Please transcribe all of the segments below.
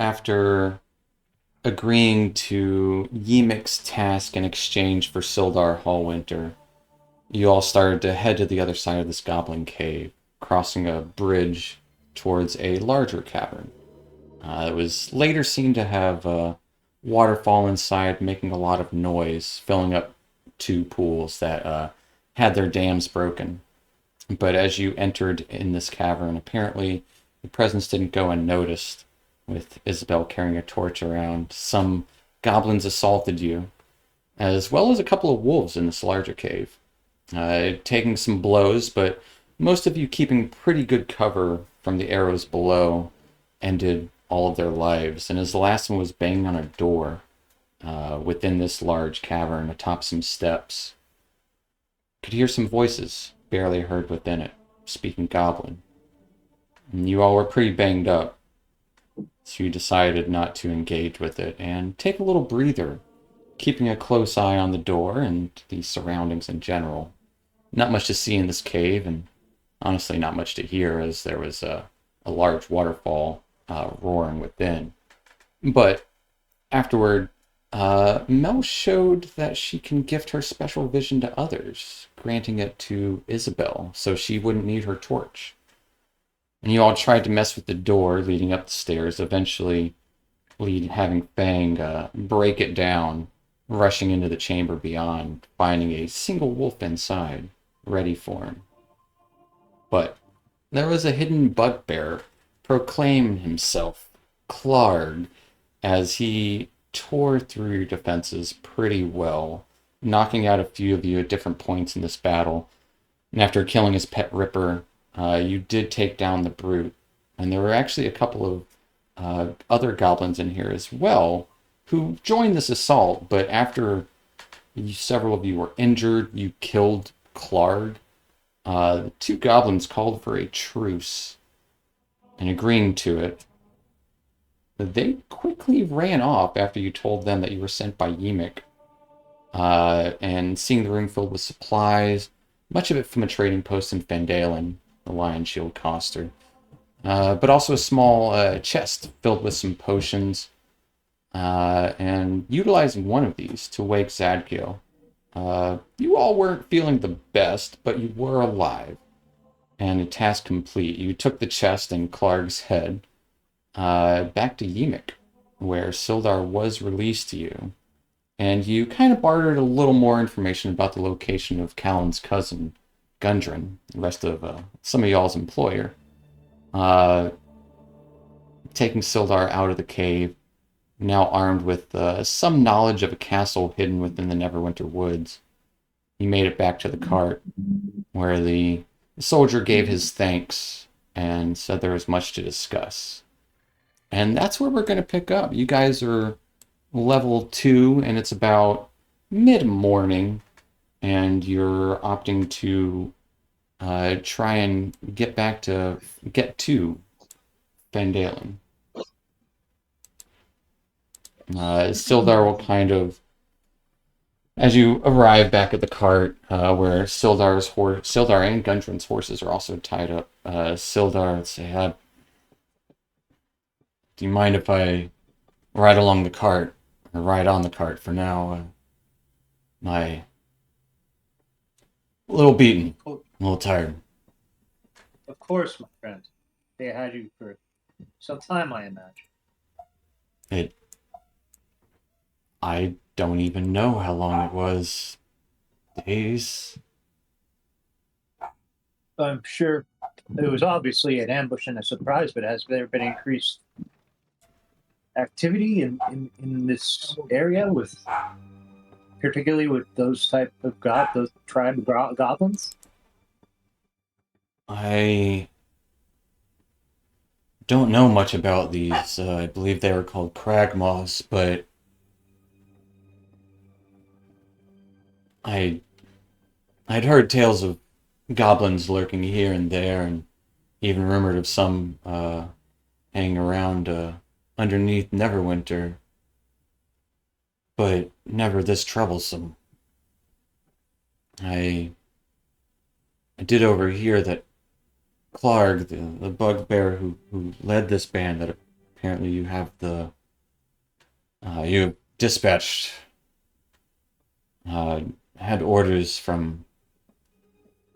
after agreeing to Ymic's task in exchange for Sildar Hallwinter, you all started to head to the other side of this goblin cave, crossing a bridge towards a larger cavern. It was later seen to have a waterfall inside, making a lot of noise, filling up two pools that had their dams broken. But as you entered in this cavern, apparently your presence didn't go unnoticed, with Isabel carrying a torch around. Some goblins assaulted you, as well as a couple of wolves in this larger cave, taking some blows, but most of you keeping pretty good cover from the arrows below, ended all of their lives. And as the last one was banging on a door within this large cavern atop some steps, could hear some voices, barely heard within it, speaking goblin. And you all were pretty banged up, so you decided not to engage with it and take a little breather, keeping a close eye on the door and the surroundings in general. Not much to see in this cave, and honestly not much to hear, as there was a large waterfall roaring within. But afterward, Mel showed that she can gift her special vision to others, granting it to Isabel so she wouldn't need her torch. And you all tried to mess with the door leading up the stairs, eventually having Fang break it down, rushing into the chamber beyond, finding a single wolf inside, ready for him. But there was a hidden bugbear proclaiming himself Clarg, as he tore through your defenses pretty well, knocking out a few of you at different points in this battle. And after killing his pet Ripper, you did take down the brute. And there were actually a couple of other goblins in here as well who joined this assault, but after several of you were injured, you killed Clarg. The two goblins called for a truce, and agreeing to it, they quickly ran off after you told them that you were sent by Ymec, and seeing the room filled with supplies, much of it from a trading post in Phandelver, the Lion Shield coster, but also a small chest filled with some potions, and utilizing one of these to wake Zadkiel. You all weren't feeling the best, but you were alive, and a task complete. You took the chest and Clarg's head back to Ymec, where Sildar was released to you, and you kind of bartered a little more information about the location of Callan's cousin, Gundren, the rest of some of y'all's employer, taking Sildar out of the cave, now armed with some knowledge of a castle hidden within the Neverwinter woods. He made it back to the cart, where the soldier gave his thanks and said there was much to discuss. And that's where we're going to pick up. You guys are level 2, and it's about mid-morning, and you're opting to try and get to Phandelver. Sildar will kind of, as you arrive back at the cart, where Sildar and Gundren's horses are also tied up, Sildar would say, do you mind if I ride along the cart, or ride on the cart for now? My a little beaten, a little tired. Of course, my friend. They had you for some time, I imagine. I don't even know how long it was. Days? I'm sure it was obviously an ambush and a surprise, but has there been increased activity in this area, with particularly with those those tribe goblins? I don't know much about these. I believe they were called Kragmaws, but I'd heard tales of goblins lurking here and there, and even rumored of some hanging around underneath Neverwinter, but never this troublesome. I did overhear that Clarg, the bugbear who led this band that Apparently, you have you dispatched, uh, had orders from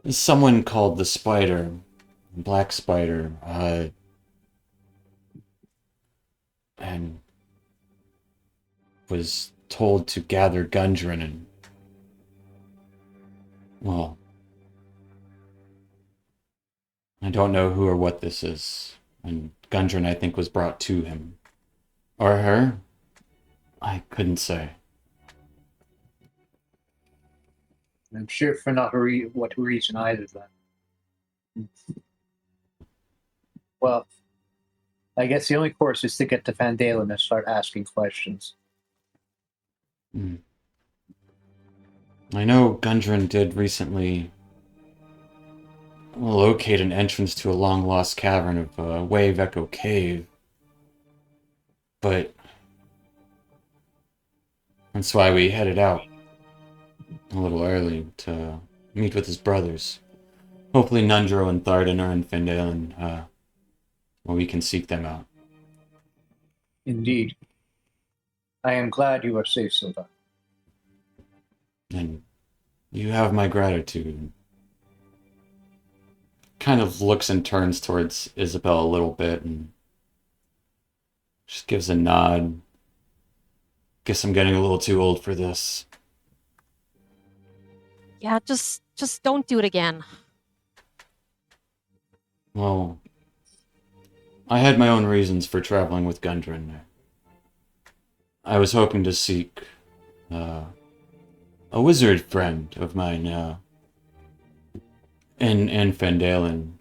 someone called the Spider, Black Spider, and was told to gather Gundren and, well, I don't know who or what this is. And Gundren, I think, was brought to him. Or her? I couldn't say. I'm sure for not what reason either. Then, well, I guess the only course is to get to Phandelver and start asking questions. Hmm. I know Gundren did recently locate an entrance to a long-lost cavern of Wave Echo Cave, but that's why we headed out a little early to meet with his brothers. Hopefully Nundro and Thardan are in Phandelver, where we can seek them out. Indeed. I am glad you are safe, Sildar. And you have my gratitude. Kind of looks and turns towards Isabel a little bit and just gives a nod. Guess I'm getting a little too old for this. Yeah, just don't do it again. Well, I had my own reasons for traveling with Gundren. I was hoping to seek a wizard friend of mine in Phandelver.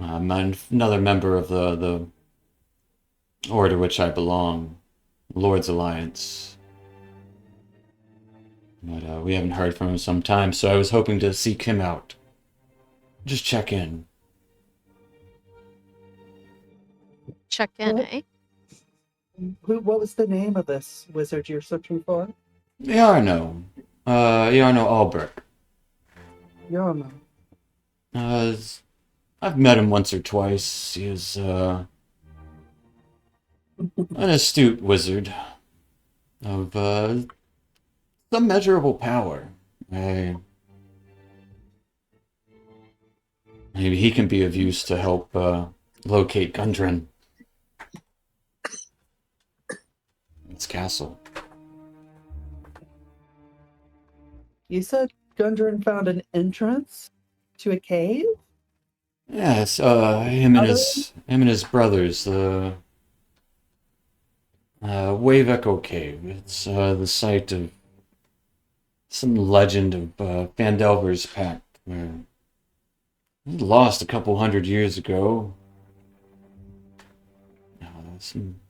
Another member of the order which I belong, Lord's Alliance. But we haven't heard from him some time, so I was hoping to seek him out. Just check in. Check in, What? eh? What was the name of this wizard you're searching for? Yarno. Yarno Albrecht. Yama. Uh, I've met him once or twice. He is, an astute wizard of, some measurable power. Maybe he can be of use to help, locate Gundren. Its castle. You said Gundren found an entrance to a cave? Yes, him and his brothers, the Wave Echo Cave. It's the site of some legend of Phandelver's pact, where he lost a couple hundred years ago. Some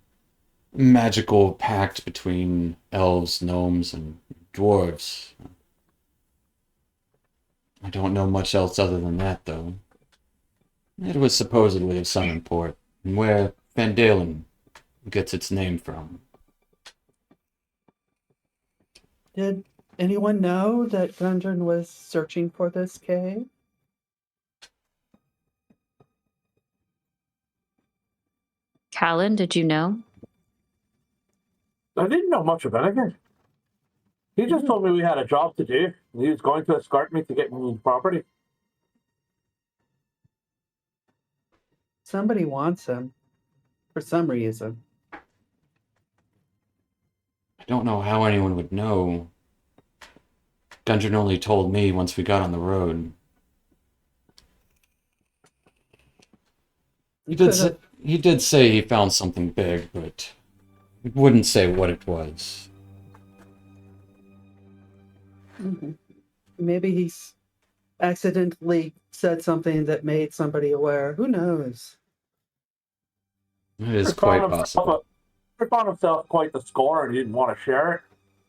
magical pact between elves, gnomes, and dwarves. I don't know much else other than that, though. It was supposedly of some import, and where Phandalin gets its name from. Did anyone know that Gundren was searching for this cave? Callan, did you know? I didn't know much of anything. He just told me we had a job to do, and he was going to escort me to get me property. Somebody wants him. For some reason. I don't know how anyone would know. Gundren only told me once we got on the road. He did say he found something big, but he wouldn't say what it was. Maybe he's accidentally said something that made somebody aware. Who knows? It is He quite found possible. He found himself quite the score, and he didn't want to share it.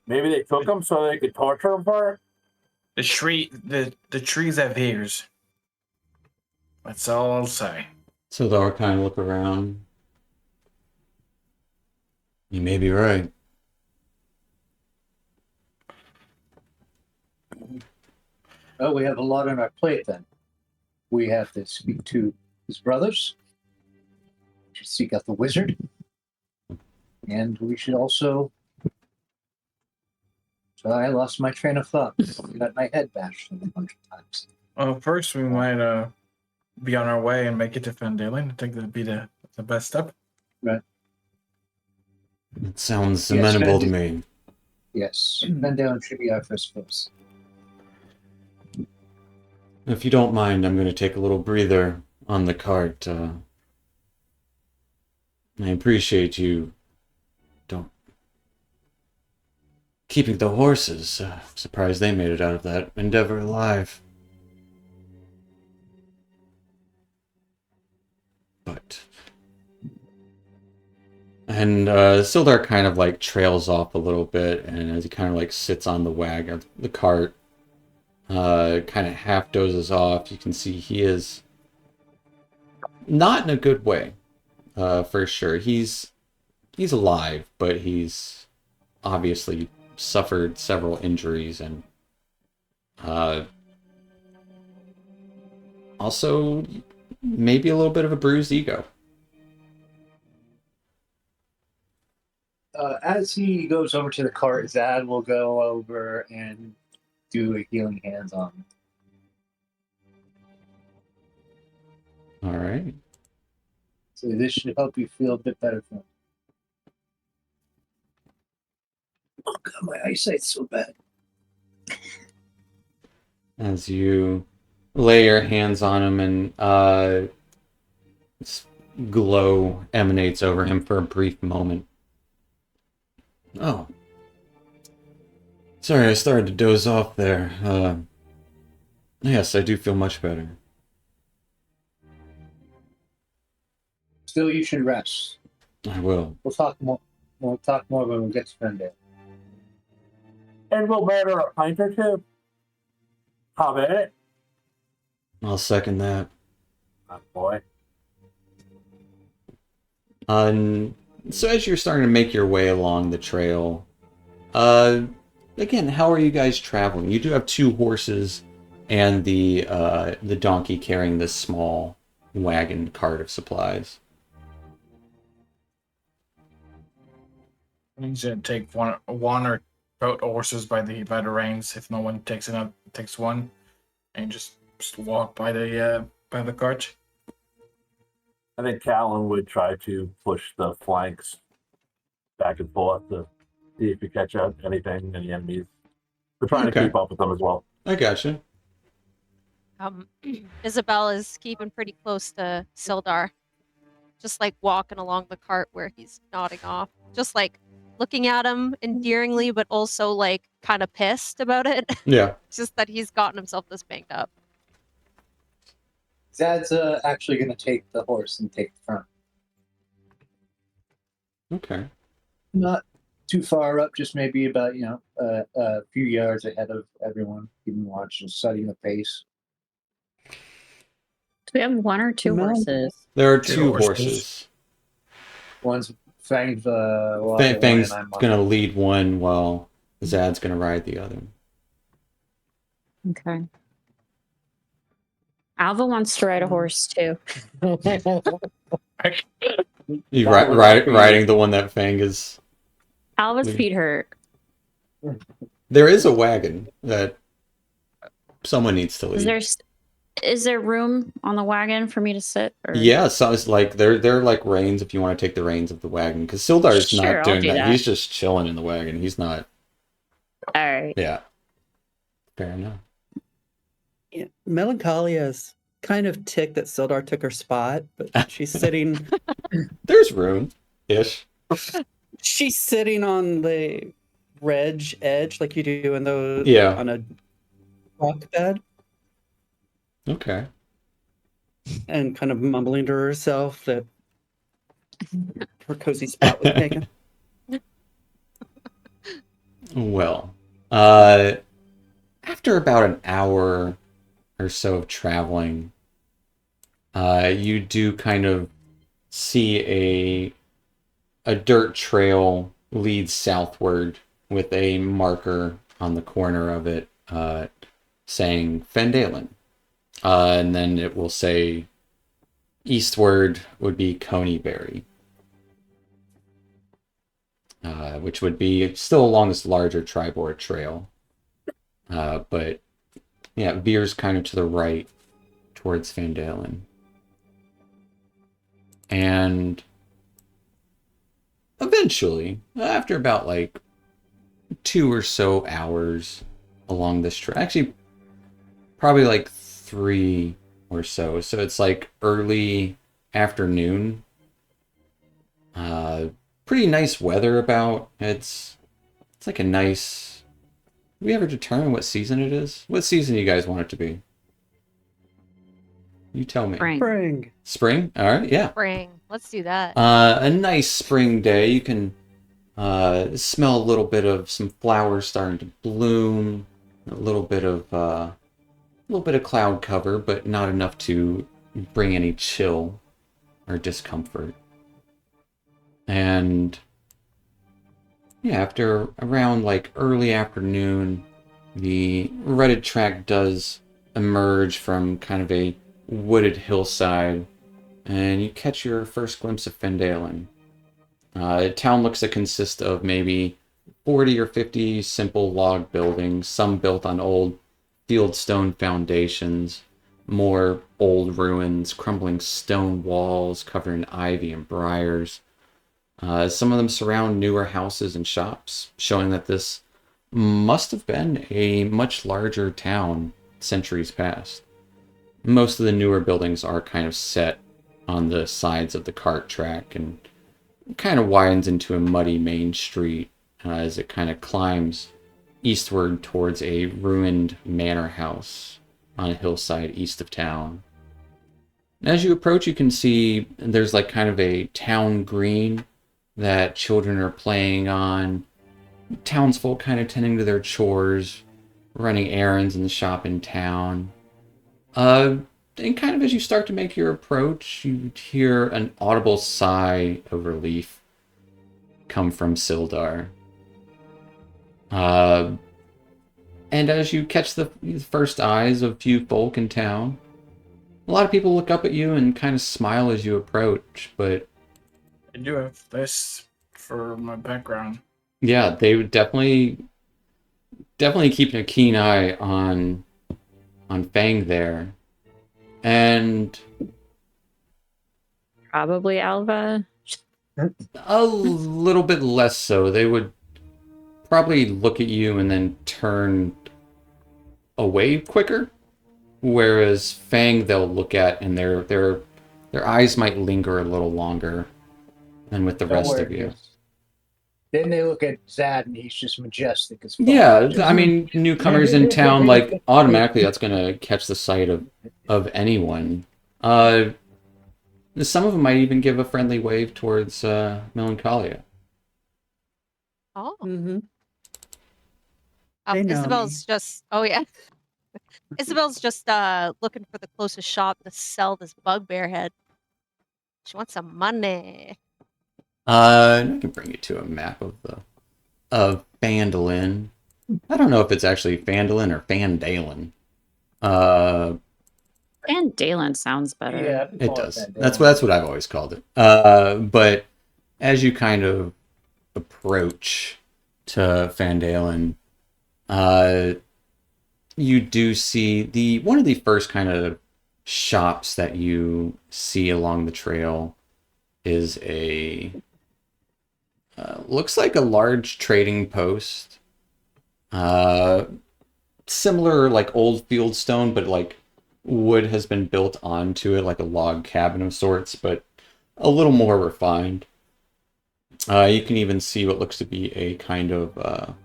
Maybe they took him so they could torture him for it. The trees have ears. That's all I'll say. So they'll kind of look around. You may be right. Well, we have a lot on our plate then. We have to speak to his brothers. should seek out the wizard. And we should also. So I lost my train of thought. Got my head bashed in a bunch of times. Well, first we might be on our way and make it to Phandelver. I think that'd be the best step. Right. It sounds Yes, amenable to Randy. me. Yes. Phandelver should be our first place. If you don't mind, I'm going to take a little breather on the cart. I appreciate you don't keeping the horses. I'm surprised they made it out of that endeavor alive. But and Sildar kind of like trails off a little bit, and as he kind of like sits on the cart, kind of half dozes off. You can see he is not in a good way, for sure. He's alive, but he's obviously suffered several injuries and also maybe a little bit of a bruised ego. As he goes over to the cart, Zad will go over and do a healing hands on him. All right. So this should help you feel a bit better for him. Oh god, my eyesight's so bad. As you lay your hands on him and this glow emanates over him for a brief moment. Oh. Sorry, I started to doze off there. Yes, I do feel much better. Still, you should rest. I will. We'll talk more. We'll talk more when we get to Fendale. And we'll murder a pint or two. How about it? I'll second that. Oh, boy. So as you're starting to make your way along the trail, again, how are you guys traveling? You do have two horses and the donkey carrying this small wagon cart of supplies. He's gonna take one or both horses by the reins. If no one takes one, and just walk by the cart. I think Callan would try to push the flanks back and forth to see if you catch up anything, any enemies. We're trying to Okay. keep up with them as well. I gotcha. Isabel is keeping pretty close to Sildar, just like walking along the cart where he's nodding off, just like looking at him endearingly, but also like kind of pissed about it. Yeah. Just that he's gotten himself this banged up. Zad's actually going to take the horse and take the front. Okay. Not too far up, just maybe about a few yards ahead of everyone. Keeping watch and studying the pace. Do we have one or two No. horses? There are Two two horses. horses. One's Fang's Fang's gonna lead one while Zad's gonna ride the other. Okay. Alva wants to ride a horse too. You That would not be- riding the one that Fang is. Alva's Lead. feet hurt. There is a wagon that someone needs to lead. Is there room on the wagon for me to sit? Or... Yeah, so it's like they're like reins if you want to take the reins of the wagon. Because Sildar's Sure, not I'll doing do that. that. He's just chilling in the wagon. He's not. All right. Yeah. Fair enough. Yeah, Melancholia's kind of ticked that Sildar took her spot, but she's sitting There's room, ish. she's sitting on the reg edge like you do in those Yeah. on a rock bed Okay. and kind of mumbling to herself that her cozy spot was taken. Well, after about an hour or so of traveling, you do kind of see a dirt trail lead southward with a marker on the corner of it saying Phandelver. And then it will say Eastward would be Coneyberry, which would be still along this larger Tribord Trail. But yeah, it veers kind of to the right towards Phandalin. And eventually, after about like 2 or so hours along this trail, actually probably like 3 or so. So it's like early afternoon. Pretty nice weather about. It's like a nice. Did we ever determine what season it is? What season do you guys want it to be? You tell me. Spring. Spring. Spring? All right, yeah. Spring. Let's do that. A nice spring day. You can smell a little bit of some flowers starting to bloom. A little bit of cloud cover, but not enough to bring any chill or discomfort. And yeah, after around like early afternoon, the rutted track does emerge from kind of a wooded hillside, and you catch your first glimpse of Phandalin. Town looks to consist of maybe 40 or 50 simple log buildings, some built on old fieldstone foundations, more old ruins, crumbling stone walls covered in ivy and briars. Some of them surround newer houses and shops, showing that this must have been a much larger town centuries past. Most of the newer buildings are kind of set on the sides of the cart track and kind of widens into a muddy main street as it kind of climbs eastward towards a ruined manor house on a hillside east of town. As you approach, you can see there's like kind of a town green that children are playing on, townsfolk kind of tending to their chores, running errands in the shop in town. And kind of as you start to make your approach, you hear an audible sigh of relief come from Sildar. And as you catch the first eyes of few folk in town, a lot of people look up at you and kind of smile as you approach, but I do have this for my background. yeah, they would definitely keeping a keen eye on Fang there. And Probably Alva. a little bit less so. They would probably look at you and then turn away quicker. Whereas Fang they'll look at and their eyes might linger a little longer than with the Don't rest worry, of you. yes. Then they look at Zad and he's just majestic as fuck. Yeah, Just- I mean, newcomers in town, like, automatically that's gonna catch the sight of anyone. Some of them might even give a friendly wave towards Melancholia. Oh. Mm-hmm. They know Isabel's just. Oh yeah. Isabel's just looking for the closest shop to sell this bugbear head. She wants some money. I can bring you to a map of Phandalin. I don't know if it's actually Phandalin or Phandalin. And Dalen sounds better. Yeah, It does. That's what I've always called it. But as you kind of approach to Phandalin, you do see one of the first kind of shops that you see along the trail is a looks like a large trading post. Similar like old fieldstone, but like wood has been built onto it, like a log cabin of sorts, but a little more refined. You can even see what looks to be a kind of a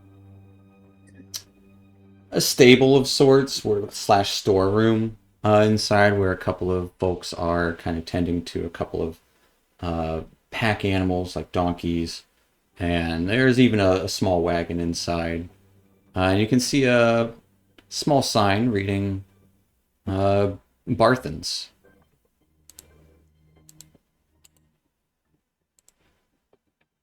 stable of sorts, or slash storeroom inside, where a couple of folks are kind of tending to a couple of pack animals like donkeys, and there's even a small wagon inside. And you can see a small sign reading Barthens.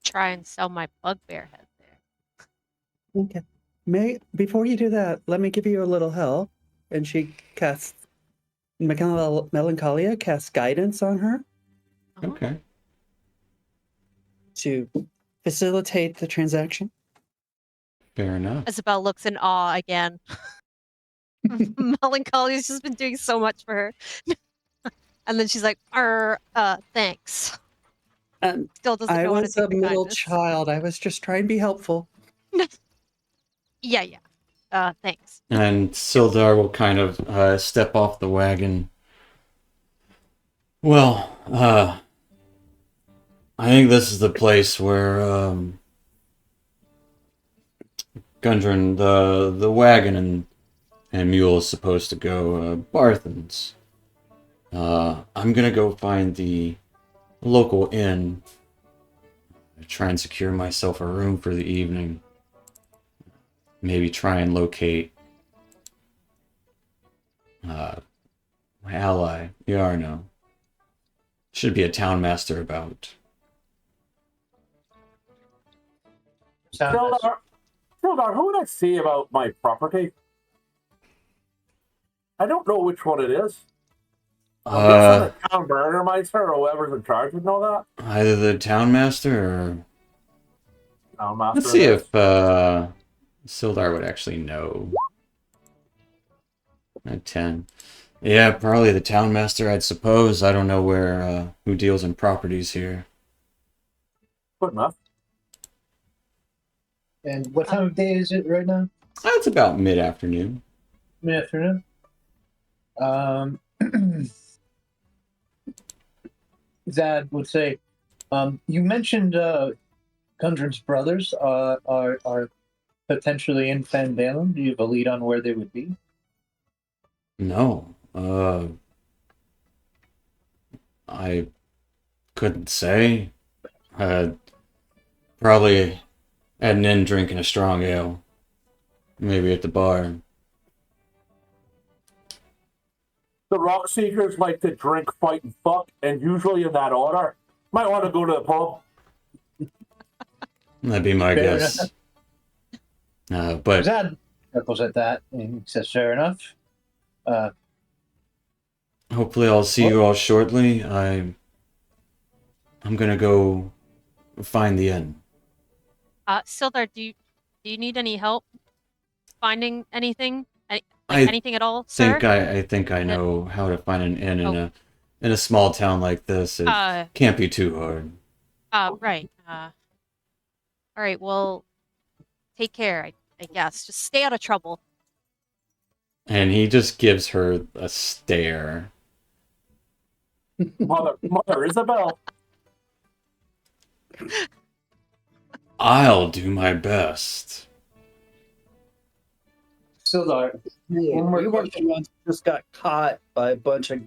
Try and sell my bugbear head there. Okay. Before you do that, let me give you a little help. And she casts Melancholia casts guidance on her Uh-huh. Okay. to facilitate the transaction. Fair enough. Isabel looks in awe again. Melancholia's just been doing so much for her. And then she's like, thanks. Still doesn't I know how to was take a the middle kindness. child. I was just trying to be helpful. Yeah. Thanks. And Sildar will kind of step off the wagon. Well, I think this is the place where Gundren, the wagon and mule is supposed to go. Barthen's. I'm gonna go find the local inn. Try and secure myself a room for the evening. Maybe try and locate my ally, Yarno. Should be a town master about. Sound Sildar, who would I see about my property? I don't know which one it is. I'm guessing the town burgermeister or whoever's in charge would know that. Either the town master or Town master. let's see if Sildar would actually know. At 10. Yeah, probably the town master, I'd suppose. I don't know where who deals in properties here. Good enough. And what time of day is it right now? It's about mid-afternoon. Mid-afternoon. Zad would say, you mentioned Gundren's brothers are potentially in Phandelver. Do you have a lead on where they would be? No. I couldn't say. Probably at an inn drinking a strong ale. Maybe at the bar. The rock seekers like to drink, fight, and fuck, and usually in that order. Might want to go to the pub. That'd be my Fair guess. But Zad chuckles at that and he says, fair enough. hopefully I'll see you all shortly. I'm gonna go find the inn. Sildar, do you need any help finding anything? I Anything at all, sir? I think I know how to find an inn in a small town like this. It can't be too hard. Right. All right, well, take care, I guess. Just stay out of trouble. And he just gives her a stare. Mother Isabel. I'll do my best. Sildar, Hey, One more we weren't the question. ones who just got caught by a bunch of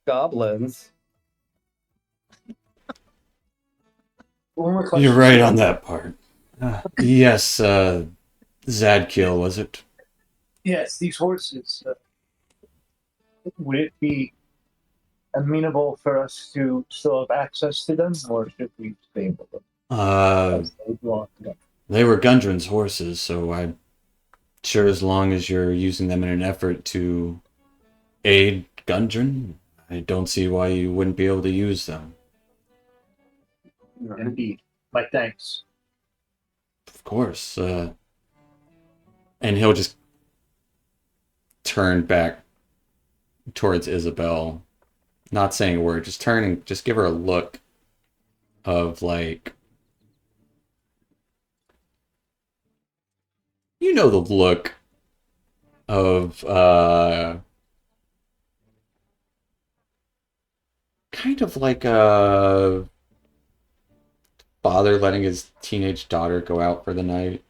goblins. one more question. You're right on that part. Yes, Zadkiel, was it? Yes, these horses. Would it be amenable for us to still have access to them, or should we stable them? As they belong to them? They were Gundren's horses, so I'm sure as long as you're using them in an effort to aid Gundren, I don't see why you wouldn't be able to use them. Indeed. My thanks. Of course. And he'll just turn back towards Isabel, not saying a word, just turning, just give her a look of like, you know, the look of kind of like a father letting his teenage daughter go out for the night.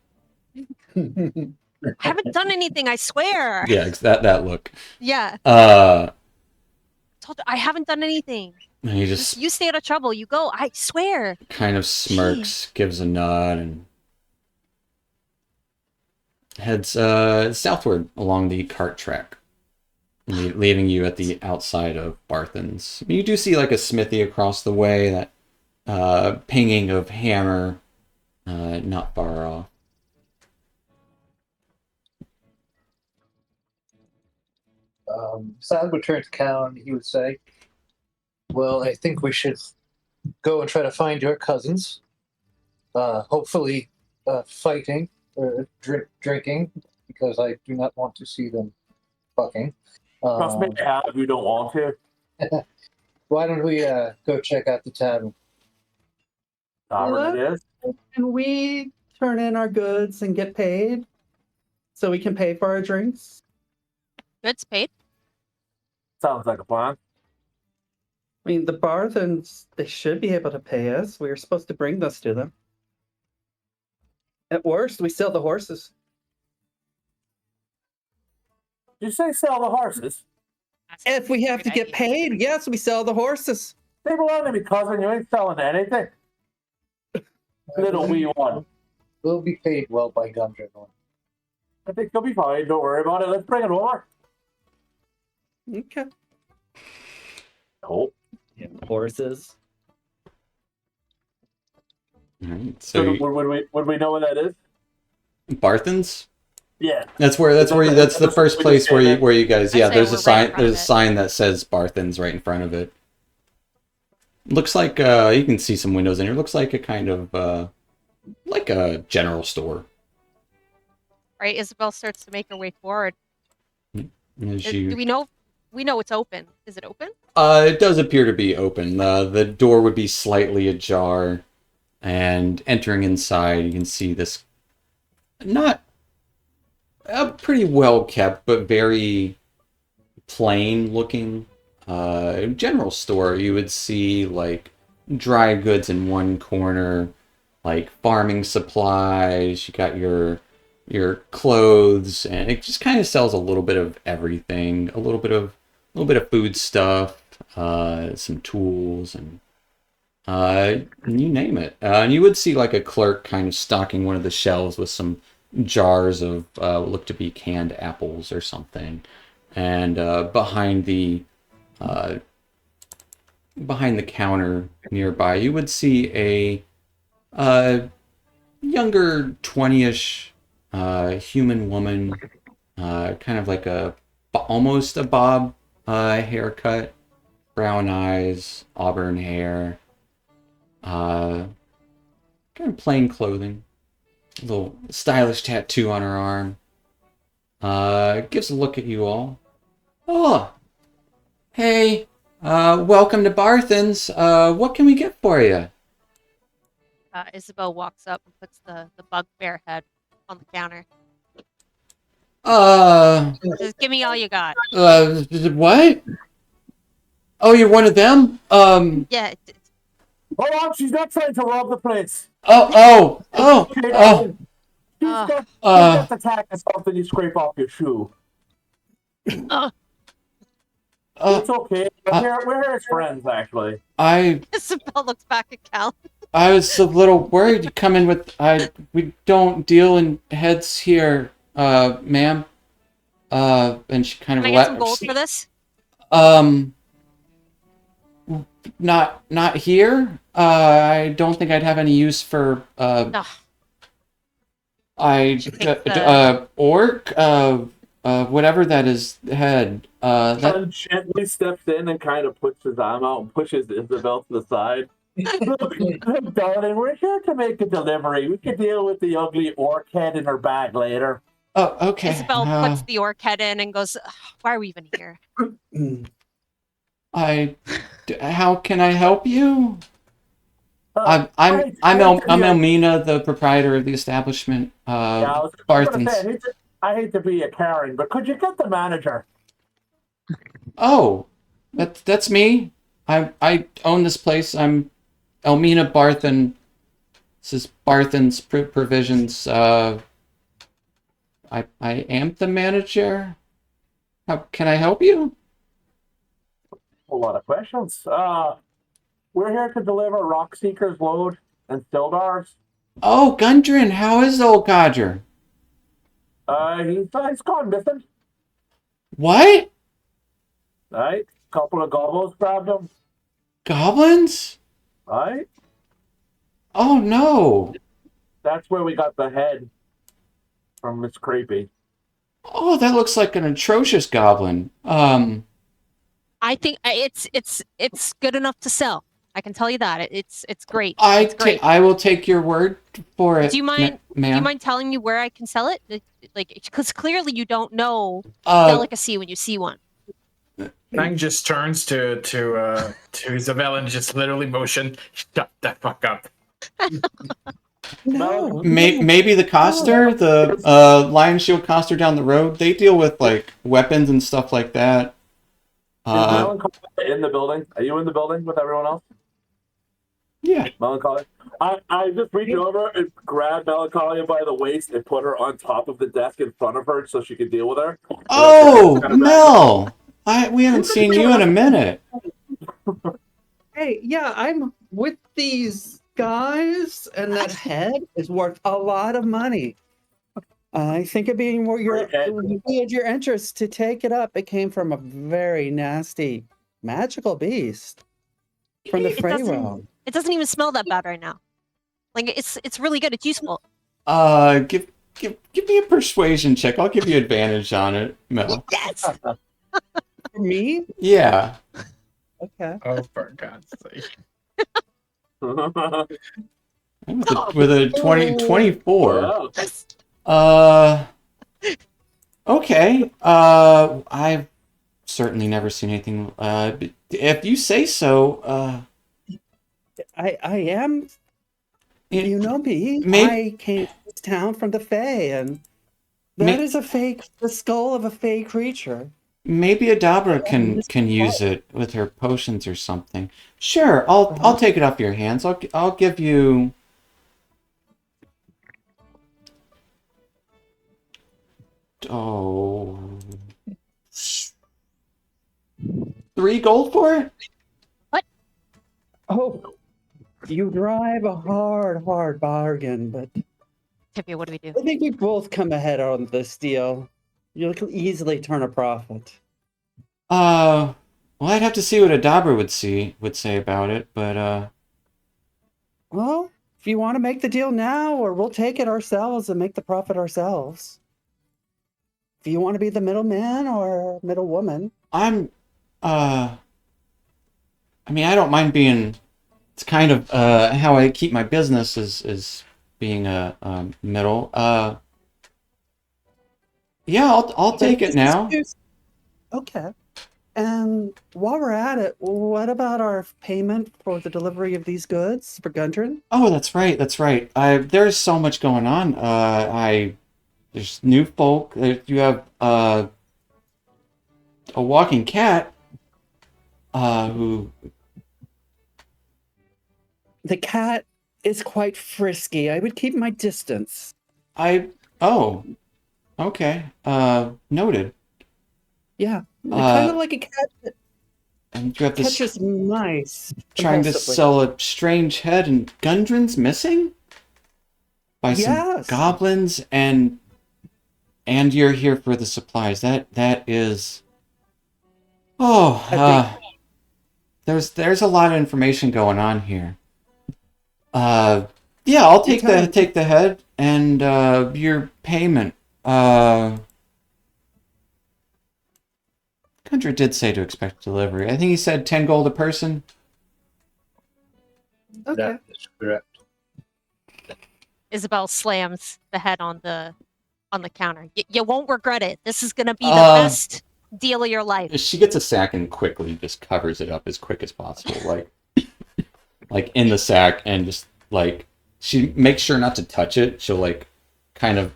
I haven't done anything, I swear. Yeah, that look. Yeah. Told you, I haven't done anything. And he Just you stay out of trouble. You go. I swear. kind of smirks, gives a nod, and heads southward along the cart track, leaving you at the outside of Barthen's. You do see like a smithy across the way, that pinging of hammer not far off. Sad would turn to Cal and he would say, "Well, I think we should go and try to find your cousins. Hopefully, fighting or drinking, because I do not want to see them fucking. Trust me, if you don't want to. Why don't we go check out the tavern?" Tavern it is. Can we turn in our goods and get paid so we can pay for our drinks? Goods paid. Sounds like a plan. I mean, the Barthens, they should be able to pay us. We were supposed to bring this to them. At worst, we sell the horses. Did you say sell the horses? If we have to get paid, yes, we sell the horses. They belong to me, cousin. You ain't selling anything. Little wee one. We'll be paid well by Gundren. I think you'll be fine. Don't worry about it. Let's bring it over. Okay. Oh. Yeah, horses. All right, So so would we know what that is? Barthens? Yeah. That's the first place where you guys, yeah, there's a sign, there's a sign that says Barthens right in front of it. Looks like you can see some windows in here. Looks like a kind of like a general store. Right, Isabel starts to make her way forward. As Do we know? We know it's open. Is it open? It does appear to be open. The door would be slightly ajar, and entering inside, you can see this not pretty well kept, but very plain looking general store. You would see like dry goods in one corner, like farming supplies. You got your clothes, and it just kind of sells a little bit of everything. A little bit of food stuff, some tools, and you name it. And you would see like a clerk kind of stocking one of the shelves with some jars of what look to be canned apples or something. And behind the counter nearby, you would see a younger 20-ish human woman, kind of like almost a bob haircut, brown eyes, auburn hair, kind of plain clothing, a little stylish tattoo on her arm. Gives a look at you all. Oh, hey, welcome to Barthens. What can we get for you? Isabel walks up and puts the bugbear head on the counter. Just give me all you got. What? Oh, you're one of them? Yeah. Hold on, she's not trying to rob the place. She's got the tack of something you scrape off your shoe. It's okay. We're here as friends, actually. Isabel looks back at Cal. I was a little worried you come in with... we don't deal in heads here, ma'am. And she kind of... Can I get some gold for this? Not here. I don't think I'd have any use for orc, whatever that is, head. That gently steps in and kind of puts his arm out and pushes Isabel to the side. Look, darling, we're here to make a delivery. We can deal with the ugly orc head in her bag later. Oh, okay. Isabel puts the orc head in and goes, "Why are we even here?" How can I help you? I'm Elmina, the proprietor of the establishment. Barthens. I hate to be a Karen, but could you get the manager? Oh, that's me. I own this place. I'm Elmina Barthen. This is Barthen's Provisions. I am the manager. How can I help you? A lot of questions. We're here to deliver Rock Seeker's load and Sildars. Oh, Gundren, how is old Codger? He's gone missing. What? Right? Couple of goblins grabbed him. Goblins? Right? Oh no. That's where we got the head from Miss Creepy. Oh, that looks like an atrocious goblin. I think it's good enough to sell. I can tell you that. It's great. I It's great. I will take your word for it, Do you mind? Do you ma'am. mind telling me where I can sell it? Like, because clearly you don't know Uh, delicacy when you see one. Fang just turns to Isabel and just literally motion, shut the fuck up. No, maybe the coster, the Lion Shield coster down the road, they deal with like weapons and stuff like that. Is Melancholy in the building? Are you in the building with everyone else? Yeah. Melancholy. I just reach over and grab Melancholia by the waist and put her on top of the desk in front of her so she can deal with her. Oh, Mel! We haven't seen you in a minute. Hey, yeah, I'm with these guys, and that head is worth a lot of money. I think it'd be more your interest to take it up. It came from a very nasty, magical beast from the Frey realm. It doesn't even smell that bad right now. Like it's really good. It's useful. Give me a persuasion check. I'll give you advantage on it, Mel. Yes. For me? Yeah. Okay. Oh, for God's sake. With a 24. Okay. I've certainly never seen anything. If you say so. I am. You know me. I came to this town from the Fae, and that is the skull of a Fae creature. Maybe Adabra can use it with her potions or something. Sure, I'll take it off your hands. I'll give you. Oh. 3 gold for it? What? Oh, you drive a hard bargain, but Tippy, what do we do? I think we both come ahead on this deal. You can easily turn a profit. Well, I'd have to see what Adabra would say about it, but Well, if you want to make the deal now, or we'll take it ourselves and make the profit ourselves. If you want to be the middleman or middlewoman. I mean, I don't mind being. It's kind of how I keep my business is being a middle. Yeah, I'll take it now. Okay. And while we're at it, what about our payment for the delivery of these goods for Gundren? Oh, that's right. There's so much going on. There's new folk. You have a walking cat. Who? The cat is quite frisky. I would keep my distance. Oh, okay. Noted. Yeah, kind of like a cat that and you have this catches mice. Trying to sell a strange head, and Gundren's missing by some goblins, and you're here for the supplies. That is. Oh, there's a lot of information going on here. Yeah, I'll take the head and your payment. Gundren did say to expect delivery. I think he said 10 gold a person. Okay. That is correct. Isabel slams the head on the counter. You won't regret it. This is gonna be the best deal of your life. She gets a sack and quickly just covers it up as quick as possible, like in the sack, and just like she makes sure not to touch it. She'll like kind of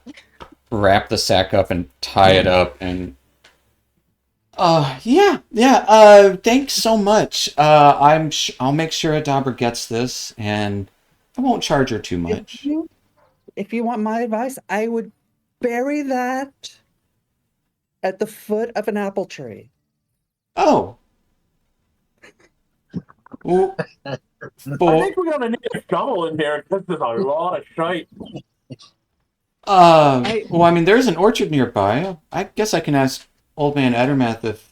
wrap the sack up and tie it up, and thanks so much. I'll make sure Adabra gets this, and I won't charge her too much. If you want my advice, I would bury that at the foot of an apple tree. Oh. Well, I think we're gonna need a shovel in here because there's a lot of shite. Well, I mean, there's an orchard nearby. I guess I can ask Old Man Edermath if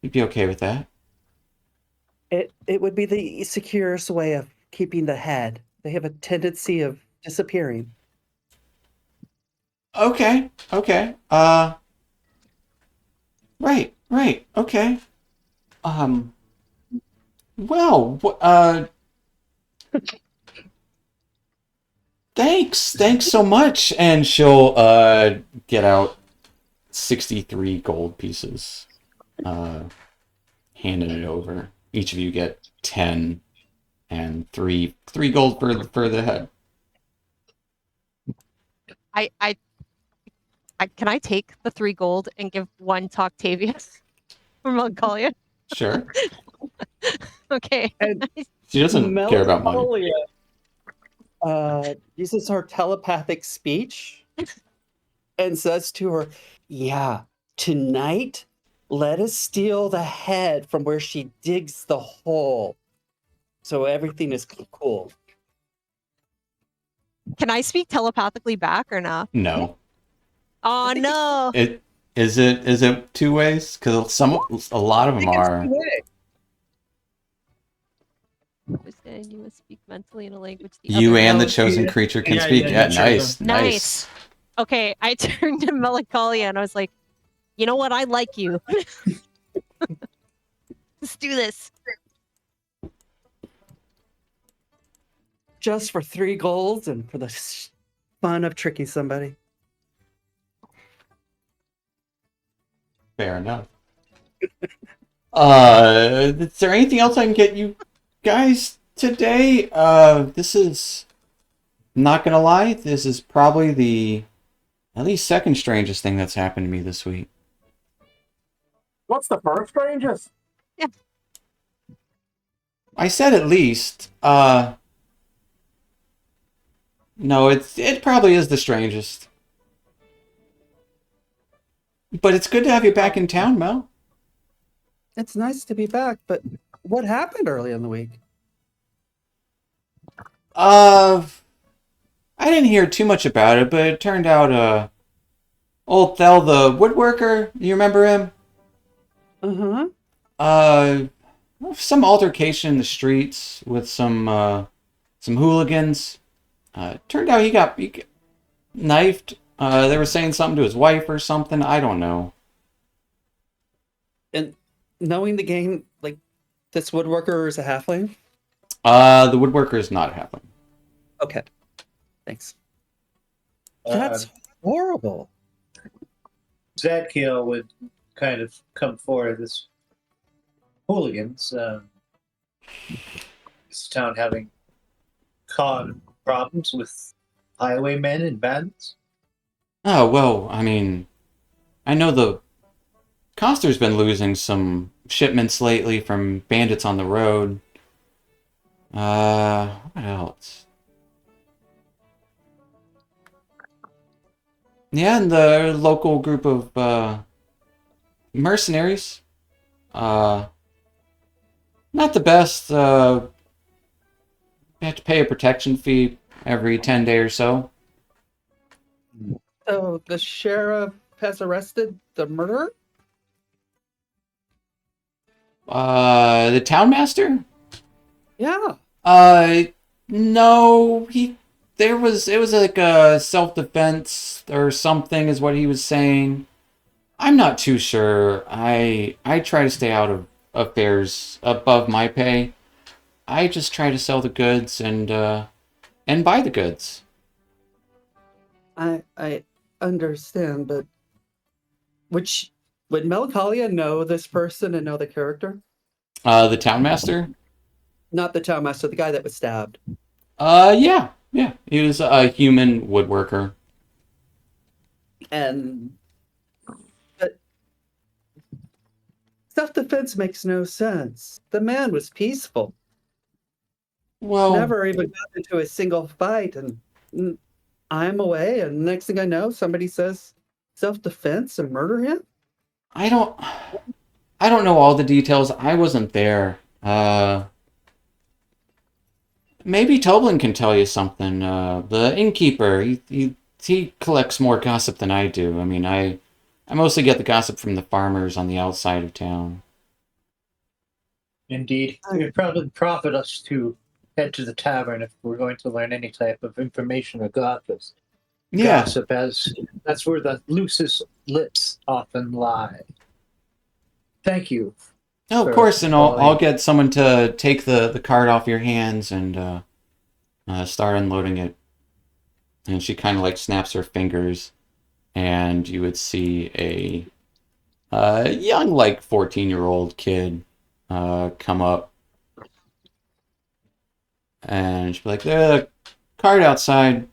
he'd be okay with that. It would be the securest way of keeping the head. They have a tendency of disappearing. Okay. Right. Okay. Um. Well. Thanks so much. And she'll get out 63 gold pieces. Handing it over. Each of you get 10 and three gold for the head. I can I take the 3 gold and give 1 to Octavius from Melancholia? Sure. Okay. And She doesn't care about money. Melancholia uses her telepathic speech and says to her, "Yeah, tonight, let us steal the head from where she digs the hole. So everything is cool." Can I speak telepathically back or not? No. Oh no. Is it two ways? Because a lot of them are. Understand you must speak mentally in a language the You other and the knows. chosen creature can Yeah, speak. yeah, Yeah, the chosen. nice. Okay, I turned to Melancholia and I was like, you know what? I like you. Let's do this. Just for 3 golds and for the fun of tricking somebody. Fair enough. Is there anything else I can get you guys today? This is not gonna lie. This is probably the at least second strangest thing that's happened to me this week. What's the first strangest? I said at least. No, it probably is the strangest. But it's good to have you back in town, Mel. It's nice to be back, but what happened early in the week? I didn't hear too much about it, but it turned out, old Thel the woodworker, you remember him? Uh-huh. Some altercation in the streets with some hooligans. Turned out he got knifed. They were saying something to his wife or something. I don't know. And knowing the game, like, this woodworker is a halfling? The woodworker is not a halfling. Okay. Thanks. That's horrible. Zadkiel would kind of come forward as hooligans. This town having caused problems with highwaymen and bandits. Oh, well, I mean, I know the Coster's been losing some shipments lately from bandits on the road. What else? Yeah, and the local group of mercenaries. Not the best. You have to pay a protection fee every 10 days or so. So the sheriff has arrested the murderer? The townmaster? Yeah. No, it was like a self-defense or something is what he was saying. I'm not too sure. I try to stay out of affairs above my pay. I just try to sell the goods and buy the goods. I understand, but would Melancholia know this person and know the character? The townmaster? Not the townmaster, the guy that was stabbed. Yeah. He was a human woodworker. And but self-defense makes no sense. The man was peaceful. Well, Never even got into a single fight, and I'm away, and next thing I know, somebody says self-defense and murder him? I don't know all the details. I wasn't there. Maybe Toblin can tell you something. The innkeeper, he collects more gossip than I do. I mean, I mostly get the gossip from the farmers on the outside of town. Indeed. It would probably profit us to head to the tavern if we're going to learn any type of information or gossip. Yeah. gossip, as that's where the loosest lips often lie. Thank you. Oh, of for course, and I'll calling. get someone to take the cart off your hands and start unloading it. And she kind of like snaps her fingers, and you would see a young, like 14-year-old kid come up, and she'd be like, "The cart outside.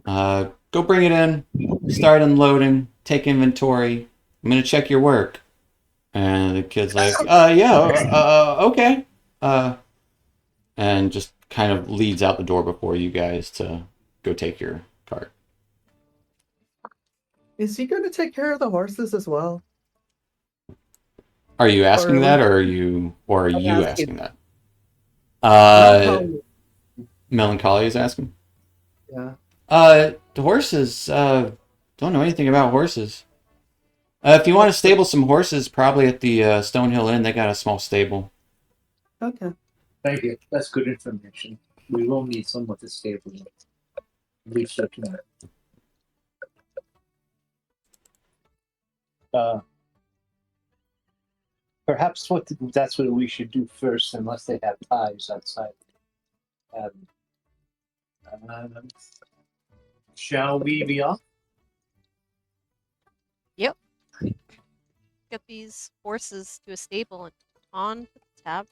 Go bring it in. Start unloading. Take inventory. I'm gonna check your work." And the kid's like, yeah, okay." Uh, and just kind of leads out the door before you guys to go take your cart. Is he going to take care of the horses as well? Are you asking Or that, or are I'm you asking asking that? Melancholy. Melancholy is asking. Yeah. The horses. Don't know anything about horses. If you want to stable some horses, probably at the Stonehill Inn, they got a small stable. Okay. Thank you. That's good information. We will need someone to stable it. Research that. Perhaps that's what we should do first, unless they have ties outside. Um, shall we be off? Yep. Get these horses to a stable and on the tab.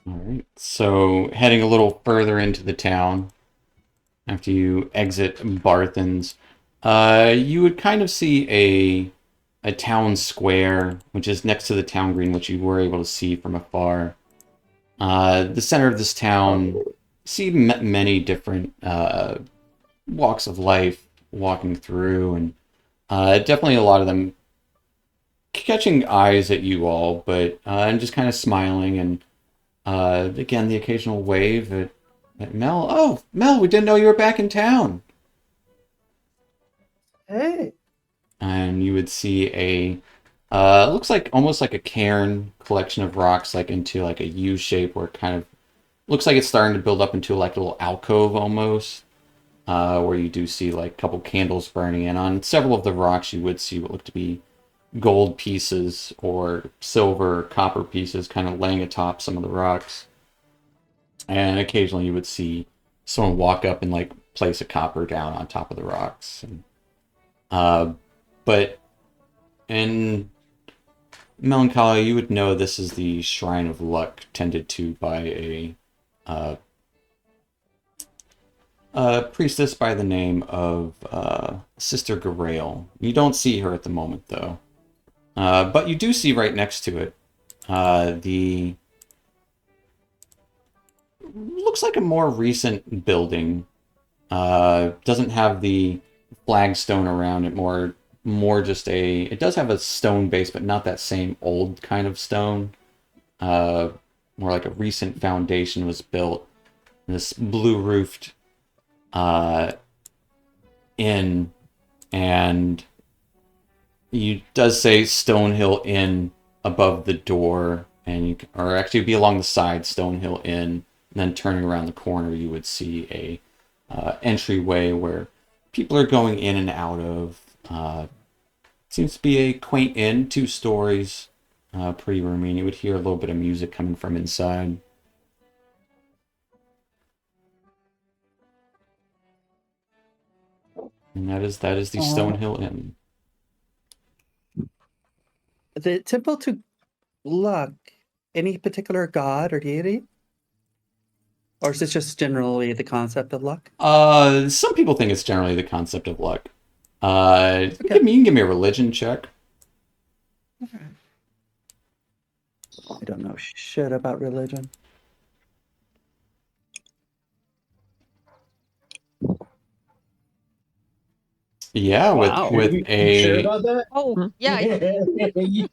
All right. So heading a little further into the town, after you exit Barthen's, you would kind of see a town square, which is next to the town green, which you were able to see from afar. The center of this town, see many different walks of life walking through, and definitely a lot of them catching eyes at you all, but and just kind of smiling, and again the occasional wave at Mel. "Oh, Mel, we didn't know you were back in town." Hey. And you would see a looks like almost like a cairn collection of rocks, like into like a U shape, where it kind of looks like it's starting to build up into like a little alcove almost, where you do see like a couple candles burning, and on several of the rocks you would see what look to be gold pieces or silver or copper pieces kind of laying atop some of the rocks. And occasionally you would see someone walk up and like place a copper down on top of the rocks. And, but in Melancholy, you would know this is the Shrine of Luck, tended to by a priestess by the name of Sister Garail. You don't see her at the moment, though. But you do see right next to it the looks like a more recent building. Doesn't have the flagstone around it. More just a. It does have a stone base, but not that same old kind of stone. More like a recent foundation was built. This blue roofed inn, and you does say Stonehill Inn above the door, and or actually be along the side, Stonehill Inn, and then turning around the corner you would see a entryway where people are going in and out of. Seems to be a quaint inn, 2 stories, pretty roomy, and you would hear a little bit of music coming from inside. And that is the Stonehill Inn. The temple to luck, any particular god or deity? Or is it just generally the concept of luck? Some people think it's generally the concept of luck. Okay. You can give me a religion check. Okay. I don't know shit about religion. Yeah, Wow. with a sure about that? Oh, yeah.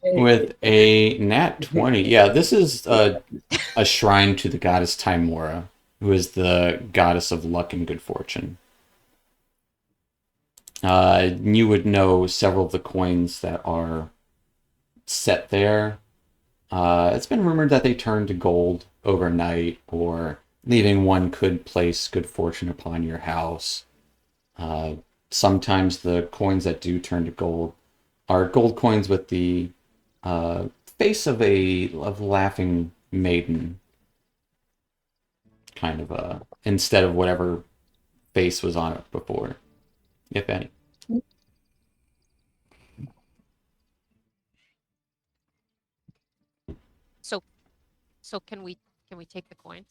with a nat 20. Yeah, this is a shrine to the goddess Timora, who is the goddess of luck and good fortune. You would know several of the coins that are set there. It's been rumored that they turn to gold overnight, or leaving one could place good fortune upon your house. Sometimes the coins that do turn to gold are gold coins with the face of a laughing maiden, kind of instead of whatever face was on it before, if any. So can we take the coins?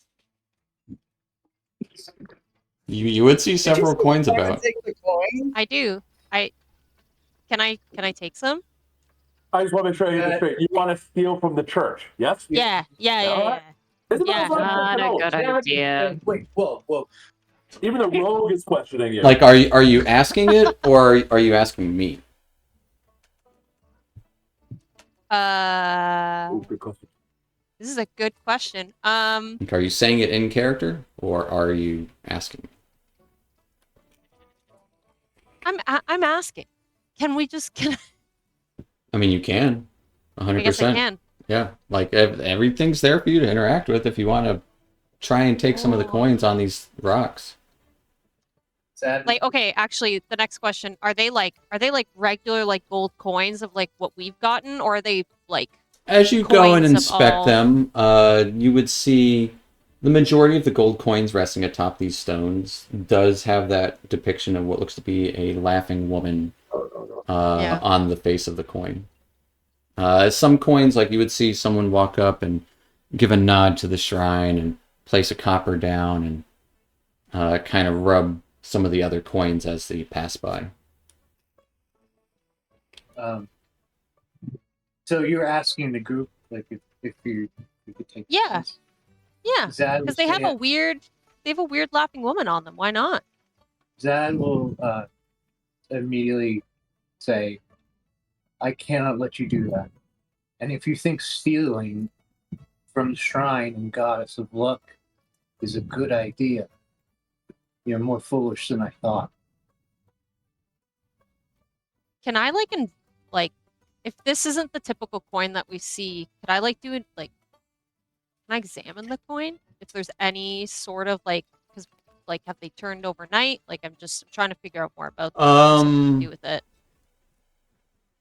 You would see Did you several say coins you wanna about. take the coin? I do. Can I take some? I just want to make sure I get this straight. You want to steal from the church, yes? Yeah. All right. Isabel's Yeah. Not a good idea. Wait, whoa. Even the rogue is questioning you. Like, are you asking it, or are you asking me? Ooh, good question. This is a good question. Like, are you saying it in character, or are you asking? I'm asking. Can we just I mean, you can, I guess I 100%. can. Yeah, like everything's there for you to interact with if you want to try and take some of the Oh. coins on these rocks. Like, okay, actually, the next question: are they like regular like gold coins of like what we've gotten, or are they like? As you go and Coins of inspect all- them, you would see the majority of the gold coins resting atop these stones does have that depiction of what looks to be a laughing woman Yeah. on the face of the coin. Some coins, like you would see someone walk up and give a nod to the shrine and place a copper down and kind of rub some of the other coins as they pass by. So you're asking the group, like, if you could take. Yeah. this? Yeah, Zad because will they have say- a weird laughing woman on them. Why not? Zad will immediately say, "I cannot let you do that. And if you think stealing from the shrine and goddess of luck is a good idea, you're more foolish than I thought." Can I like if this isn't the typical coin that we see, could I like do it like can I examine the coin if there's any sort of like because like have they turned overnight? Like I'm just trying to figure out more about them, something to do with it.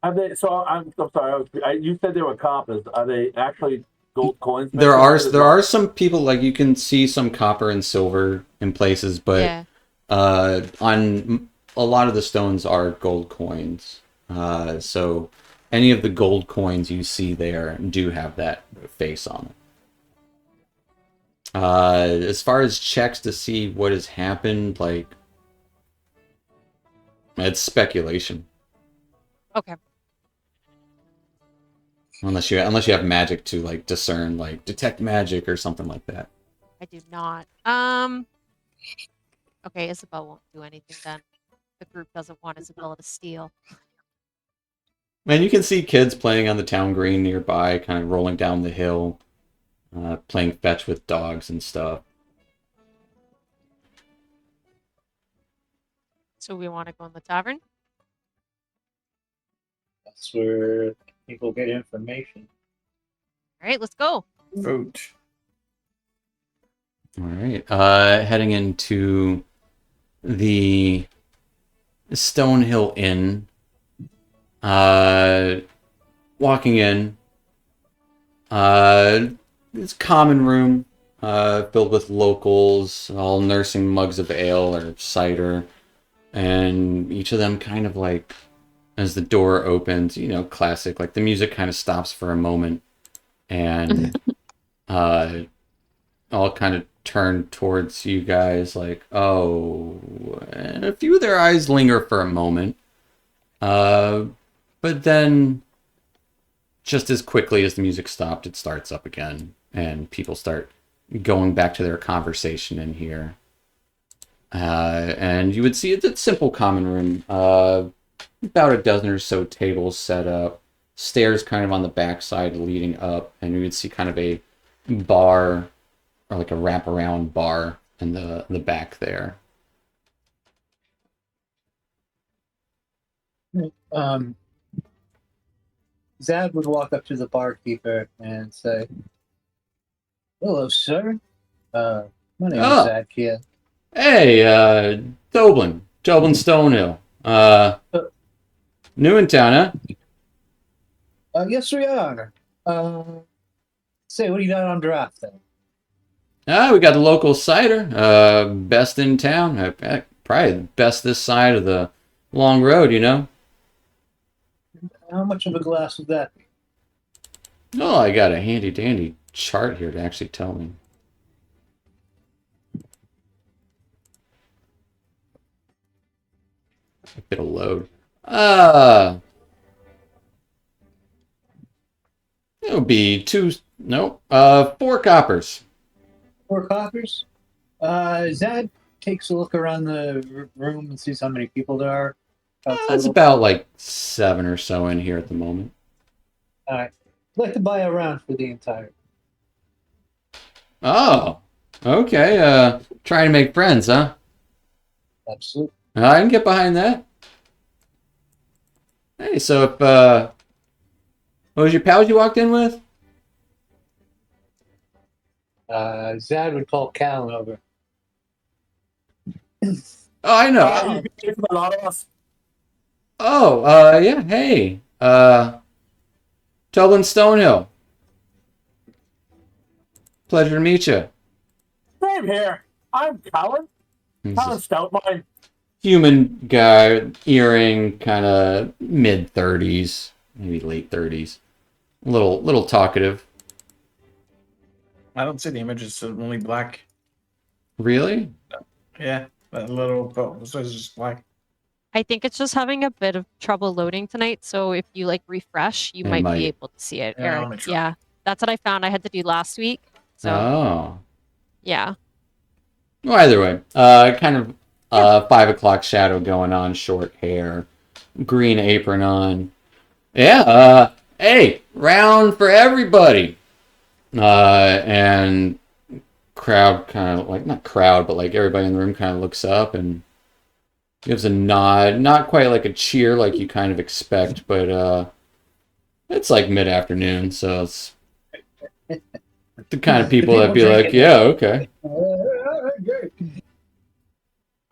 Are they, so I'm sorry. You said they were coppers. Are they actually gold coins? There are some people, like you can see some copper and silver in places, but Yeah. on a lot of the stones are gold coins. So any of the gold coins you see there do have that face on it. As far as checks to see what has happened, like it's speculation. Okay. Unless you have magic to like discern, like detect magic or something like that. I do not. Okay, Isabel won't do anything then. The group doesn't want Isabella to steal. And you can see kids playing on the town green nearby, kind of rolling down the hill, playing fetch with dogs and stuff. So we want to go in the tavern? That's where people get information. All right, let's go. Vote. All right. Heading into the Stonehill Inn. Walking in. It's a common room, filled with locals, all nursing mugs of ale or cider. And each of them kind of like, as the door opens, classic, like the music kind of stops for a moment. And all kind of turn towards you guys like, oh, and a few of their eyes linger for a moment. But then just as quickly as the music stopped, it starts up again and people start going back to their conversation in here. And you would see it's a simple common room, about a dozen or so tables set up, stairs kind of on the backside leading up, and you would see kind of a bar or like a wraparound bar in the back there. Zad would walk up to the barkeeper and say, "Hello, sir. My name is Oh, Zach here. hey, Dublin Stonehill. New in town, huh? Yes, we are. Say, what do you got on draft then? We got the local cider, best in town. Probably the best this side of the long road, you know? How much of a glass would that be? Oh, I got a handy dandy chart here to actually tell me. A bit of load. It'll be no, 4 coppers. 4 coppers? Zad takes a look around the room and sees how many people there are. It's about like 7 or so in here at the moment. All right. I'd like to buy a round for the entire. Oh, okay. Trying to make friends, huh? Absolutely. I can get behind that. Hey, so if, what was your pals you walked in with? Zad would call Callan over. Oh, I know. You paid for a lot of us. Oh, yeah, hey. Dublin Stonehill. Pleasure to meet you. Same here. I'm Colin. Colin Stoutmine. Human guy, earring, kind of mid-30s, maybe late 30s. Little talkative. I don't see the image. It's only black. Really? Yeah, that little belt. So it's just black. I think it's just having a bit of trouble loading tonight. So if you like refresh, you It might might. be able to see it, Yeah, let me Eric. try. Yeah, that's what I found. I had to do last week. So Oh. yeah. Well, either way, kind of 5 o'clock shadow going on, short hair, green apron on. Yeah, hey, round for everybody. And crowd kind of like, not crowd, but like everybody in the room kind of looks up and gives a nod. Not quite like a cheer like you kind of expect, but it's like mid-afternoon, so it's the kind of people that be like, yeah, okay.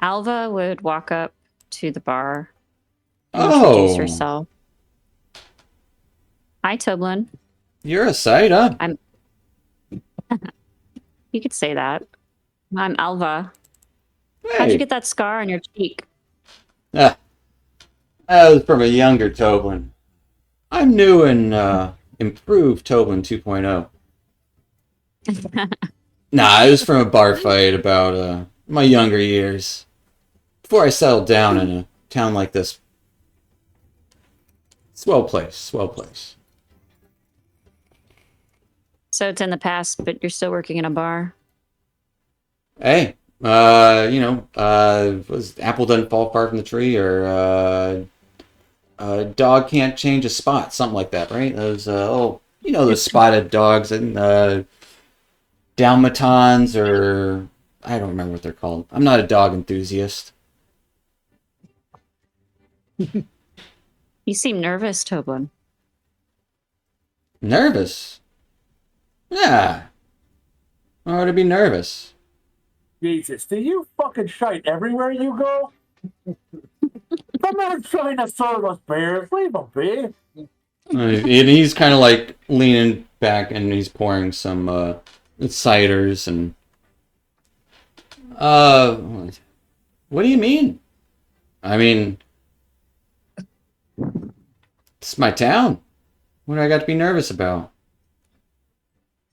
Alva would walk up to the bar, introduce Oh, herself. Hi, Toblin. you're a sight, huh? You could say that. I'm Alva. Hey. How'd you get that scar on your cheek? Ah, that was from a younger Toblin. I'm new and improved Toblin 2.0. Nah, it was from a bar fight about my younger years. Before I settled down in a town like this. Swell place, swell place. So it's in the past, but you're still working in a bar. Hey, was apple doesn't fall far from the tree, or dog can't change a spot, something like that, right? Those those spotted dogs and Dalmatons, or I don't remember what they're called. I'm not a dog enthusiast. You seem nervous, Toblin. Nervous? Yeah. Why would I be nervous? Jesus, do you fucking shite everywhere you go? The man's trying to serve us beers. Leave him be. And he's kind of like leaning back and he's pouring some ciders and what do you mean? I mean, it's my town. What do I got to be nervous about?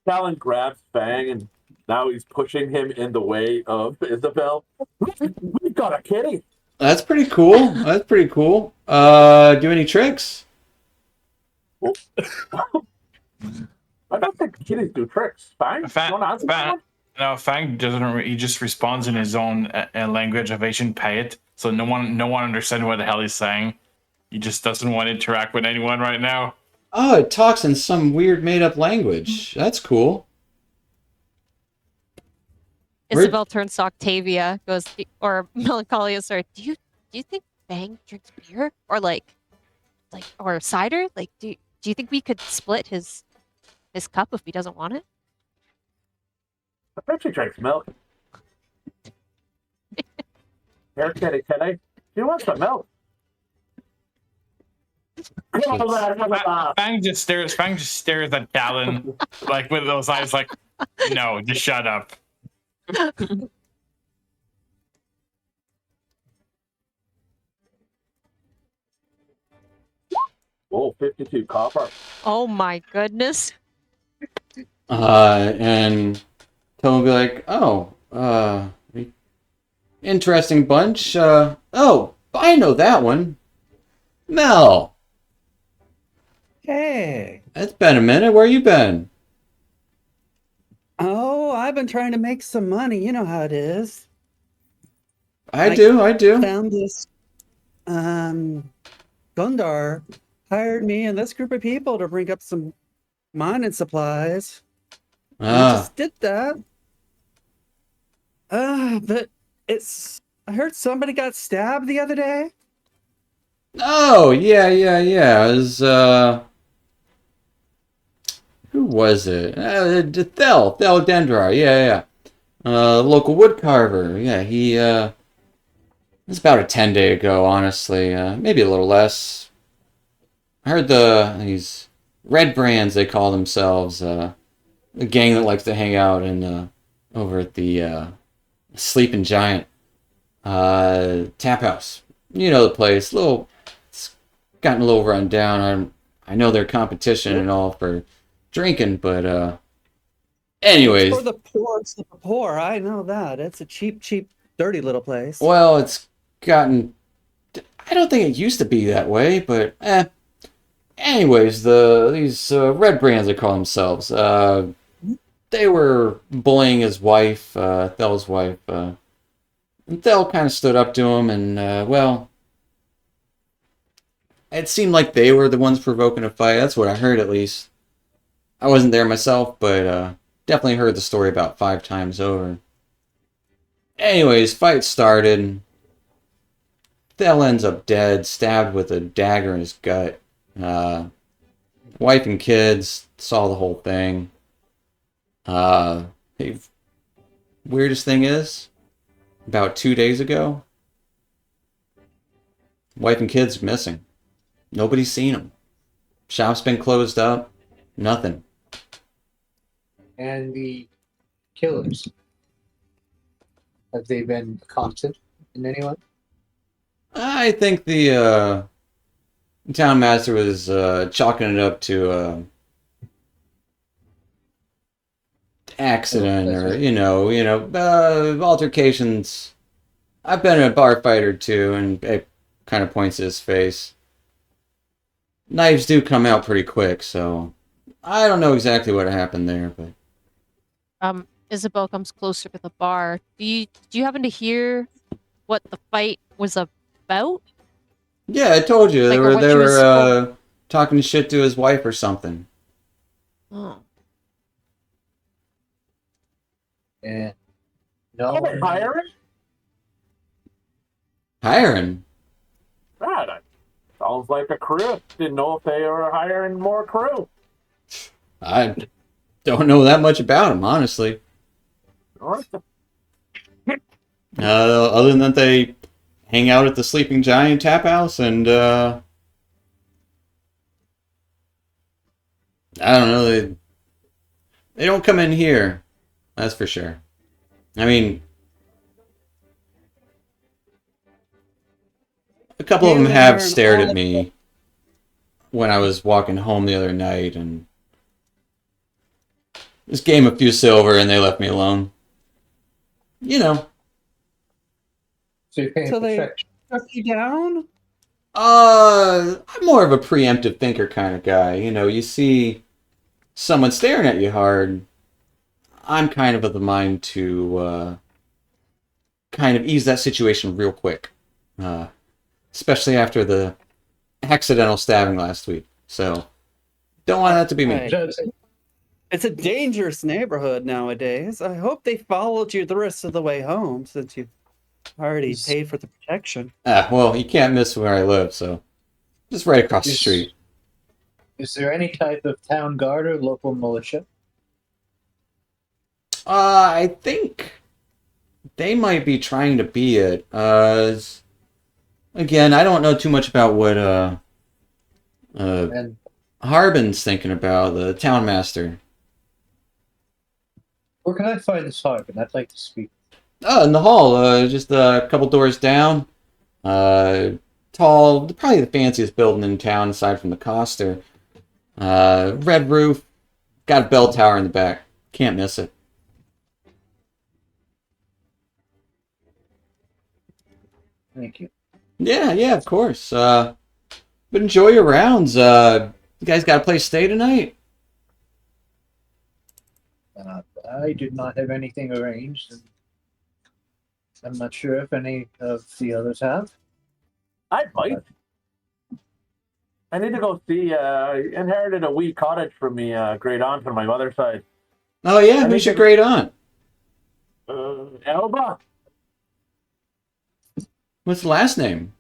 Callan grabs Fang and now he's pushing him in the way of Isabel. We've got a kitty. That's pretty cool. That's pretty cool. Do any tricks? I don't think kitties do tricks. Fang? Fang, You wanna answer that one? no, Fang doesn't. He just responds in his own language of Asian Payet, so no one understands what the hell he's saying. He just doesn't want to interact with anyone right now. Oh, it talks in some weird made-up language. That's cool. Isabel turns to Octavia, goes, or Melancholia, sorry. Do you think Bang drinks beer or like or cider? Like, do you think we could split his cup if he doesn't want it? I bet she drinks milk. Here, kitty, kitty. You want some milk? Come on, lad, have a bath. Fang just stares at Callan, like with those eyes, like, no, just shut up. Oh, 52 copper. Oh my goodness. And Phil will be like, oh, interesting bunch. Oh, I know that one. Mel. Hey. It's been a minute. Where you been? Oh, I've been trying to make some money. You know how it is. I do. Found this. Gundar hired me and this group of people to bring up some mining supplies. I just did that. But I heard somebody got stabbed the other day. Oh, yeah. It was, who was it? Thel Dendrar. Yeah. Local woodcarver. Yeah, he, it was about a 10-day ago, honestly. Maybe a little less. I heard these Red Brands, they call themselves, a gang that likes to hang out over at the Sleeping Giant tap house. You know the place. It's gotten a little run down. I know their competition and all for drinking, but anyways. It's for the poor. I know that. It's a cheap, dirty little place. Well, it's gotten. I don't think it used to be that way, but anyways, these Red Brands, they call themselves. They were bullying his wife, Thel's wife. And Thel kind of stood up to him, and well, it seemed like they were the ones provoking a fight. That's what I heard, at least. I wasn't there myself, but definitely heard the story about 5 times over. Anyways, fight started. Thel ends up dead, stabbed with a dagger in his gut. Wife and kids saw the whole thing. Weirdest thing is, about 2 days ago, wife and kids missing. Nobody's seen them. Shop's been closed up. Nothing. And the killers, have they been accosted in any way? I think the town master was chalking it up to accident or altercations. I've been in a bar fight or two, and it kind of points to his face. Knives do come out pretty quick, so I don't know exactly what happened there, but Isabel comes closer to the bar. Do you happen to hear what the fight was about? yeah, I told you Like, they or what were she was talking shit to his wife or something. Oh. Yeah. No. Oh, they hiring? Hiring? Right. Sounds like a crew. Didn't know if they were hiring more crew. I don't know that much about him, honestly. Other than that they hang out at the Sleeping Giant tap house, and I don't know, they don't come in here, that's for sure. I mean, a couple of them have stared at me when I was walking home the other night, and just gave them a few silver and they left me alone. You know. So you're paying protection. Struck you down? I'm more of a preemptive thinker kind of guy. You know, you see someone staring at you hard, I'm kind of the mind to kind of ease that situation real quick. Especially after the accidental stabbing last week. So, don't want that to be me. Right. It's a dangerous neighborhood nowadays. I hope they followed you the rest of the way home, since you already paid for the protection. Well, you can't miss where I live, so just right across the street. Is there any type of town guard or local militia? I think they might be trying to be it. Again, I don't know too much about what And Harbin's thinking about, the town master. where can I find this Harbin? I'd like to speak. Oh, in the hall, just a couple doors down. Tall, probably the fanciest building in town aside from the Coster. Red roof, got a bell tower in the back. Can't miss it. Thank you. Yeah, of course. But enjoy your rounds. You guys got a place to stay tonight? I did not have anything arranged, and I'm not sure if any of the others have. I might. I need to go see. Inherited a wee cottage from me great aunt on my mother's side. Oh yeah, who's your great aunt? Elba. What's the last name?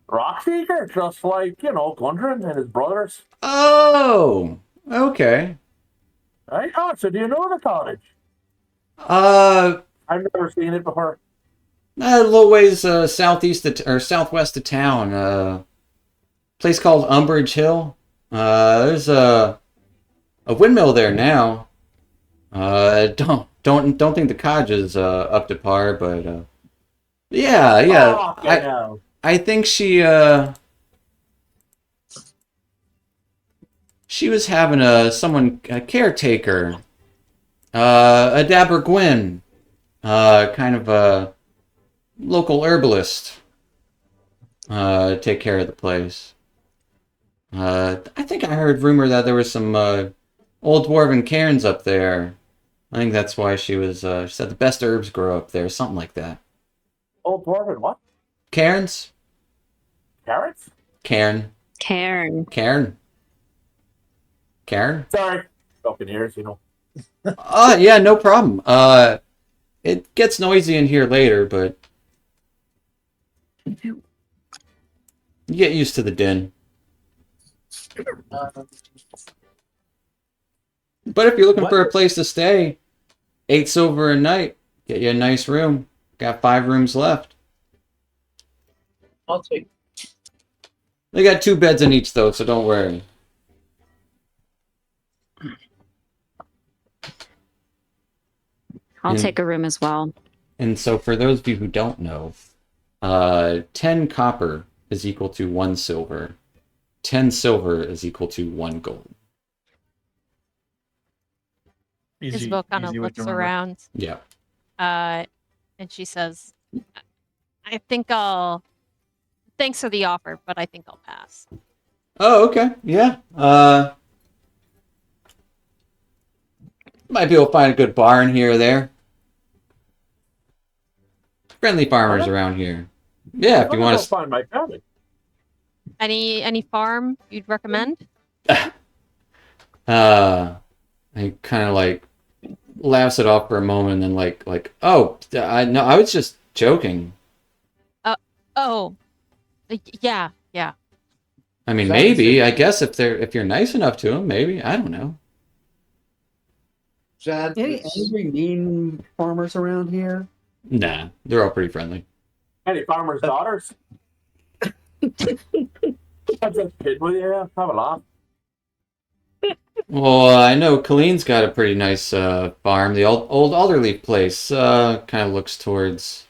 Rockseeker, just like, Gundren and his brothers. Oh, okay. Right? Oh, so do you know the cottage? I've never seen it before. A little ways southeast or southwest of town. Place called Umbrage Hill. There's a windmill there now. Don't think the cottage is up to par, but yeah. Oh, okay, I think she was having a caretaker, a Dabber Gwyn, kind of a local herbalist, take care of the place. I think I heard rumor that there was some old dwarven cairns up there. I think that's why she said the best herbs grow up there, something like that. Old dwarven what? Cairns? Carrots? Cairn. Cairn. Cairn. Cairn? Sorry. Open ears, Yeah, no problem. It gets noisy in here later, but you get used to the din. But if you're looking for a place to stay, 8 silver a night, get you a nice room. Got 5 rooms left. I'll take. They got 2 beds in each though, so don't worry. I'll take a room as well. And so for those of you who don't know, 10 copper is equal to 1 silver. 10 silver is equal to 1 gold. Isabel kind of looks around. Yeah. And she says, I think I'll... Thanks for the offer, but I think I'll pass. Oh, okay. Yeah. Might be able to find a good barn here or there. Friendly farmers around here. Yeah, if you want to find my family. Any farm you'd recommend? He kind of like laughs it off for a moment and then oh, I was just joking. Yeah. I mean, maybe. I guess if you're nice enough to them, maybe. I don't know. Any angry, mean farmers around here? Nah, they're all pretty friendly. Any farmers' daughters? I'm just kidding with you. Have a laugh. Well, I know Colleen's got a pretty nice farm. The old Alderleaf place kind of looks towards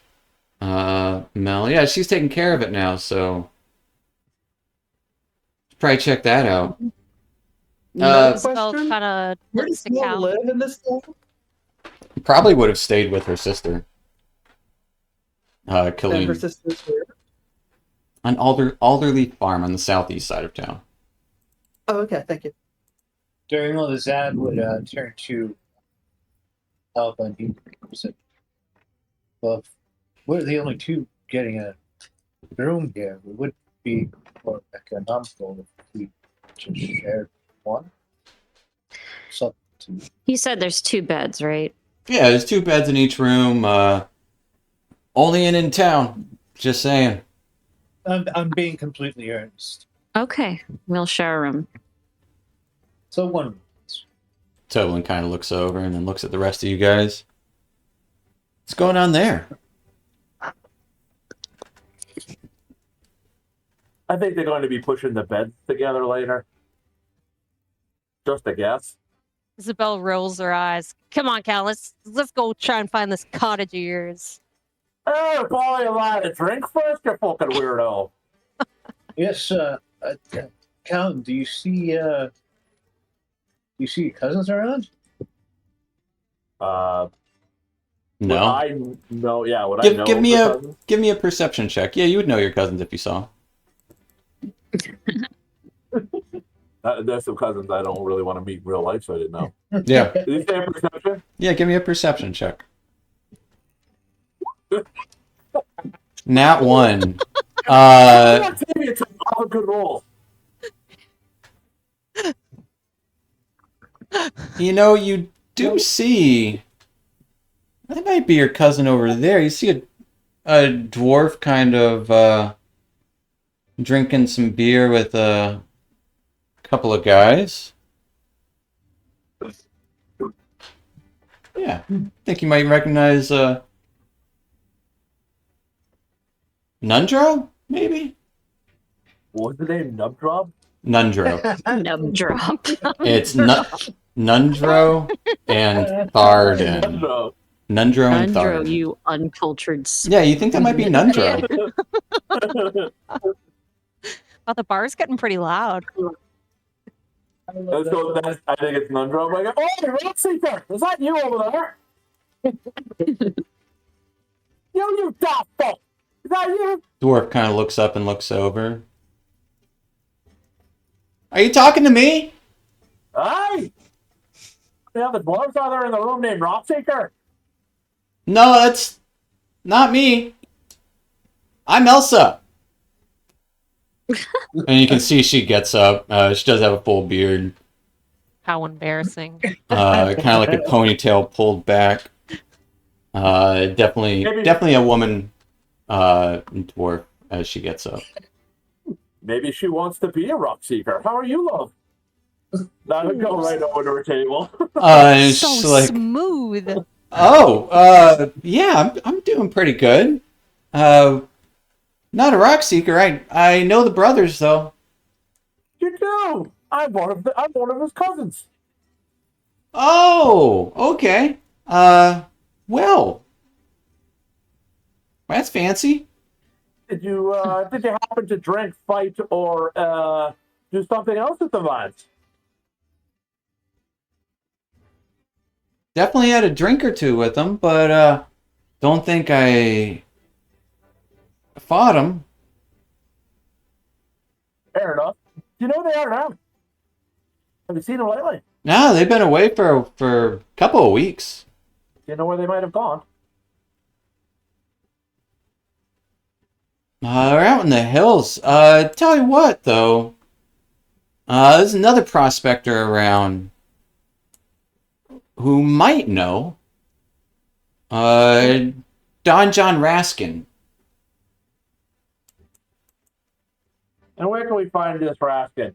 Mel. Yeah, she's taking care of it now, so probably check that out. Isabel kind of Where looks does to Mel Cal. live in this town? Probably would have stayed with her sister. And Colleen. her sister's where? An Alderleaf farm on the southeast side of town. Oh, okay. Thank you. During all this, Zad would turn to Alpha and he said, well, if we're the only 2 getting a room here. It would be more economical if we just shared one. Substitute. You said there's 2 beds, right? Yeah, there's 2 beds in each room. Only in town. Just saying. I'm being completely earnest. Okay, we'll share a room. So one. Toblin kind of looks over and then looks at the rest of you guys. What's going on there? I think they're going to be pushing the beds together later. Just a guess. Isabel rolls her eyes. Come on, Cal. Let's go try and find this cottage of yours. Oh, boy, a lot of drink first, you fucking weirdo. Yes, Count, do you see your cousins around? No. Would I know? Yeah, would I know Give me the a cousins? give me a perception check. Yeah, you would know your cousins if you saw. There's some cousins I don't really want to meet in real life, so I didn't know. Yeah. Did you say a perception? Yeah, give me a perception check. Nat 1. It's a good roll. You know, you do see that might be your cousin over there. You see a dwarf kind of drinking some beer with a couple of guys. Yeah, I think you might recognize Nundro, maybe? What was the name? Nubdrop? Nundro. Nub drop. It's Nundro and Tharden. Nubdrop. Nundro and Andro, Tharden. you uncultured. Yeah, you think that might be Nundro? Oh, the bar's getting pretty loud. Let's go with that. I think it's Nundrop. I go, oh, Rock Seeker! Is that you over there? you daft fuck! Is that you? Dwarf kind of looks up and looks over. Are you talking to me? Aye! Yeah, the dwarves out there in the room named Rock Seeker. No, that's not me. I'm Elsa. And you can see she gets up. She does have a full beard. How embarrassing. Kind of like a ponytail pulled back. Definitely a woman dwarf as she gets up. Maybe she wants to be a Rock Seeker. How are you, love? That would go right over to her table. And So she's like, smooth. oh, yeah, I'm doing pretty good. Not a rock seeker. I know the brothers though. You do. I'm one of his cousins. Oh, okay. Well, that's fancy. Did you happen to drink, fight, or do something else at the vines? Definitely had a drink or two with them, but don't think I fought them. Fair enough. Do you know where they are now? Have you seen them lately? No, they've been away for a couple of weeks. Do you know where they might have gone? They're out in the hills. Tell you what, though. There's another prospector around who might know. Don John Raskin. And where can we find this Raskin?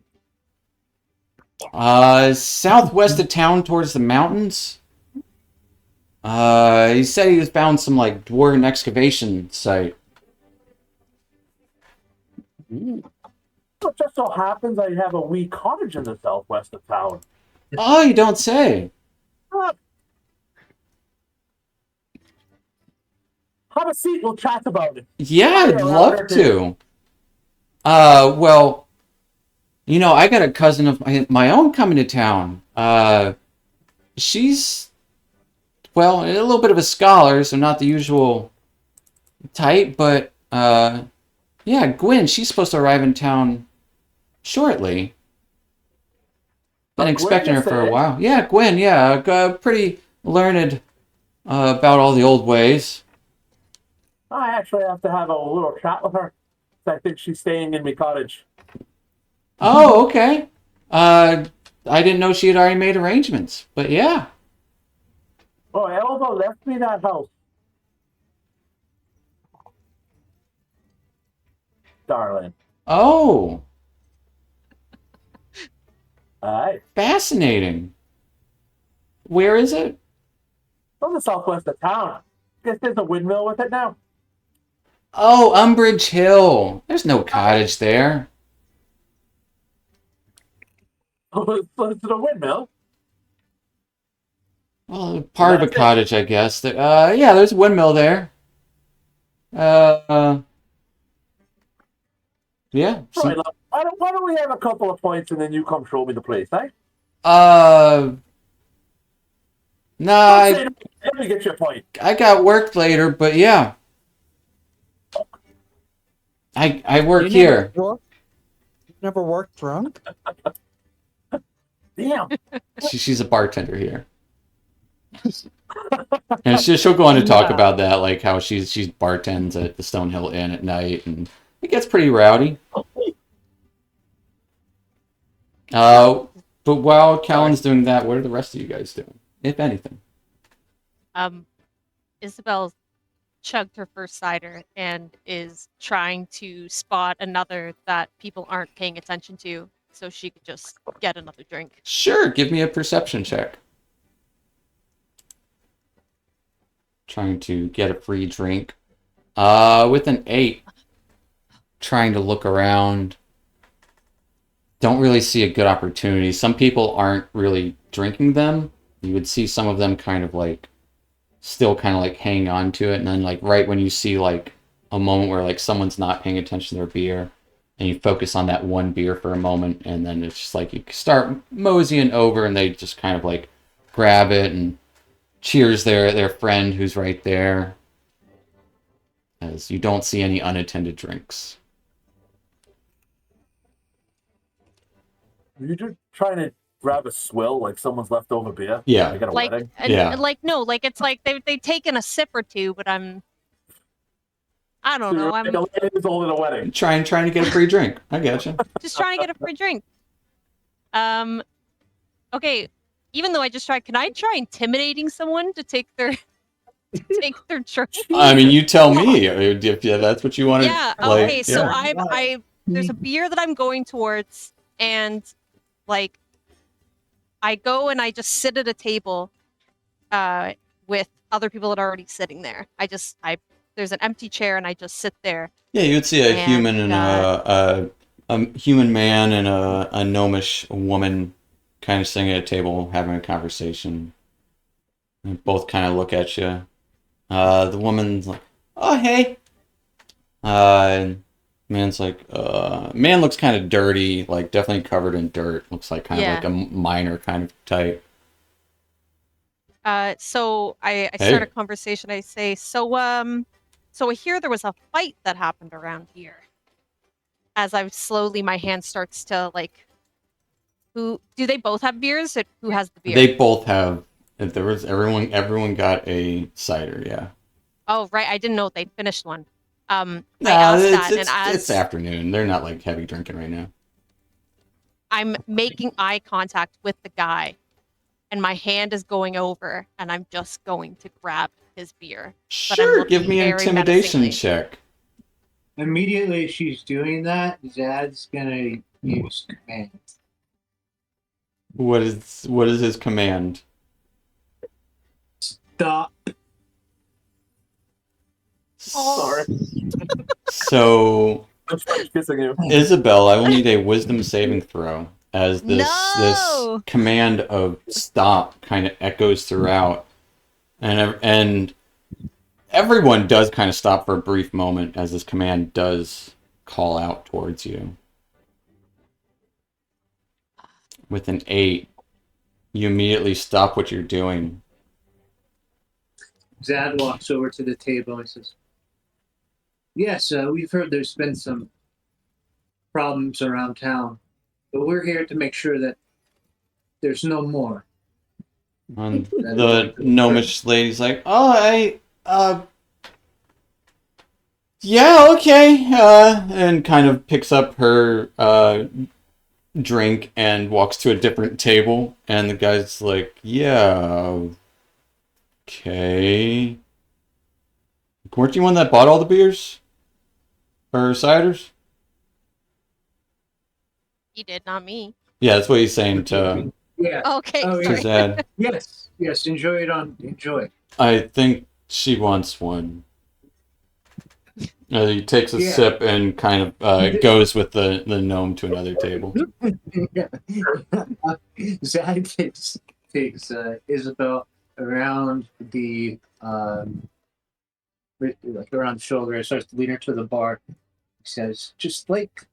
Southwest of town towards the mountains. He said he was found some, like, dwarven excavation site. It just so happens I have a wee cottage in the southwest of town. Oh, you don't say. Have a seat, we'll chat about it. Yeah, I'd love to. Well, you know, I got a cousin of my own coming to town. She's, well, a little bit of a scholar, so not the usual type, but, yeah, Gwen, she's supposed to arrive in town shortly. Been expecting her for a while. Yeah, Gwen, yeah, pretty learned about all the old ways. I actually have to have a little chat with her. I think she's staying in my cottage. Oh, okay. I didn't know she had already made arrangements, but yeah. Oh, Elva left me that house. Darling. Oh, Alright. fascinating. Where is it? From the southwest of town. guess there's a windmill with it now. Oh, Umbridge Hill. There's no cottage there. Oh, it's a windmill. Well, part of a cottage, I guess. Yeah, there's a windmill there. Yeah. Right, look, why don't we have a couple of points and then you come show me the place, eh? Nah, Let me get your point. I got work later, but yeah. I work here. You never worked drunk? Damn. She's a bartender here. And she'll go on to talk about that, like how she's bartends at the Stonehill Inn at night, and it gets pretty rowdy. But while Callan's doing that, what are the rest of you guys doing, if anything? Isabel chugged her first cider and is trying to spot another that people aren't paying attention to, so she could just get another drink. Sure, give me a perception check. Trying to get a free drink. With an 8. Trying to look around. Don't really see a good opportunity. Some people aren't really drinking them. You would see some of them kind of like still kind of like hang on to it, and then like right when you see like a moment where like someone's not paying attention to their beer and you focus on that one beer for a moment, and then it's just like you start moseying over and they just kind of like grab it and cheers their friend who's right there, as you don't see any unattended drinks. Are you just trying to grab a swill like someone's leftover beer? Yeah. Like at a Like, wedding? and, like no, like it's like they've taken a sip or two, but I don't know. I'm It's all in a wedding. Trying to get a free drink. I gotcha. just trying to get a free drink. Okay. Even though I just tried, can I try intimidating someone to take their drink? I mean, you tell me if that's what you want to. Yeah. Like, Okay. So yeah. there's a beer that I'm going towards, and like I go and I just sit at a table, with other people that are already sitting there. There's an empty chair and I just sit there. Yeah, you'd see a And, human and a human man and a gnomish woman kind of sitting at a table having a conversation. They both kind of look at you. The woman's like, "Oh, hey." And man's like, man looks kind of dirty, like definitely covered in dirt. Looks like kind of like a miner kind of type. So I start a conversation. I say, so I hear there was a fight that happened around here. As my hand starts to like, who do they both have beers? Or who has the beer? They both have. If there was everyone got a cider, yeah. Oh right, I didn't know they finished one. I asked that, and it's afternoon. They're not like heavy drinking right now. I'm making eye contact with the guy, and my hand is going over, and I'm just going to grab his beer. Sure, give me an intimidation check. Immediately she's doing that, Zad's gonna use command. What is his command? Stop. Sorry. So, Isabel, I will need a wisdom saving throw as this command of stop kind of echoes throughout, and everyone does kind of stop for a brief moment as this command does call out towards you. With an 8, you immediately stop what you're doing. Zad walks over to the table and says, "Yes, we've heard there's been some problems around town, but we're here to make sure that there's no more." And the gnomish lady's like, "Oh, yeah, okay," and kind of picks up her drink and walks to a different table, and the guy's like, "Yeah, okay. Weren't you one that bought all the beers? Or ciders?" He did, not me. Yeah, that's what he's saying to Yeah. Okay. Oh, to Zed. Yes. Enjoy it. Enjoy. I think She wants one. He takes a Yeah. sip and kind of goes with the gnome to another table. Zach takes Isabel around the like around the shoulder and starts to lead her to the bar. He says, "Just like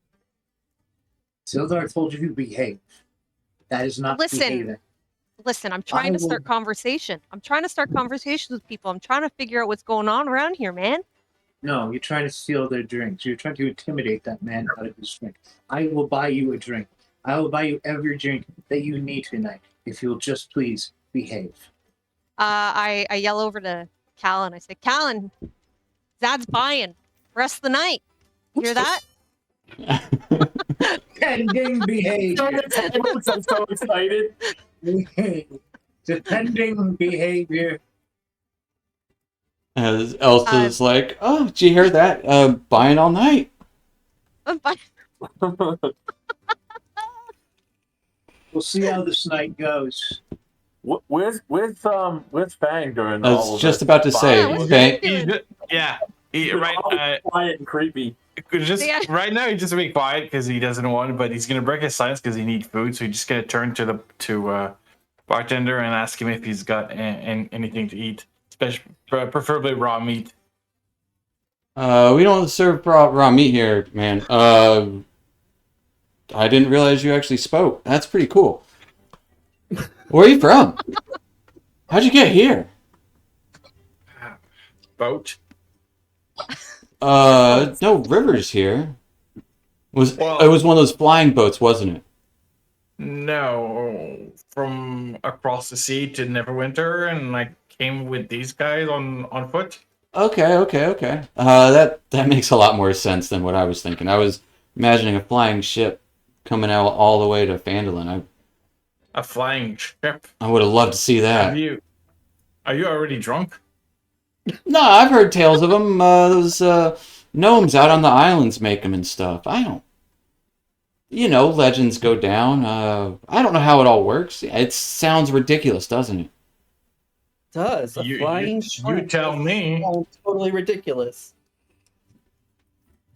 Sildar told you to behave. That is not behaving." Listen, I'm trying to start conversation. I'm trying to start conversations with people. I'm trying to figure out what's going on around here, man. No, you're trying to steal their drinks. You're trying to intimidate that man out of his drink. I will buy you a drink. I will buy you every drink that you need tonight if you'll just please behave. I yell over to Callan. I say, Callan, Zad's buying. Rest of the night. You hear that? Pending behavior. I'm so excited. Depending behavior. As Elsa's like, oh, did you hear that? Buying all night. I'm buying. We'll see how this night goes. Where's Fang during I all was of just this? about to say, Yeah, what's Fang, Fang doing? Right. Quiet and creepy. Right now, he's just being quiet because he doesn't want, but he's gonna break his silence because he needs food. So he's just gonna turn to the bartender and ask him if he's got anything to eat, especially preferably raw meat. we don't serve raw meat here, man. I didn't realize you actually spoke. That's pretty cool. Where are you from? How'd you get here? Boat. No rivers here. It was one of those flying boats, wasn't it? No, from across the sea to Neverwinter, and I came with these guys on foot. Okay. That makes a lot more sense than what I was thinking. I was imagining a flying ship coming out all the way to Phandelver. A flying ship. I would have loved to see that. Are you already drunk? No, I've heard tales of them. Those gnomes out on the islands make them and stuff. I don't. Legends go down. I don't know how it all works. It sounds ridiculous, doesn't it? Does a flying you tell me. Sounds totally ridiculous.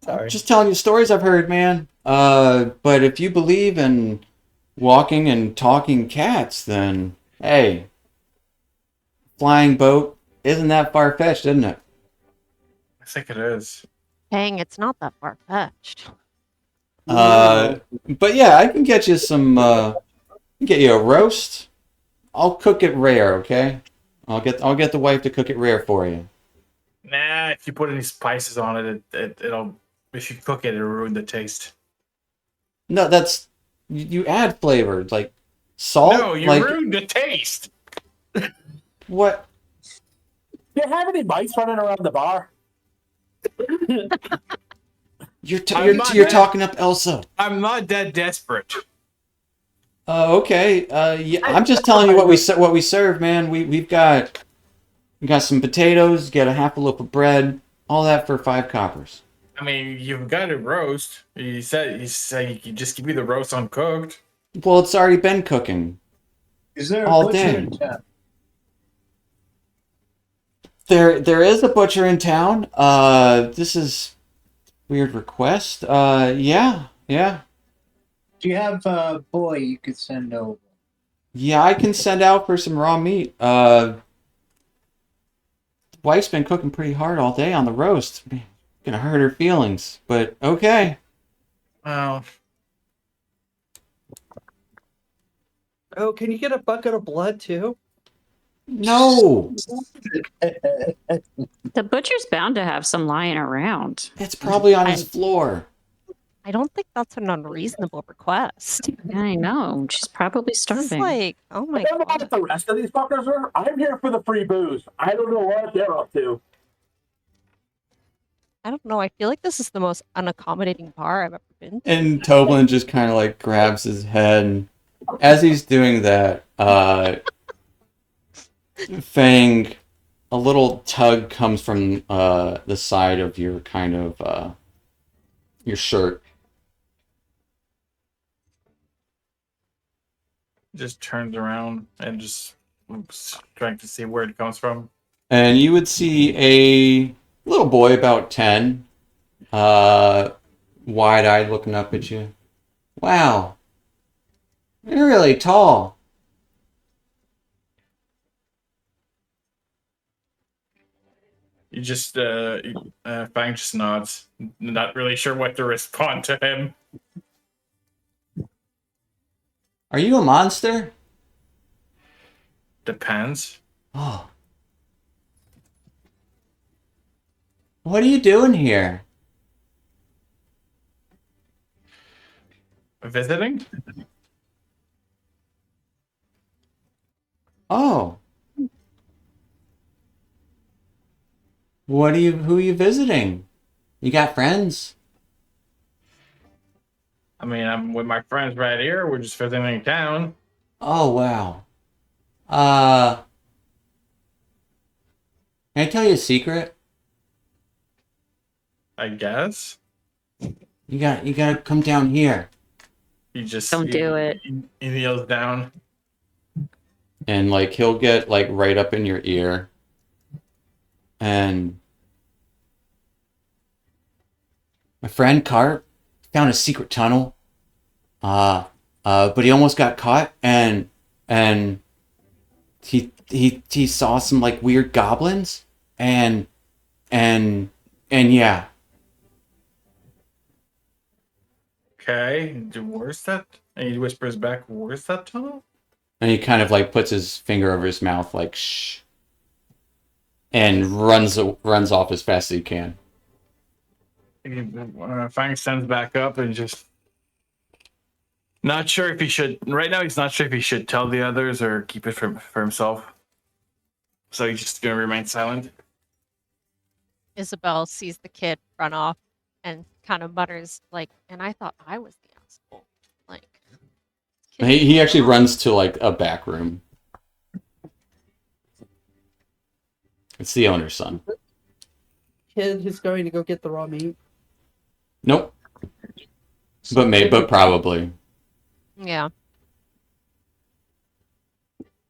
Sorry. Just telling you stories I've heard, man. But if you believe in walking and talking cats, then hey, flying boat isn't that far fetched, isn't it? I think it is. Dang, it's not that far fetched. But yeah, I can get you some. Get you a roast. I'll cook it rare, okay? I'll get the wife to cook it rare for you. Nah, if you put any spices on it, it'll. If you cook it, it'll ruin the taste. No, that's you add flavor like salt. No, you ruined the taste. What? Do you have any mice running around the bar? You're talking up Elsa. I'm not that desperate. Okay. Yeah, I'm just telling you what we serve, man. We got some potatoes, get a half a loaf of bread, all that for 5 coppers. I mean, you've got a roast. You said you could just give me the roast uncooked. Well, it's already been cooking. Is there a all butcher day. in town? There is a butcher in town. This is weird request. Yeah. Do you have a boy you could send over? Yeah, I can send out for some raw meat. Wife's been cooking pretty hard all day on the roast. Gonna hurt her feelings, but okay. Well, Oh, can you get a bucket of blood too? No, The butcher's bound to have some lying around. it's probably on his floor. I don't think that's an unreasonable request. I know. She's probably It's starving. like, oh my I don't know god. what the rest of these fuckers are. I'm here for the free booze. I don't know what they're up to. I don't know. I feel like this is the most unaccommodating bar I've ever been to. And Toblin just kind of like grabs his head. And as he's doing that, Fang, a little tug comes from the side of your kind of your shirt. just turns around and just looks, trying to see where it comes from. And you would see a little boy about 10, wide-eyed looking up at you. Wow, you're really tall. You just Fang just nods, not really sure what to respond to him. Are you a monster? Depends. Oh. What are you doing here? Visiting? Oh. Who are you visiting? You got friends? I mean, I'm with my friends right here. We're just visiting town. Oh, wow. Uh, can I tell you a secret? I guess. You gotta come down here. He just Don't do it. He kneels down. And like he'll get like right up in your ear. And my friend Cart found a secret tunnel. But he almost got caught and he saw some like weird goblins and yeah. Okay, where's that? And he whispers back, "Where's that tunnel?" And he kind of like puts his finger over his mouth like shh. And runs off as fast as he can. Fang stands back up and just not sure if he should. Right now, he's not sure if he should tell the others or keep it for himself. So he's just gonna remain silent. Isabel sees the kid run off and kind of mutters like, "And I thought I was the asshole." Like, kid He actually run off. runs to like a back room. It's the owner's son. Kid who's going to go get the raw meat. Nope. But probably. Yeah.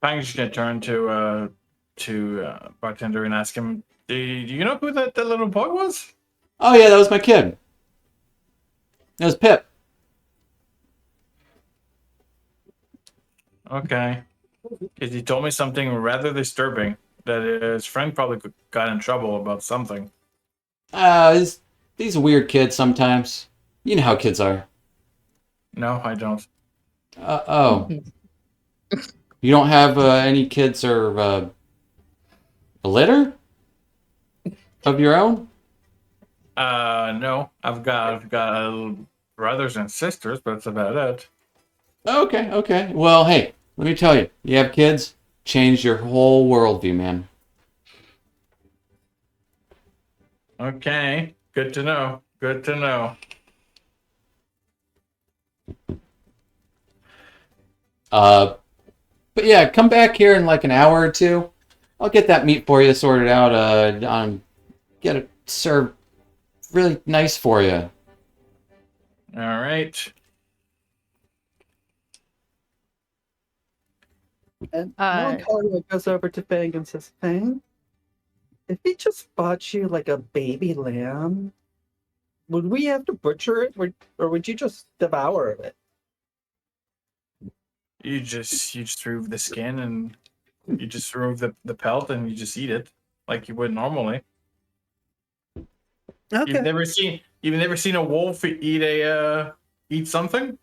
Fang's just gonna turn to bartender and ask him, "Do you know who that little boy was?" Oh yeah, that was my kid. That was Pip. Okay, because he told me something rather disturbing that his friend probably got in trouble about something. These weird kids sometimes. You know how kids are. No, I don't. Oh. You don't have any kids or a litter of your own? No, I've got brothers and sisters, but that's about it. Okay. Well, hey, let me tell you. You have kids, change your whole worldview, man. Okay, good to know. Good to know. But yeah, come back here in like an hour or two. I'll get that meat for you sorted out. Get it served really nice for you. All right. And Melancholia goes over to Fang and says, "Fang, if he just bought you like a baby lamb, would we have to butcher it, or would you just devour it?" You just remove the skin and you just remove the pelt and you just eat it like you would normally. Okay. You've never seen a wolf eat something?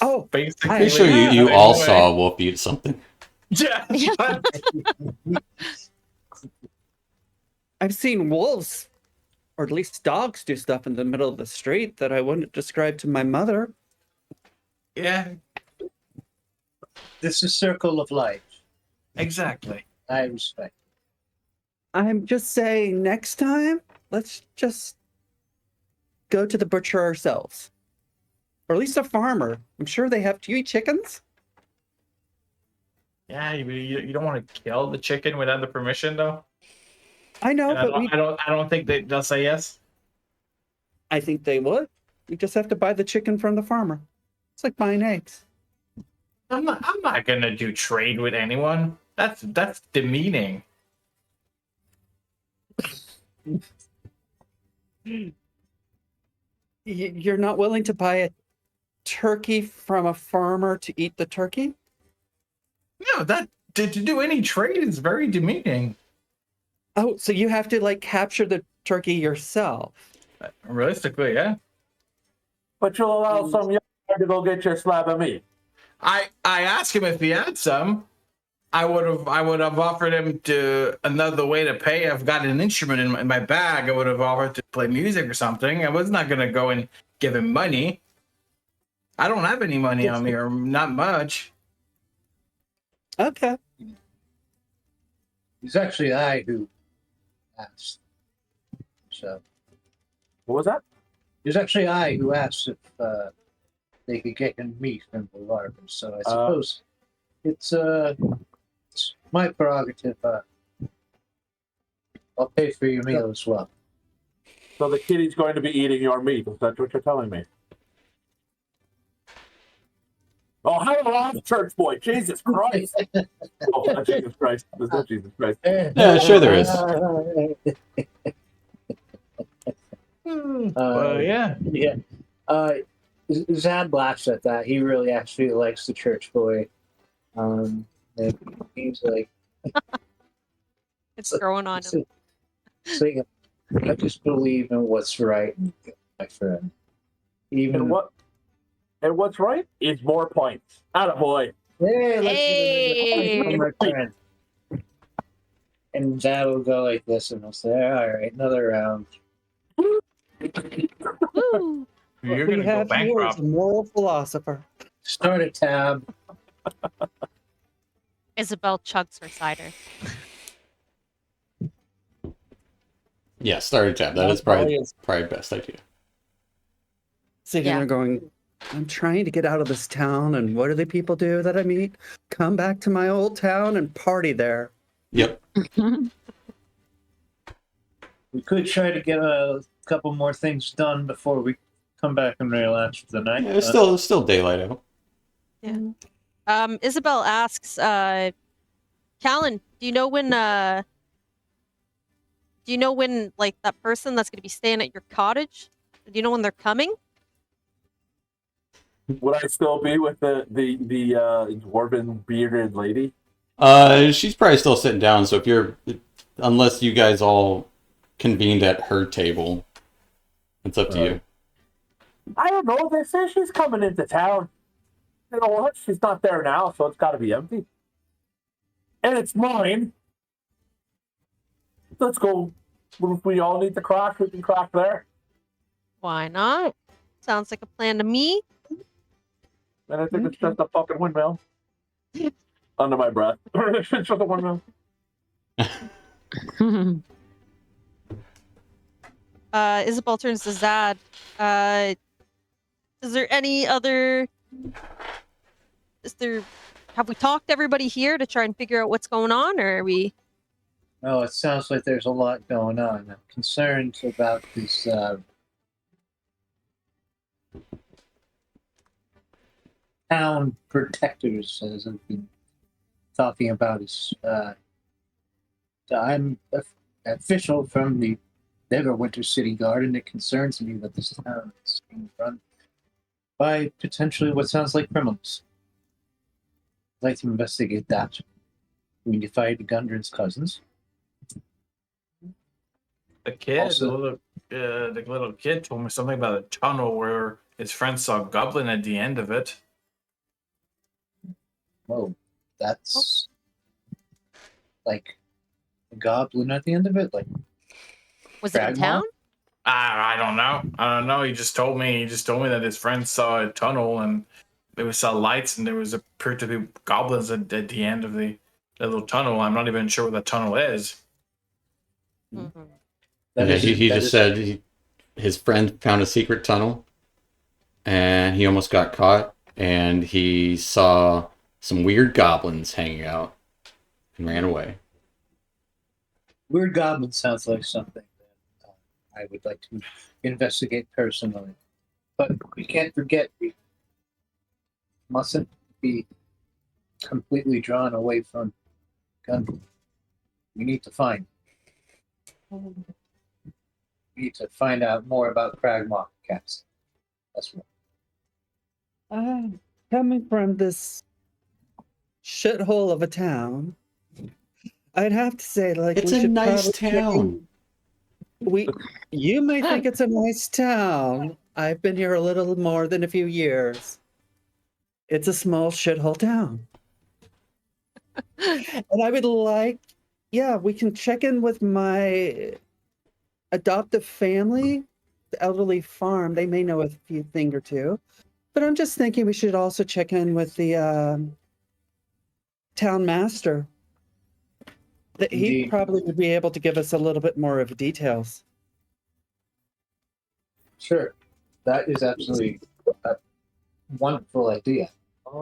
Oh, Basically, Pretty sure you all saw a wolf eat something. Yeah. I've seen wolves, or at least dogs, do stuff in the middle of the street that I wouldn't describe to my mother. Yeah, This is circle of life. exactly. I respect. I'm just saying, next time, let's just go to the butcher ourselves. Or at least a farmer. I'm sure they have. Do you eat chickens? Yeah, you don't want to kill the chicken without the permission though. I know, And but I don't think they'll say yes. I think they would. You just have to buy the chicken from the farmer. It's like buying eggs. I'm not gonna do trade with anyone. That's demeaning. You're not willing to buy a turkey from a farmer to eat the turkey? No, that to do any trade is very demeaning. Oh, so you have to like capture the turkey yourself. Realistically, yeah. But you'll allow some young guy to go get your slab of meat. I asked him if he had some. I would have offered him to another way to pay. I've got an instrument in my bag. I would have offered to play music or something. I was not gonna go and give him money. I don't have any money on me, or not much. Okay. It's actually I who asked. So What was that? it was actually I who asked if they could get him meat from the larvae. So I suppose it's my prerogative. I'll pay for your meal as well. So the kitty's going to be eating your meat. Is that what you're telling me? Oh, how long, church boy? Jesus Christ! Oh, not Jesus Christ! There's no Jesus Christ. Yeah, sure there is. Yeah. Yeah. Zad laughs at that. He really actually likes the church boy. And he's like, It's growing on him. so I just believe in what's right, my friend. Even And what's right is more points. Attaboy. hey, let's Hey! get my friend. And Zad will go like this, and he'll say, "All right, another round." Woo! You're we gonna go have here is bankrupt. a moral philosopher. Start a tab. Isabel chugs her cider. Yeah, start a tab. That is probably best idea. Sitting Yeah. there going, I'm trying to get out of this town, and what do the people do that I meet? Come back to my old town and party there. Yep. We could try to get a couple more things done before we come back and relax for the night. Yeah, it's still daylight out. Isabel asks, Callan, do you know when like that person that's gonna be staying at your cottage? Do you know when they're coming? Would I still be with the dwarven bearded lady? She's probably still sitting down, so unless you guys all convened at her table, it's up to you. I don't know. They say she's coming into town. You know what? She's not there now, so it's got to be empty. And it's mine. Let's go. If we all need to crack, we can crack there. Why not? Sounds like a plan to me. And I think it's just a fucking windmill. Under my breath. It's just a windmill. Isabel turns to Zad. Is there any other? Have we talked to everybody here to try and figure out what's going on, or are we? Oh, it sounds like there's a lot going on. I'm concerned about this town protectors, as I've been talking about. I'm official from the Neverwinter City Guard, and it concerns me that this town is being run by potentially what sounds like criminals. I'd like to investigate that. We defied Gundren's cousins. The little kid told me something about a tunnel where his friend saw a goblin at the end of it. Whoa, that's like a goblin at the end of it? Like, Was it in Dragmar? town? I don't know. He just told me that his friend saw a tunnel and they saw lights and there was appeared to be goblins at the end of the little tunnel. I'm not even sure what that tunnel is. Mm-hmm. Yeah, he just said his friend found a secret tunnel and he almost got caught, and he saw some weird goblins hanging out and ran away. Weird Goblin sounds like something that I would like to investigate personally. But we can't forget, we mustn't be completely drawn away from Gun. We need to find. need to find out more about Cragmock Castle. That's what. Coming from this shithole of a town, I'd have to say, like, It's we a should nice probably town. You may think it's a nice town. I've been here a little more than a few years. It's a small shithole town. And I would like, yeah, we can check in with my adoptive family, the elderly farm. They may know a few thing or two. But I'm just thinking we should also check in with the town master. That he Indeed. probably would be able to give us a little bit more of details. Sure. That is absolutely a wonderful idea. I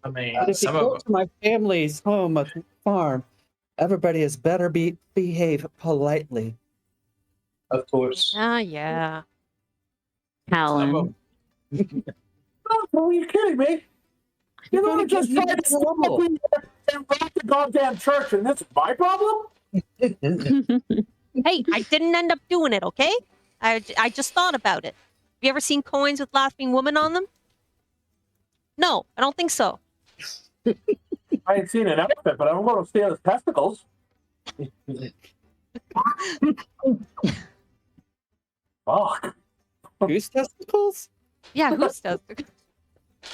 mean, And if you some go of to my family's home at the farm, everybody is better behave politely. Of course. Yeah. Helen. Oh, are you kidding me? You know, I just tried to stop trouble. me and rob the goddamn church, and this is my problem? Hey, I didn't end up doing it, okay? I just thought about it. Have you ever seen coins with laughing woman on them? No, I don't think so. I ain't seen an elephant, but I'm going to steal his testicles. Fuck. Goose testicles? Yeah, who's does?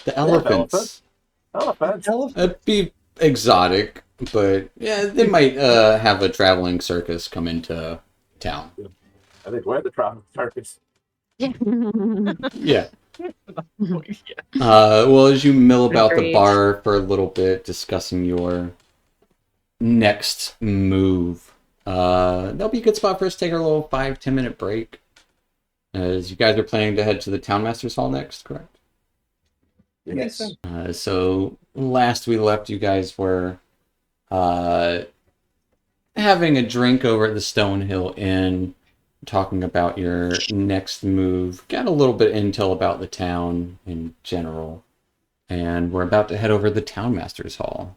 The elephants. Elephants. It'd be exotic, but yeah, they might have a traveling circus come into town. I think we're the traveling circus. Yeah. Well, as you mill about the Agreed. bar for a little bit, discussing your next move, that'll be a good spot for us to take a little 5-10 minute break. As you guys are planning to head to the Townmaster's Hall next, correct? Yes. So last we left, you guys were having a drink over at the Stonehill Inn, talking about your next move. Got a little bit of intel about the town in general, and we're about to head over to the Townmaster's Hall.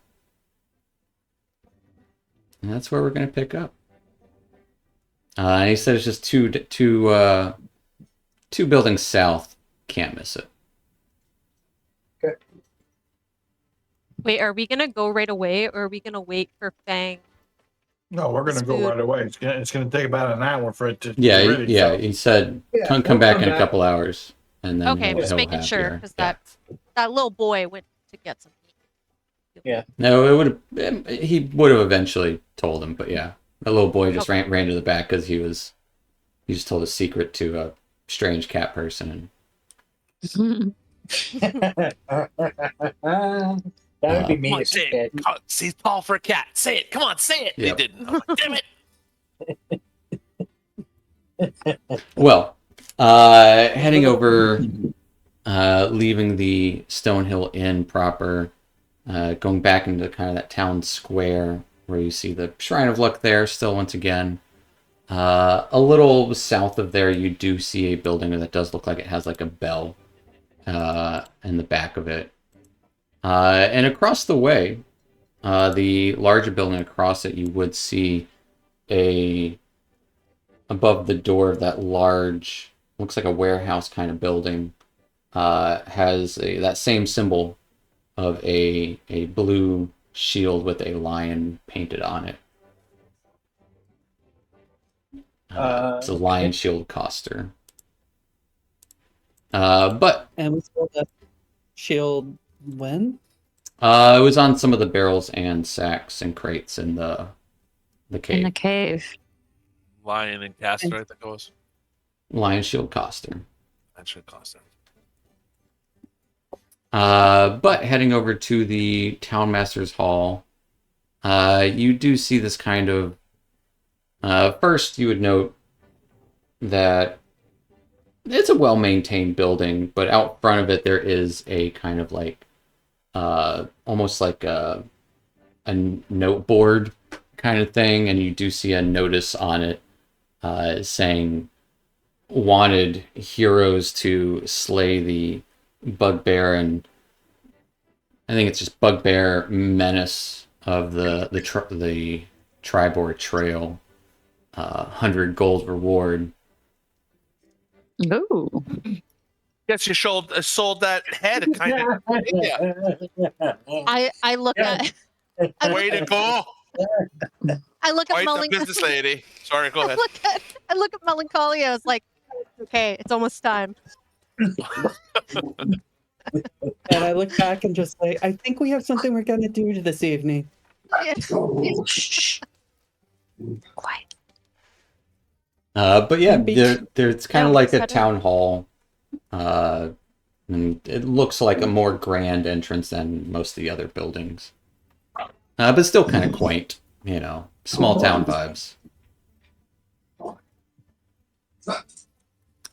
And that's where we're going to pick up. And he said it's just two buildings south. Can't miss it. Wait, are we gonna go right away, or are we gonna wait for Fang? no, we're gonna go Food. right away. It's gonna take about an hour for it to Yeah, really yeah. sell. He said Yeah, come we'll back come in a back. couple hours, and then Okay, just making have sure your- because yeah. that little boy went to get some meat. Yeah. No, it would have. He would have eventually told him, but yeah, the little boy just Okay. ran to the back because he just told a secret to a strange cat person. That would be Come me. Come on, as a say kid. it. He's tall for a cat. Say it. Come on, say it. Yep. They didn't. I'm like, damn it. Well, heading over, leaving the Stonehill Inn proper, going back into kind of that town square where you see the Shrine of Luck there still once again. A little south of there, you do see a building that does look like it has like a bell in the back of it. And across the way, the larger building across it, you would see above the door of that large, looks like a warehouse kind of building, has that same symbol of a blue shield with a lion painted on it. It's a lion shield coster. But And we saw that shield when? it was on some of the barrels and sacks and crates in the cave. In the cave. Lion and Castor, I think it was. Lion shield coster. That should cost him. But heading over to the Townmaster's Hall, you do see this kind of. First, you would note that it's a well-maintained building, but out front of it there is a kind of like, almost like a note board kind of thing, and you do see a notice on it saying, "Wanted heroes to slay the bugbear," and I think it's just bugbear menace of the Tribor Trail. 100 gold reward. Ooh. Guess you sold that head kind of. Yeah. I look at I Way look to go. I look at Quite the Melancholia. business lady. Sorry, go ahead. I look at Melancholia. I was like, okay, it's almost time. And I look back and just say, I think we have something we're going to do this evening. Yeah. Shh. Quiet. But yeah, there's kind Yeah, of we like just a had it. town hall. And it looks like a more grand entrance than most of the other buildings. But still kind of quaint, small town vibes. All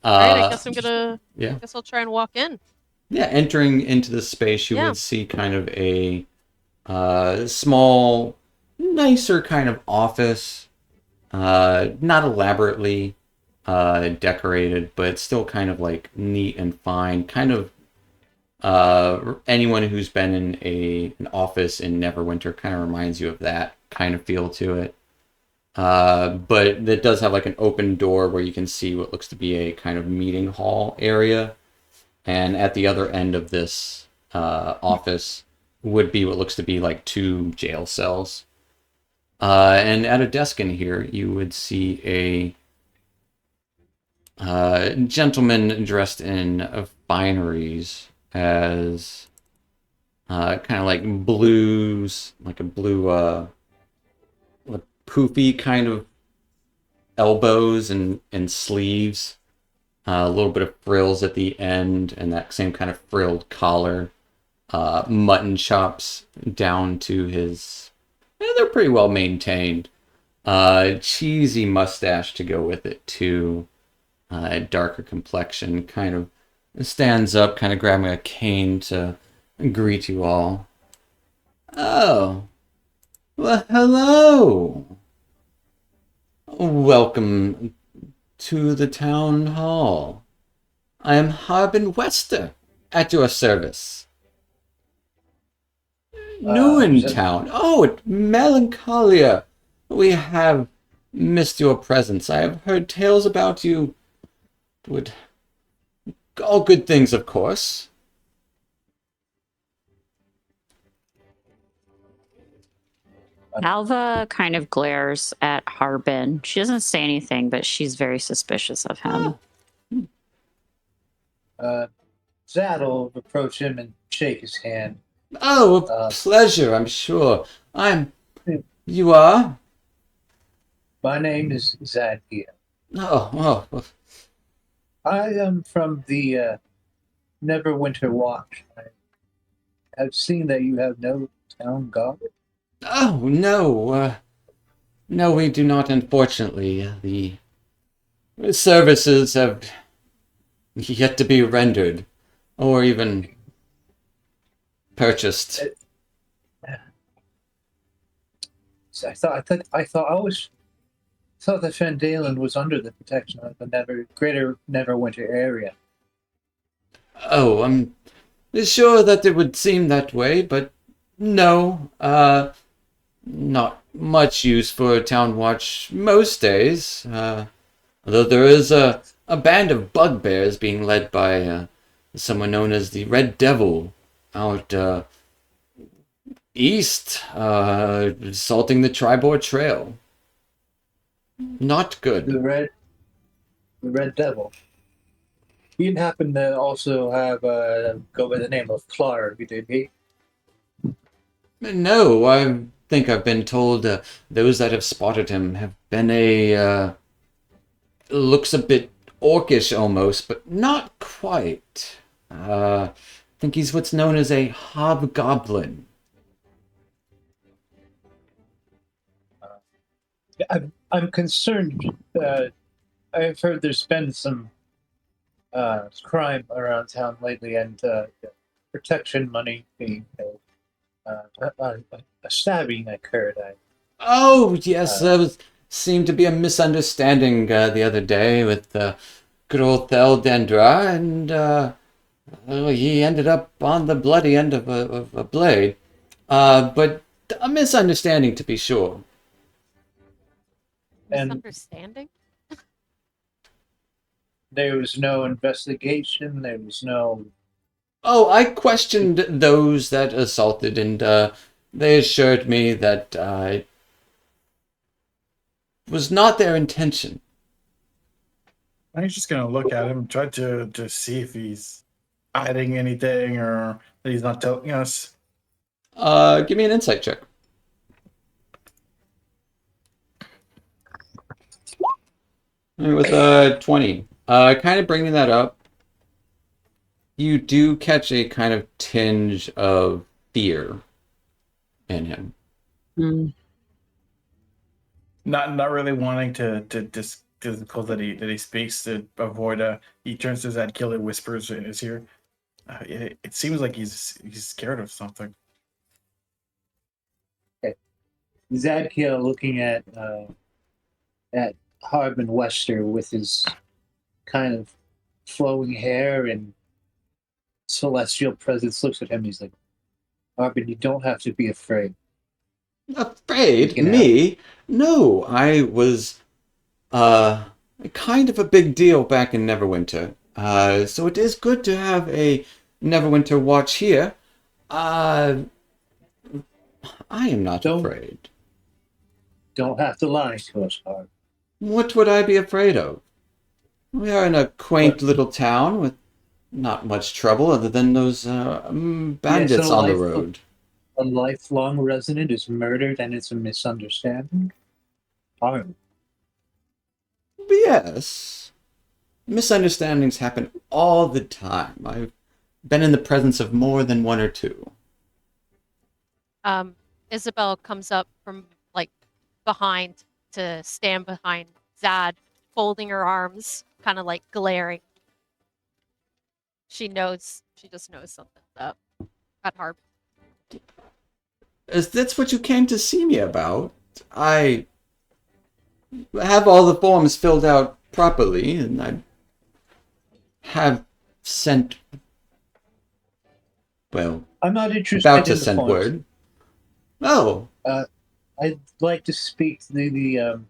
right, I guess I'm gonna. Yeah. I guess I'll try and walk in. Yeah, entering into the space, you Yeah. would see kind of a small, nicer kind of office. Not elaborately decorated, but still kind of like neat and fine. Kind of anyone who's been in an office in Neverwinter kind of reminds you of that kind of feel to it. But it does have like an open door where you can see what looks to be a kind of meeting hall area. And at the other end of this office would be what looks to be like 2 jail cells. And at a desk in here, you would see a gentleman dressed in fineries as kind of like blues, like a blue, like poofy kind of elbows and sleeves. A little bit of frills at the end, and that same kind of frilled collar. Mutton chops down to his... they're pretty well maintained. Cheesy mustache to go with it, too. Darker complexion, kind of stands up, kind of grabbing a cane to greet you all. Oh. Well, hello. Welcome to the town hall. I am Harbin Wester, at your service. New in town. Oh, Melancholia. We have missed your presence. I have heard tales about you. All good things, of course. Alva kind of glares at Harbin. She doesn't say anything, but she's very suspicious of him. Zad will approach him and shake his hand. Oh, a pleasure, I'm sure. You are? My name is Zad here. Oh. I am from the Neverwinter Watch. I have seen that you have no town guard. Oh, no. No, we do not, unfortunately. The services have yet to be rendered or even purchased. I always thought that Phandelver was under the protection of the greater Neverwinter area. Oh, I'm sure that it would seem that way, but no. Not much use for a town watch most days. Although there is a band of bugbears being led by someone known as the Red Devil out east, assaulting the Tribord Trail. Not good. The Red Devil. He didn't happen to also have go by the name of Clark, did he? No, I think I've been told those that have spotted him have been looks a bit orcish almost, but not quite. I think he's what's known as a hobgoblin. I'm concerned. I've heard there's been some crime around town lately, and protection money being paid. A stabbing occurred. Oh, yes, seemed to be a misunderstanding the other day with good old Thel'Dendra, and he ended up on the bloody end of a blade. But a misunderstanding, to be sure. And- Misunderstanding? There was no investigation. There was no. Oh, I questioned those that assaulted, and they assured me that it was not their intention. I think just gonna look at him, try to see if he's hiding anything or that he's not telling us. Give me an insight check. With 20. Kind of bringing that up, you do catch a kind of tinge of fear in him. Not really wanting to disclose that he speaks to avoid he turns to his head, killer whispers in his ear. It seems like he's scared of something. Zadkiel looking at Harbin Wester with his kind of flowing hair and celestial presence looks at him. He's like, Harbin, you don't have to be afraid. Afraid? You can Me? No, I was kind of a big deal back in Neverwinter. So it is good to have a Neverwinter watch here. I am not afraid. Don't have to lie to us, Harbin. What would I be afraid of? We are in a quaint little town with not much trouble other than those bandits on the road. A lifelong resident is murdered and it's a misunderstanding? Harbin. Yes. Misunderstandings happen all the time. I've been in the presence of more than one or two. Isabel comes up from like behind to stand behind Zad, folding her arms, kind of like glaring. She just knows something's up at Harp. Is this what you came to see me about? I have all the forms filled out properly, and I have sent, well, I'm not interested about to in the send forms. word. Oh. I'd like to speak to the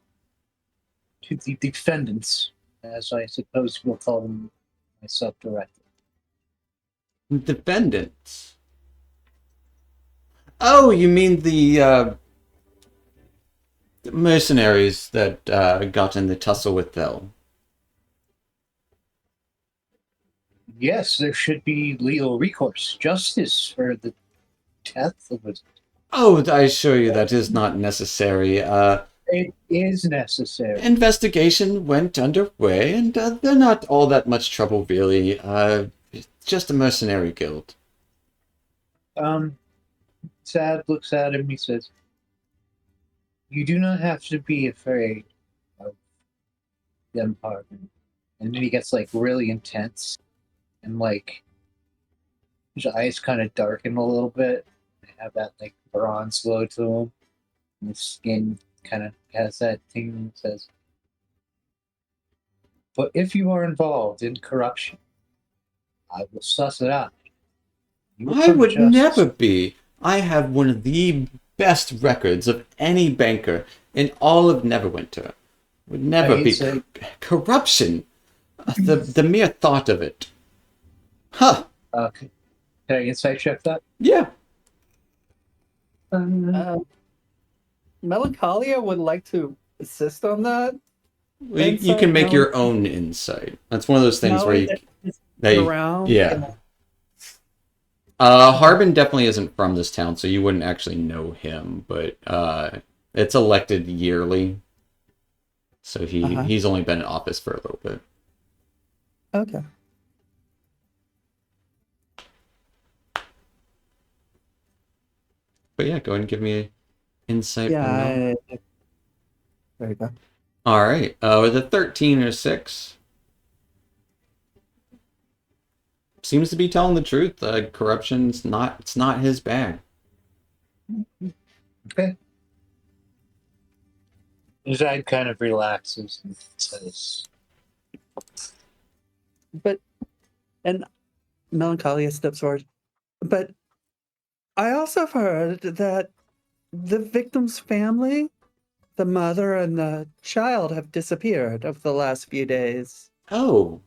defendants, as I suppose we'll call them myself directly. Defendants? Oh, you mean the mercenaries that got in the tussle with Thel? Yes, there should be legal recourse, justice for the death of it. Oh, I assure you that is not necessary. It is necessary. Investigation went underway, and they're not all that much trouble, really. It's just a mercenary guild. Sad looks at him. He says, "You do not have to be afraid of them, Harbin." And then he gets like really intense, and like his eyes kind of darken a little bit. They have that like bronze glow to him, and his skin kind of has that thing that says, "But if you are involved in corruption, I will suss it out." I would never be. I have one of the best records of any banker in all of Neverwinter. Would never be corruption. The mere thought of it. Huh. Can I insight check that? Yeah. Melancholia would like to assist on that. You can make your own insight. That's one of those things where around. Yeah. Harbin definitely isn't from this town, so you wouldn't actually know him, but it's elected yearly. So he's only been in office for a little bit. Okay. But yeah, go ahead and give me an insight. Yeah. There you go. All right. With a 13 or 6. Seems to be telling the truth. Corruption's it's not his bag. Okay. Zad kind of relaxes and says, and Melancholia steps forward. But I also heard that the victim's family the mother and the child have disappeared over the last few days. Oh.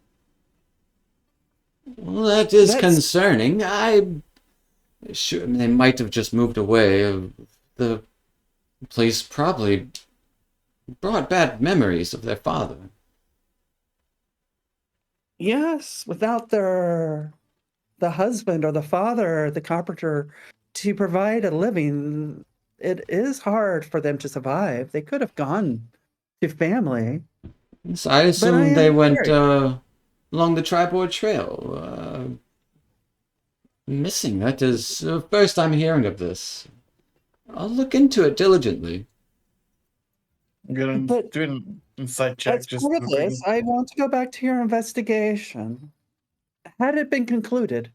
Well, that is That's concerning. I'm sure they might have just moved away. The place probably brought bad memories of their father. yes, without the husband or the father or the carpenter to provide a living, it is hard for them to survive. They could have gone to family, So I but I assume they am went worried. along the Tribord Trail. Missing. That is the first I'm hearing of this. I'll look into it diligently. I'm gonna But do an insight check. as Just part of this, I want to go back to your investigation. Had it been concluded?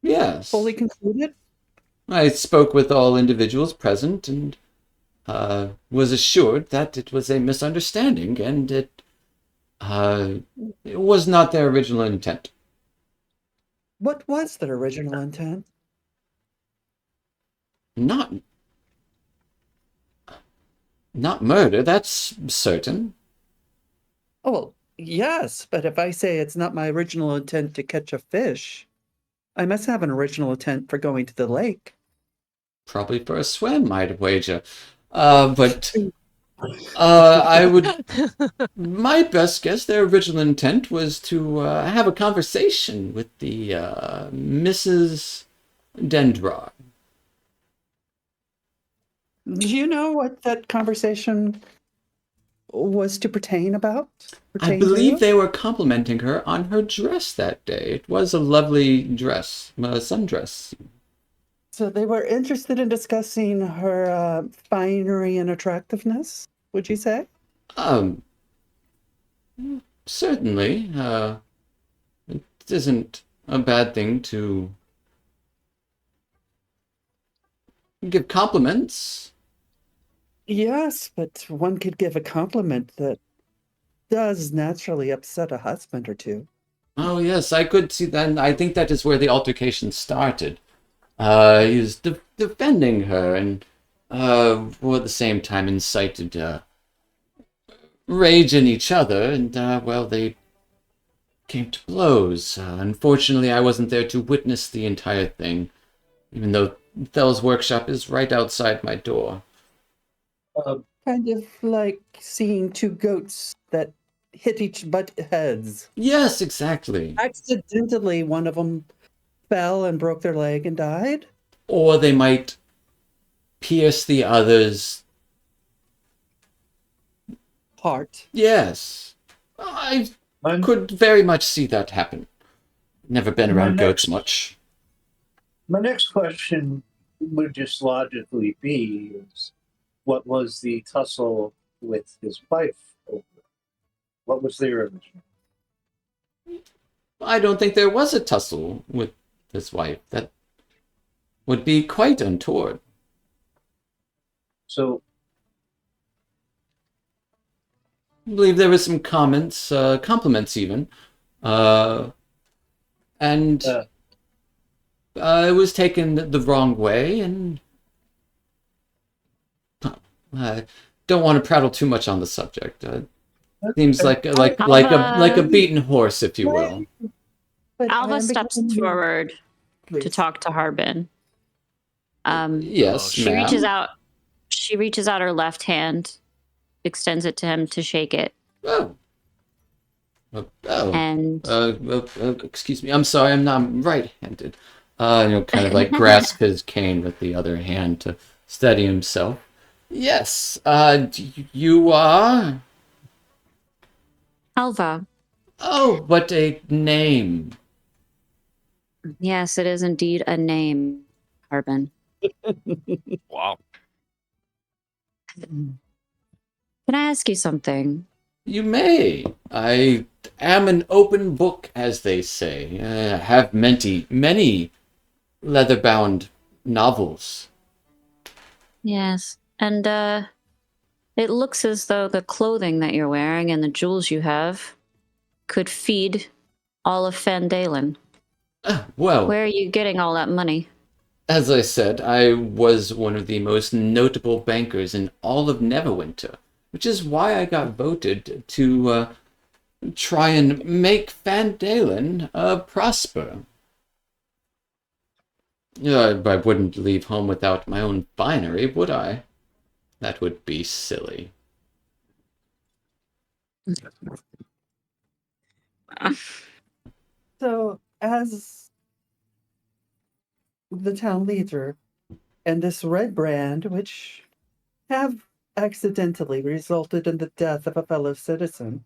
Yes. Fully concluded? I spoke with all individuals present and was assured that it was a misunderstanding and it was not their original intent. What was their original intent? Not not murder, that's certain. Oh, well, yes, but if I say it's not my original intent to catch a fish, I must have an original intent for going to the lake. Probably for a swim, I'd wager. But I would. My best guess, their original intent was to have a conversation with the Mrs. Dendrar. Do you know what that conversation was to I pertain believe to? they were complimenting her on her dress that day. It was a lovely dress, a sundress. So they were interested in discussing her finery and attractiveness, would you say? Um, Certainly. It isn't a bad thing to give compliments. Yes, but one could give a compliment that does naturally upset a husband or two. Oh, yes, I could see that. I think that is where the altercation started. He was defending her and, at the same time, incited rage in each other, and, well, they came to blows. Unfortunately, I wasn't there to witness the entire thing, even though Thell's workshop is right outside my door. Kind of like seeing two goats that hit each butt heads. Yes, exactly. Accidentally, one of them fell and broke their leg and died. Or they might pierce the other's. Heart. Yes. I My, could very much see that happen. Never been My around goats next- much. my next question would just logically be is what was the tussle with his wife over? What was their original? I don't think there was a tussle with his wife. That would be quite untoward. So I believe there was some compliments even, and it was taken the wrong way, and I don't want to prattle too much on the subject. Seems like a beaten horse, if you will. But Alva steps forward to talk to Harbin. Yes, She ma'am. reaches out. She reaches out her left hand, extends it to him to shake it. Oh. And Excuse me. I'm sorry. I'm right-handed. Kind of like grasp his cane with the other hand to steady himself. Yes. You are. Alva. Oh, what a name. Yes, it is indeed a name, Harbin. Wow. Can I ask you something? You may. I am an open book, as they say. I have many leather-bound novels. Yes. And it looks as though the clothing that you're wearing and the jewels you have could feed all of Phandelver. Well, Where are you getting all that money? As I said, I was one of the most notable bankers in all of Neverwinter, which is why I got voted to try and make Phandalin prosper. I wouldn't leave home without my own finery, would I? That would be silly. So, as the town leader and this red brand, which have accidentally resulted in the death of a fellow citizen,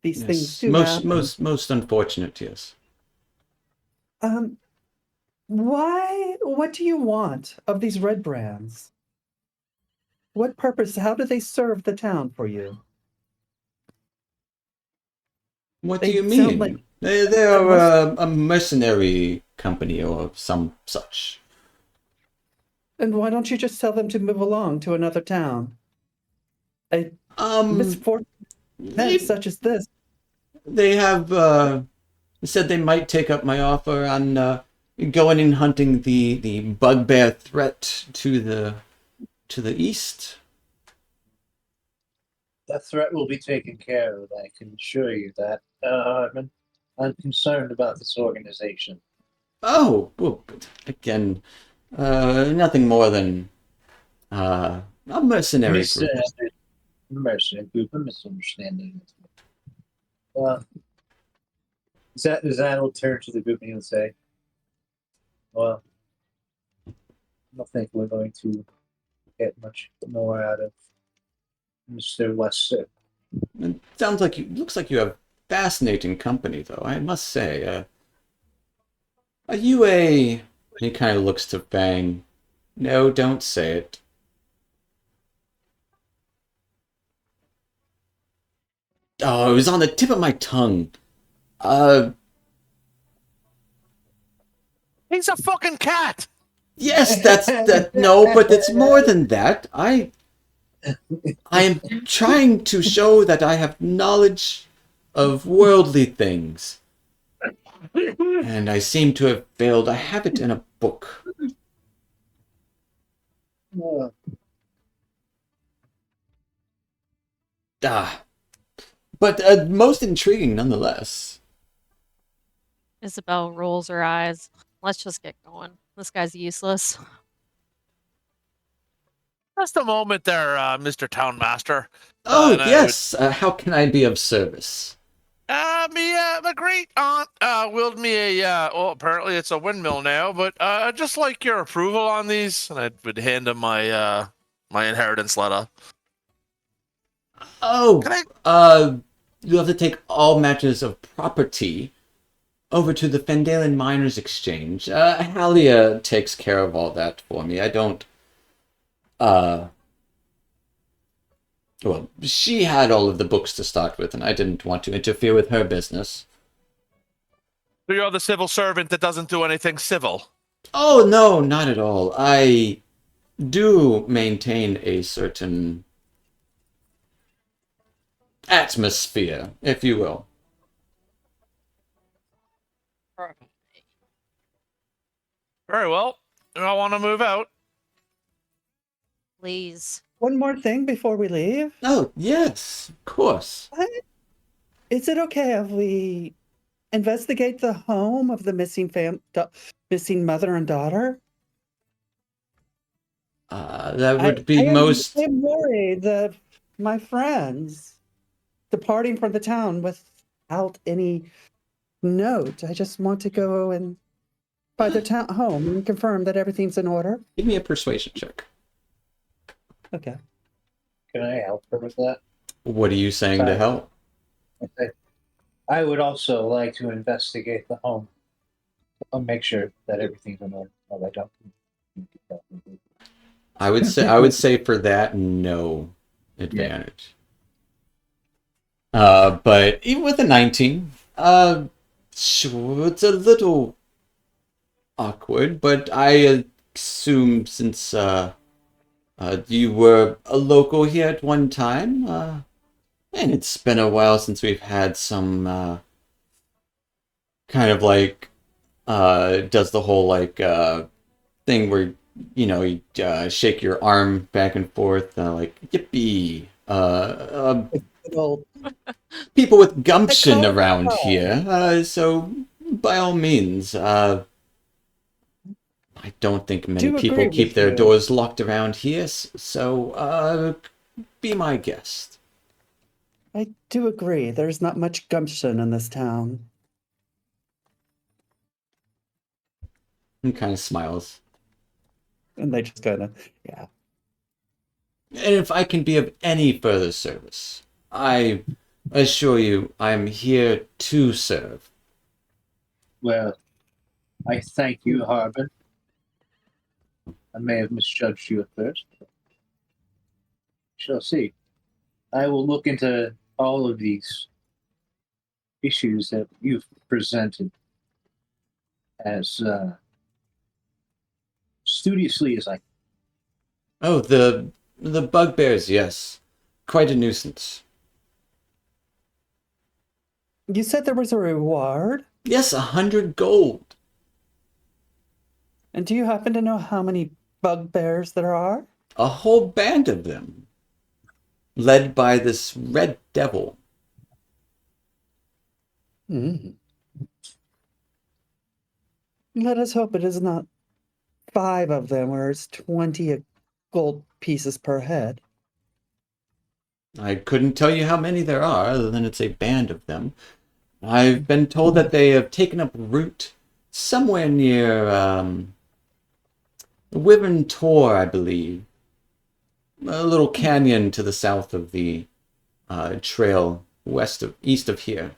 these things Yes, do happen. most unfortunate, yes. Why? What do you want of these red brands? What purpose? How do they serve the town for you? What do They you sound like mean? They're a mercenary company or some such. And why don't you just tell them to move along to another town? A misfortune They, such as this. they have said they might take up my offer on going and hunting the bugbear threat to the east. That threat will be taken care of. I can assure you that. I'm concerned about this organization. Oh, well, again, nothing more than a mercenary group. Mercenary group, a misunderstanding. Well, Zan will turn to the group and he'll say, well, I don't think we're going to get much more out of Mr. Lester. It looks like you have fascinating company, though, I must say. Are you a... He kind of looks to Fang. No, don't say it. Oh, it was on the tip of my tongue. He's a fucking cat. Yes, that. No, but it's more than that. I am trying to show that I have knowledge of worldly things. And I seem to have failed. I have it in a book. Ah. But most intriguing nonetheless. Isabel rolls her eyes. Let's just get going. This guy's useless. Just a moment there, Mr. Townmaster. Oh, yes. How can I be of service? My great aunt willed me apparently it's a windmill now, but just like your approval on these, and I would hand him my my inheritance letter. Oh, you have to take all matters of property over to the Phandalin Miners Exchange. Halia takes care of all that for me. I don't, well, she had all of the books to start with, and I didn't want to interfere with her business. So you're the civil servant that doesn't do anything civil? Oh, no, not at all. I do maintain a certain atmosphere, if you will. Very well. I want to move out. Please. One more thing before we leave. Oh, yes, of course. Is it okay if we investigate the home of the missing missing mother and daughter? That would be most... I'm worried that my friends departing from the town without any note. I just want to go and by the town home and confirm that everything's in order. Give me a persuasion check. Okay. Can I help her with that? What are you saying to help? Okay. I would also like to investigate the home. I'll make sure that everything's in order. No, I don't. I would say for that, no advantage. Yeah. But even with a 19, sure, it's a little awkward, but I assume since you were a local here at one time, and it's been a while since we've had some kind of like does the whole like thing where, you shake your arm back and forth, like, yippee. Good old People with gumption call it around call. here, so by all means, I don't think many Do agree people keep with their you. doors locked around here, so be my guest. I do agree. There's not much gumption in this town. And kind of smiles. And they just kind of, yeah. And if I can be of any further service, I assure you I am here to serve. Well, I thank you, Harbin. I may have misjudged you at first. Shall see. I will look into all of these issues that you've presented as studiously as I can. Oh, the bugbears, yes. Quite a nuisance. You said there was a reward? Yes, 100 gold. And do you happen to know how many bugbears there are? A whole band of them. Led by this red devil. Mm. Let us hope it is not 5 of them, or it's 20 gold pieces per head. I couldn't tell you how many there are, other than it's a band of them. I've been told that they have taken up root somewhere near Wyvern Tor, I believe. A little canyon to the south of the trail, east of here.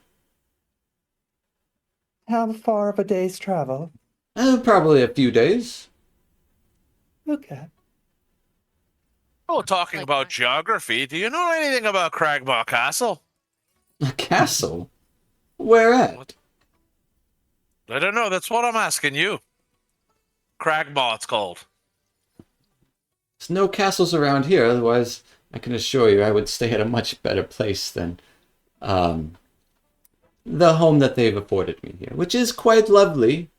How far of a day's travel? Probably a few days. Okay. Oh, talking Like about mine. geography, do you know anything about Cragmaw Castle? A castle? Where at? What? I don't know. That's what I'm asking you. Cragmaw, it's called. There's no castles around here, otherwise I can assure you I would stay at a much better place than the home that they've afforded me here, which is quite lovely,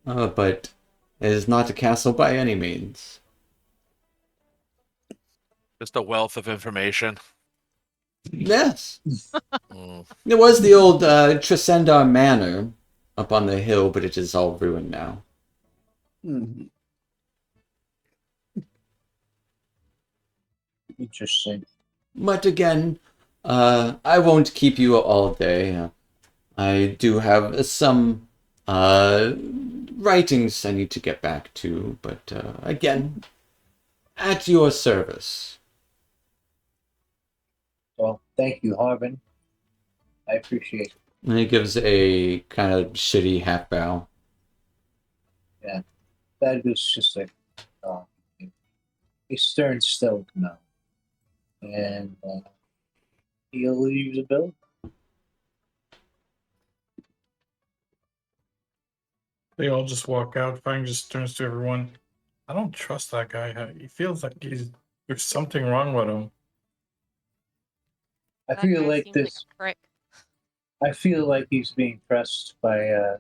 but it is not a castle by any means. Just a wealth of information. Yes. Mm. It was the old Tresendar Manor up on the hill, but it is all ruined now. Hmm. Interesting. But again, I won't keep you all day. I do have some writings I need to get back to, but again, at your service. Well, thank you, Harbin. I appreciate it. And he gives a kind of shitty half bow. That was just a stern stoic now. And he'll leave the bill. They all just walk out. Fang just turns to everyone. I don't trust that guy. He feels like there's something wrong with him. I That feel guy like seems this. a prick. I feel like he's being pressed by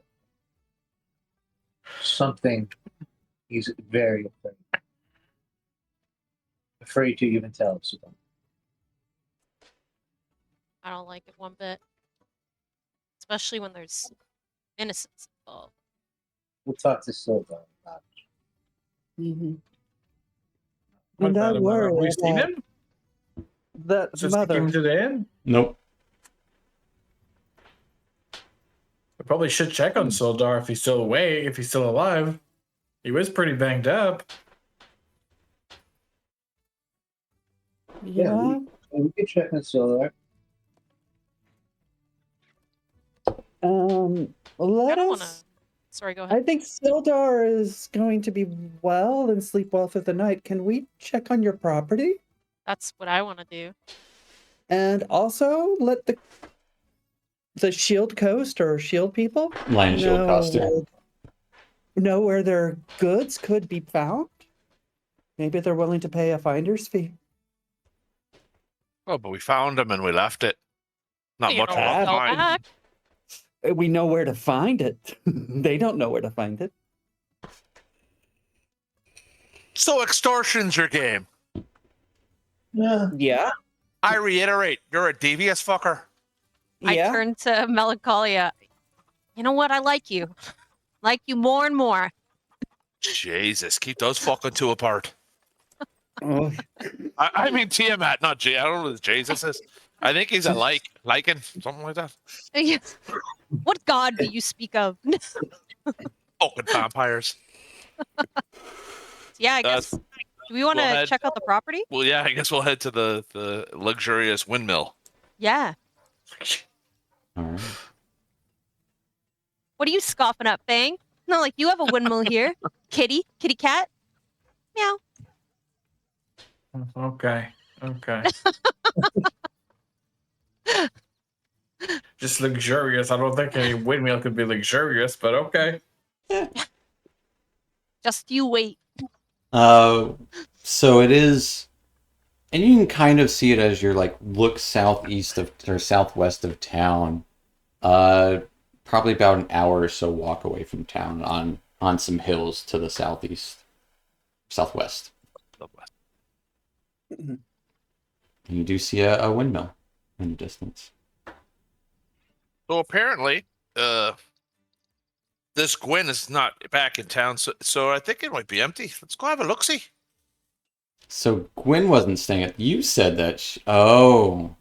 something. He's very afraid to even tell us about. I don't like it one bit. Especially when there's innocence involved. We'll talk to Silva about it. Mm-hmm. What's And I that about? worry Have we seen about him? that Since he came mother. to the inn? Nope. We probably should check on Sildar if he's still awake, if he's still alive. He was pretty banged up. Yeah. We can check on Silva. I Let don't want to. us. Sorry, go ahead. I think Sildar is going to be well and sleep well through the night. Can we check on your property? That's what I want to do. And also let the Shield Coast or Shield people Lion Shield Coaster. know where their goods could be found. Maybe they're willing to pay a finder's fee. Oh, but we found him and we left it. Not You much know, of a go find. back. We know where to find it. They don't know where to find it. So extortion's your game. Yeah. I reiterate, you're a devious fucker. I Yeah. turn to Melancholia. You know what? I like you. Like you more and more. Jesus, keep those fucking two apart. Oh, I mean Tiamat, not J. I don't know what Jesus is. I think he's a lichen, something like that. What god do you speak of? Fucking vampires. Yeah, I guess. Do we want Go to ahead. check out the property? Well, yeah, I guess we'll head to the luxurious windmill. Yeah. All right. What are you scoffing at, Fang? Not like you have a windmill here. Kitty cat. Meow. Okay. Just luxurious. I don't think any windmill could be luxurious, but okay. Just you wait. So it is, and you can kind of see it as you're like look southeast of or southwest of town. Probably about an hour or so walk away from town on some hills to the southwest. And you do see a windmill in the distance. So apparently, this Gwen is not back in town, so I think it might be empty. Let's go have a look-see. So Gwen wasn't staying at. You said that. Oh.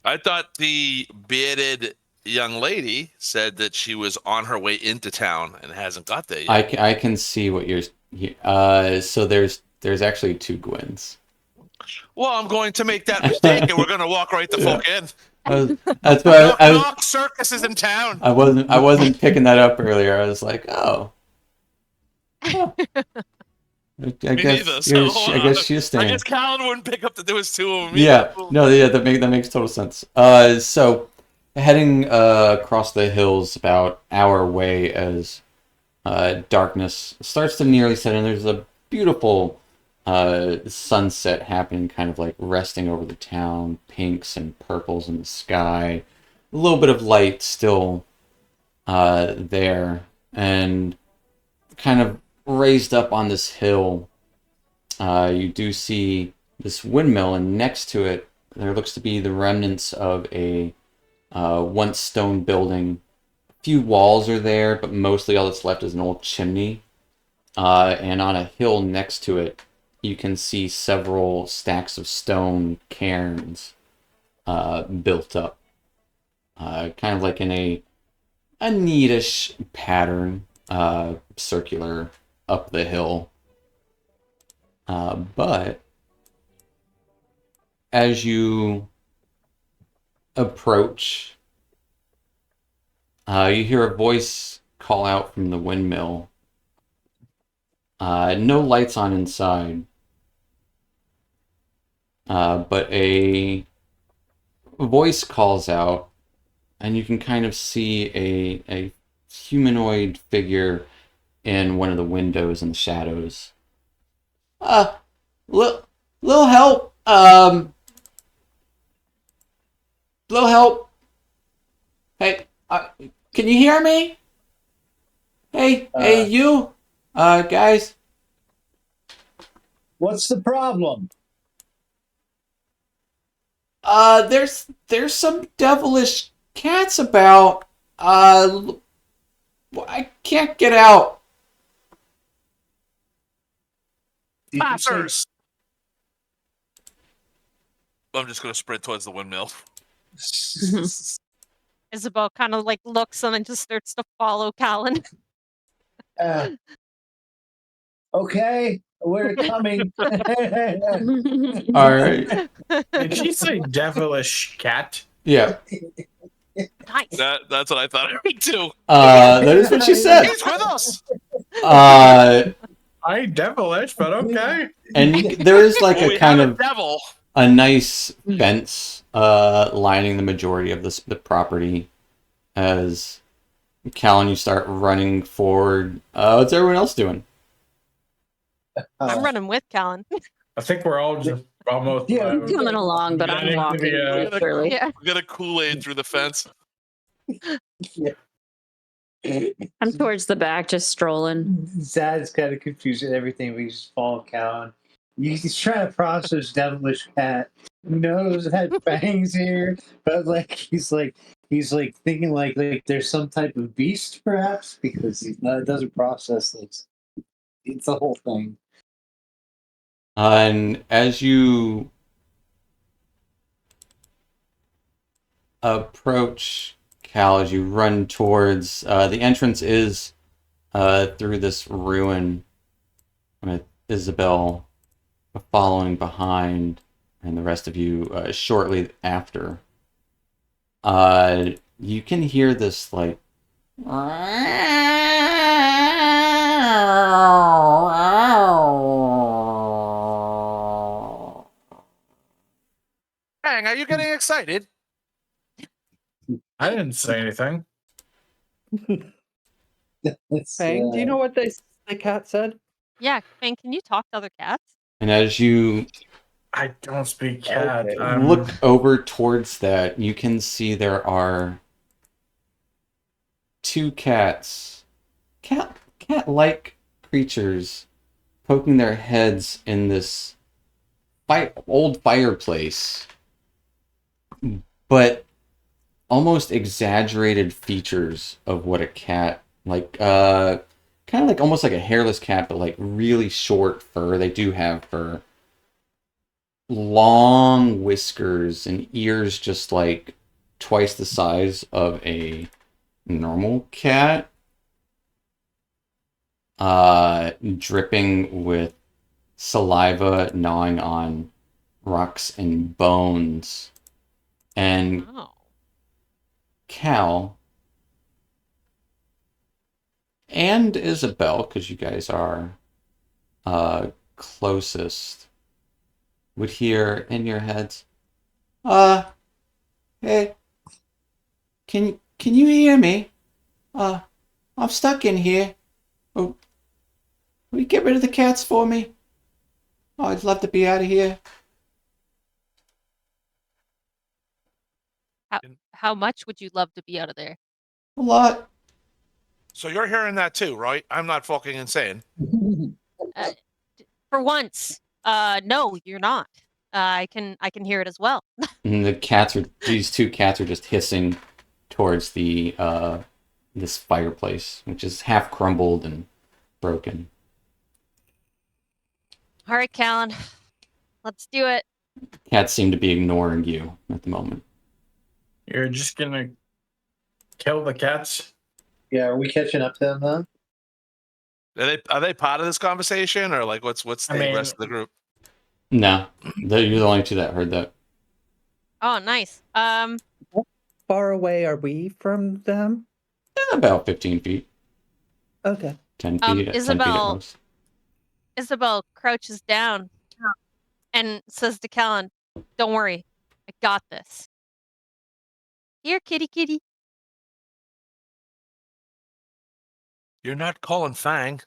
I thought the bearded young lady said that she was on her way into town and hasn't got there yet. I can see what you're. So there's actually two Gwens. Well, I'm going to make that mistake, and we're going to walk right the fuck in. That's why I was. Knock Circus is in town. I wasn't picking that up earlier. I was like, oh. Huh. I guess she's staying. I guess Callan wouldn't pick up that there was two of them. Yeah, no, yeah, that makes total sense. So heading across the hills about our way as darkness starts to nearly set in. There's a beautiful sunset happening, kind of like resting over the town, pinks and purples in the sky. A little bit of light still there, and kind of raised up on this hill, you do see this windmill, and next to it there looks to be the remnants of a once stone building. A few walls are there, but mostly all that's left is an old chimney. And on a hill next to it, you can see several stacks of stone cairns built up, kind of like in a neatish pattern, circular up the hill. But as you approach, you hear a voice call out from the windmill. No lights on inside, but a voice calls out, and you can kind of see a humanoid figure in one of the windows in the shadows. Little help. Little help. Hey, can you hear me? Hey, you, guys. What's the problem? There's some devilish cats about. I can't get out. Did you say- Passers. I'm just going to sprint towards the windmill. Isabel kind of like looks and then just starts to follow Callan. Okay, we're coming. All right. Did she say devilish cat? Yeah. Nice. That's what I thought it would do. That is what she said. He's with us. I devilish, but okay. And there is like Well, a kind of devil. a nice fence lining the majority of the property. As Callan, you start running forward. What's everyone else doing? I'm running with Callan. I think we're all just almost. Yeah, I'm coming along, but I'm walking really surely. Yeah. We're going to Kool-Aid through the fence. I'm towards the back, just strolling. Zad's kind of confused with everything, but he's just following Cal. He's trying to process devilish cat. He knows that fangs here, but he's thinking like there's some type of beast perhaps because he doesn't process this. It's the whole thing. And as you approach Cal, as you run towards the entrance is through this ruin with Isabel following behind and the rest of you shortly after. You can hear this like Hang, are you getting excited? I didn't say anything. Fang, do you know what the cat said? Yeah, Fang, can you talk to other cats? and as you I don't speak cat. Okay. look over towards that, you can see there are two cat-like creatures poking their heads in this old fireplace, but almost exaggerated features of what a cat kind of like almost like a hairless cat, but like really short fur. They do have fur, long whiskers, and ears just like twice the size of a normal cat, dripping with saliva, gnawing on rocks and bones. And Oh. Cal and Isabel, because you guys are closest, would hear in your heads, hey, can you hear me? I'm stuck in here. Oh, will you get rid of the cats for me? Oh, I'd love to be out of here. How much would you love to be out of there? A lot. So you're hearing that too, right? I'm not fucking insane. For once, no, you're not. I can hear it as well. And these two cats are just hissing towards the this fireplace, which is half crumbled and broken. All right, Callan, let's do it. Cats seem to be ignoring you at the moment. You're just gonna kill the cats? Yeah, are we catching up to them then? Are they part of this conversation, or like what's the rest of the group? No, you're the only two that heard that. Oh, nice. Far away are we from them? About 15 feet. Okay. 10 feet, 10 feet at most. Isabel crouches down and says to Callan, "Don't worry, I got this. Here, kitty, kitty." You're not calling Fang.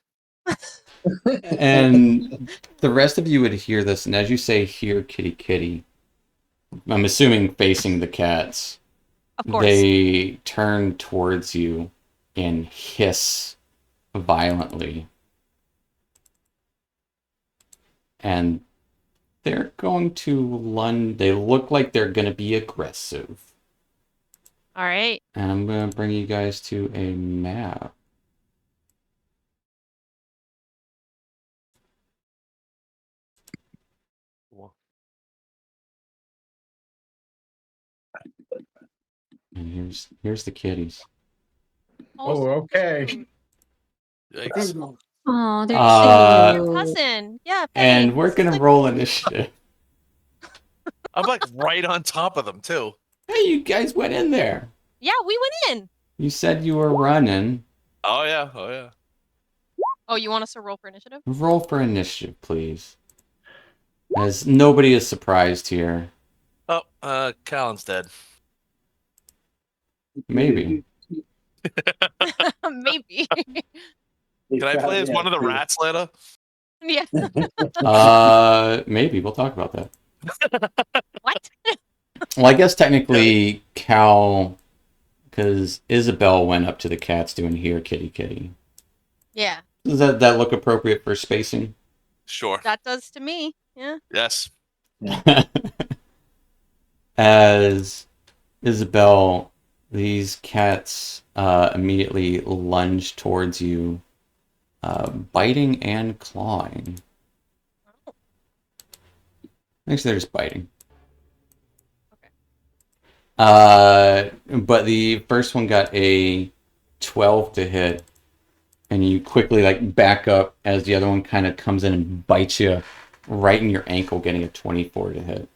And the rest of you would hear this, and as you say, "Here, kitty, kitty," I'm assuming facing the cats, Of course. they turn towards you and hiss violently. And they're going to they look like they're going to be aggressive. All right. And I'm going to bring you guys to a map. And here's the kitties. Oh, okay. Yikes. Oh, they're Your cute. cousin. Yeah. And thanks. we're going to roll initiative. I'm like right on top of them too. Hey, you guys went in there. Yeah, we went in. You said you were running. Oh yeah. Oh, you want us to roll for initiative? Roll for initiative, please. As nobody is surprised here. Oh, Callan's dead. Maybe. Maybe. Can I play as one of the rats later? Yeah. Maybe. We'll talk about that. What? Well, I guess technically Cal because Isabel went up to the cats doing here, kitty, kitty. Yeah, Does that look appropriate for spacing? Sure. that does to me. Yeah. Yes. As Isabel, these cats immediately lunge towards you, biting and clawing. Actually, they're just biting. But the first one got a 12 to hit, and you quickly like back up as the other one kind of comes in and bites you right in your ankle, getting a 24 to hit.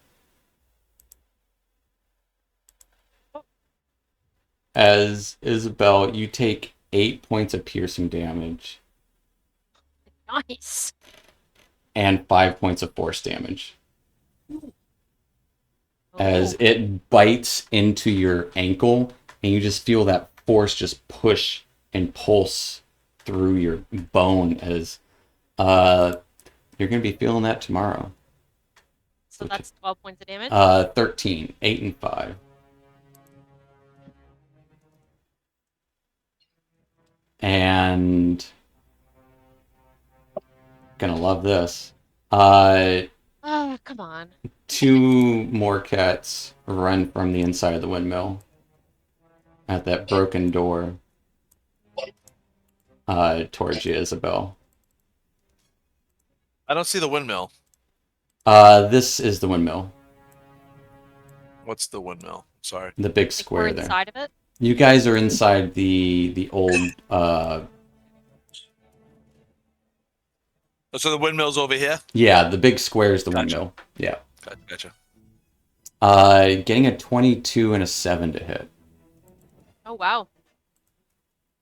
As Isabel, you take 8 points of piercing damage Nice. and 5 points of force damage. As Ooh. it bites into your ankle, and you just feel that force just push and pulse through your bone as you're going to be feeling that tomorrow. So that's 12 points of damage? 13, 8 and 5. And gonna love this. Oh, come on. 2 more cats run from the inside of the windmill at that broken door towards you, Isabel. I don't see the windmill. This is the windmill. What's the windmill? Sorry. The big Like square we're there. inside of it? You guys are inside the old So the windmill's over here? yeah, the big square is the Gotcha. windmill. Yeah. Gotcha. Getting a 22 and a 7 to hit. Oh, wow.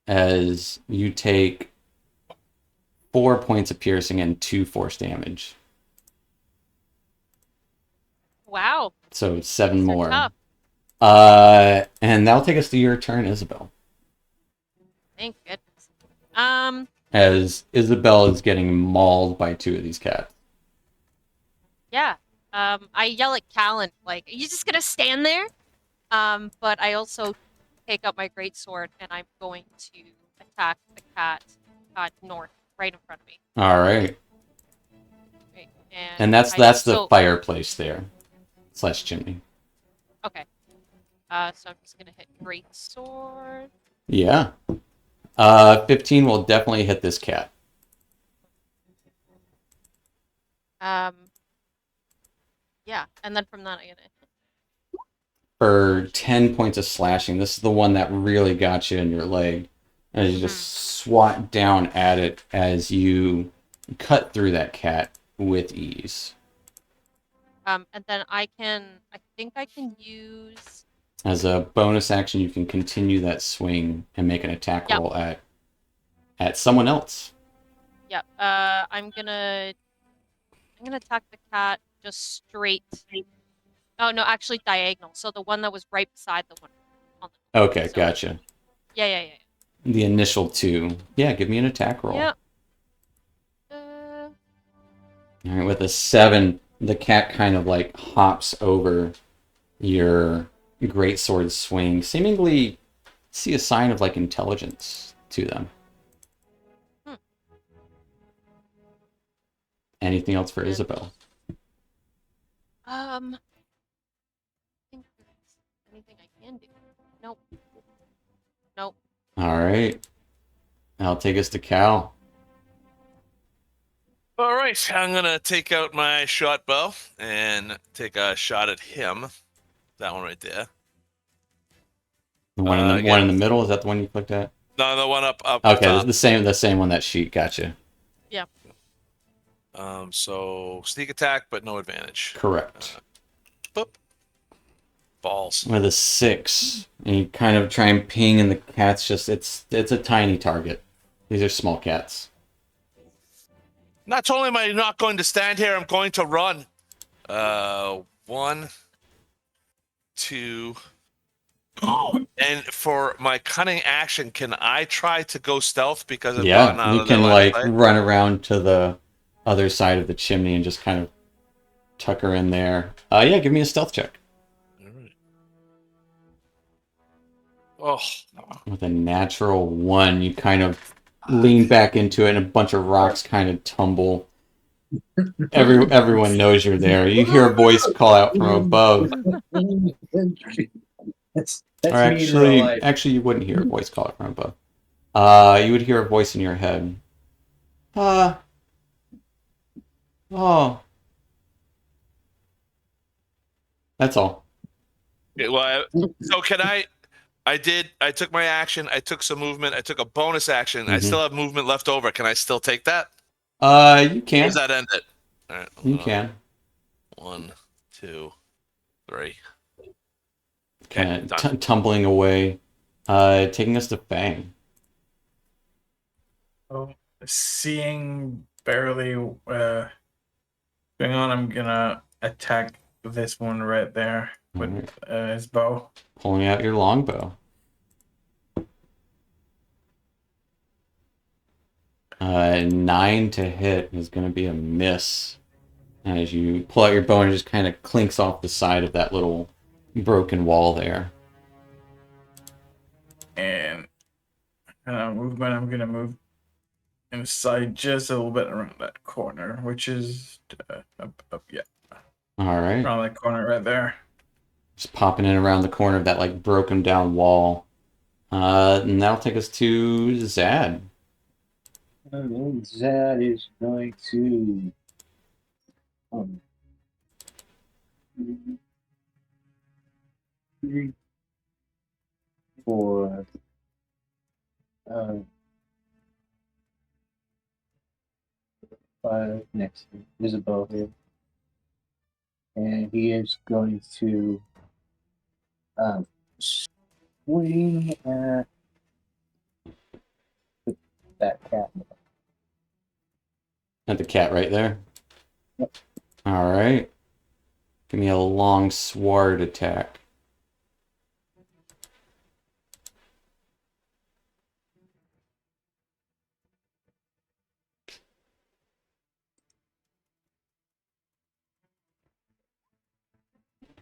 As you take 4 points of piercing and 2 force damage. Wow. So 7 These are more. tough. And that'll take us to your turn, Isabel. Thank goodness. As Isabel is getting mauled by 2 of these cats. Yeah. I yell at Callan, like, are you just gonna stand there? But I also take out my greatsword and I'm going to attack the cat north, right in front of me. All right. Right. And that's the fireplace there. / chimney. Okay. So I'm just gonna hit greatsword. Yeah. 15 will definitely hit this cat. Yeah, and then from that I'm gonna hit. For 10 points of slashing. This is the one that really got you in your leg. And you just swat down at it as you cut through that cat with ease. And then I think I can use. As a bonus action, you can continue that swing and make an attack roll at someone else. Yep. I'm gonna attack the cat just straight. Oh no, actually diagonal. So the one that was right beside the one. Okay, gotcha. Yeah. The initial 2. Yeah, give me an attack roll. Yeah. All right, with a 7, the cat kind of like hops over your greatsword swing, seemingly see a sign of like intelligence to them. Anything else for Isabel? I think there's anything I can do. Nope. All right. I'll take us to Cal. All right. I'm going to take out my shot bow and take a shot at him. That one right there. The one in the middle, is that the one you clicked at? No, the one up. Okay, top. the same one that sheet. Gotcha. Yeah. So sneak attack, but no advantage. Correct. Boop. Balls. With a 6, and you kind of try and ping, and the cat's just it's a tiny target. These are small cats. Not only am I not going to stand here, I'm going to run. 1, 2. And for my cunning action, can I try to go stealth because I've gotten out you of their can line like of sight? run around to the other side of the chimney and just kind of tuck her in there. Yeah, give me a stealth check. All right. Oh, With a natural 1, you kind of lean back into it, and a bunch of rocks kind of tumble. Everyone knows you're there. You hear a voice call out from above. That's Or me in real life. actually, you wouldn't hear a voice call out from above. You would hear a voice in your head. Oh. That's all. okay, well, so can I? I took my action. I took some movement. I took a bonus action. I still have movement left over. Can I still take that? You Or can. does that end it? All right. You can. 1, 2, 3. Okay, Kind done. of tumbling away. Taking us to Fang. Oh, seeing barely going on, I'm gonna attack this one right there with his bow. Pulling out your longbow. 9 to hit is going to be a miss. As you pull out your bow and it just kind of clinks off the side of that little broken wall there. And movement, I'm gonna move inside just a little bit around that corner, which is up, yeah. All right. Around that corner right there. Just popping in around the corner of that like broken down wall. And that'll take us to Zad. Zad is going to 3, 4, 5 next to Isabel here. And he is going to swing at that cat. At the cat right there. Yep. All right. Give me a long sword attack.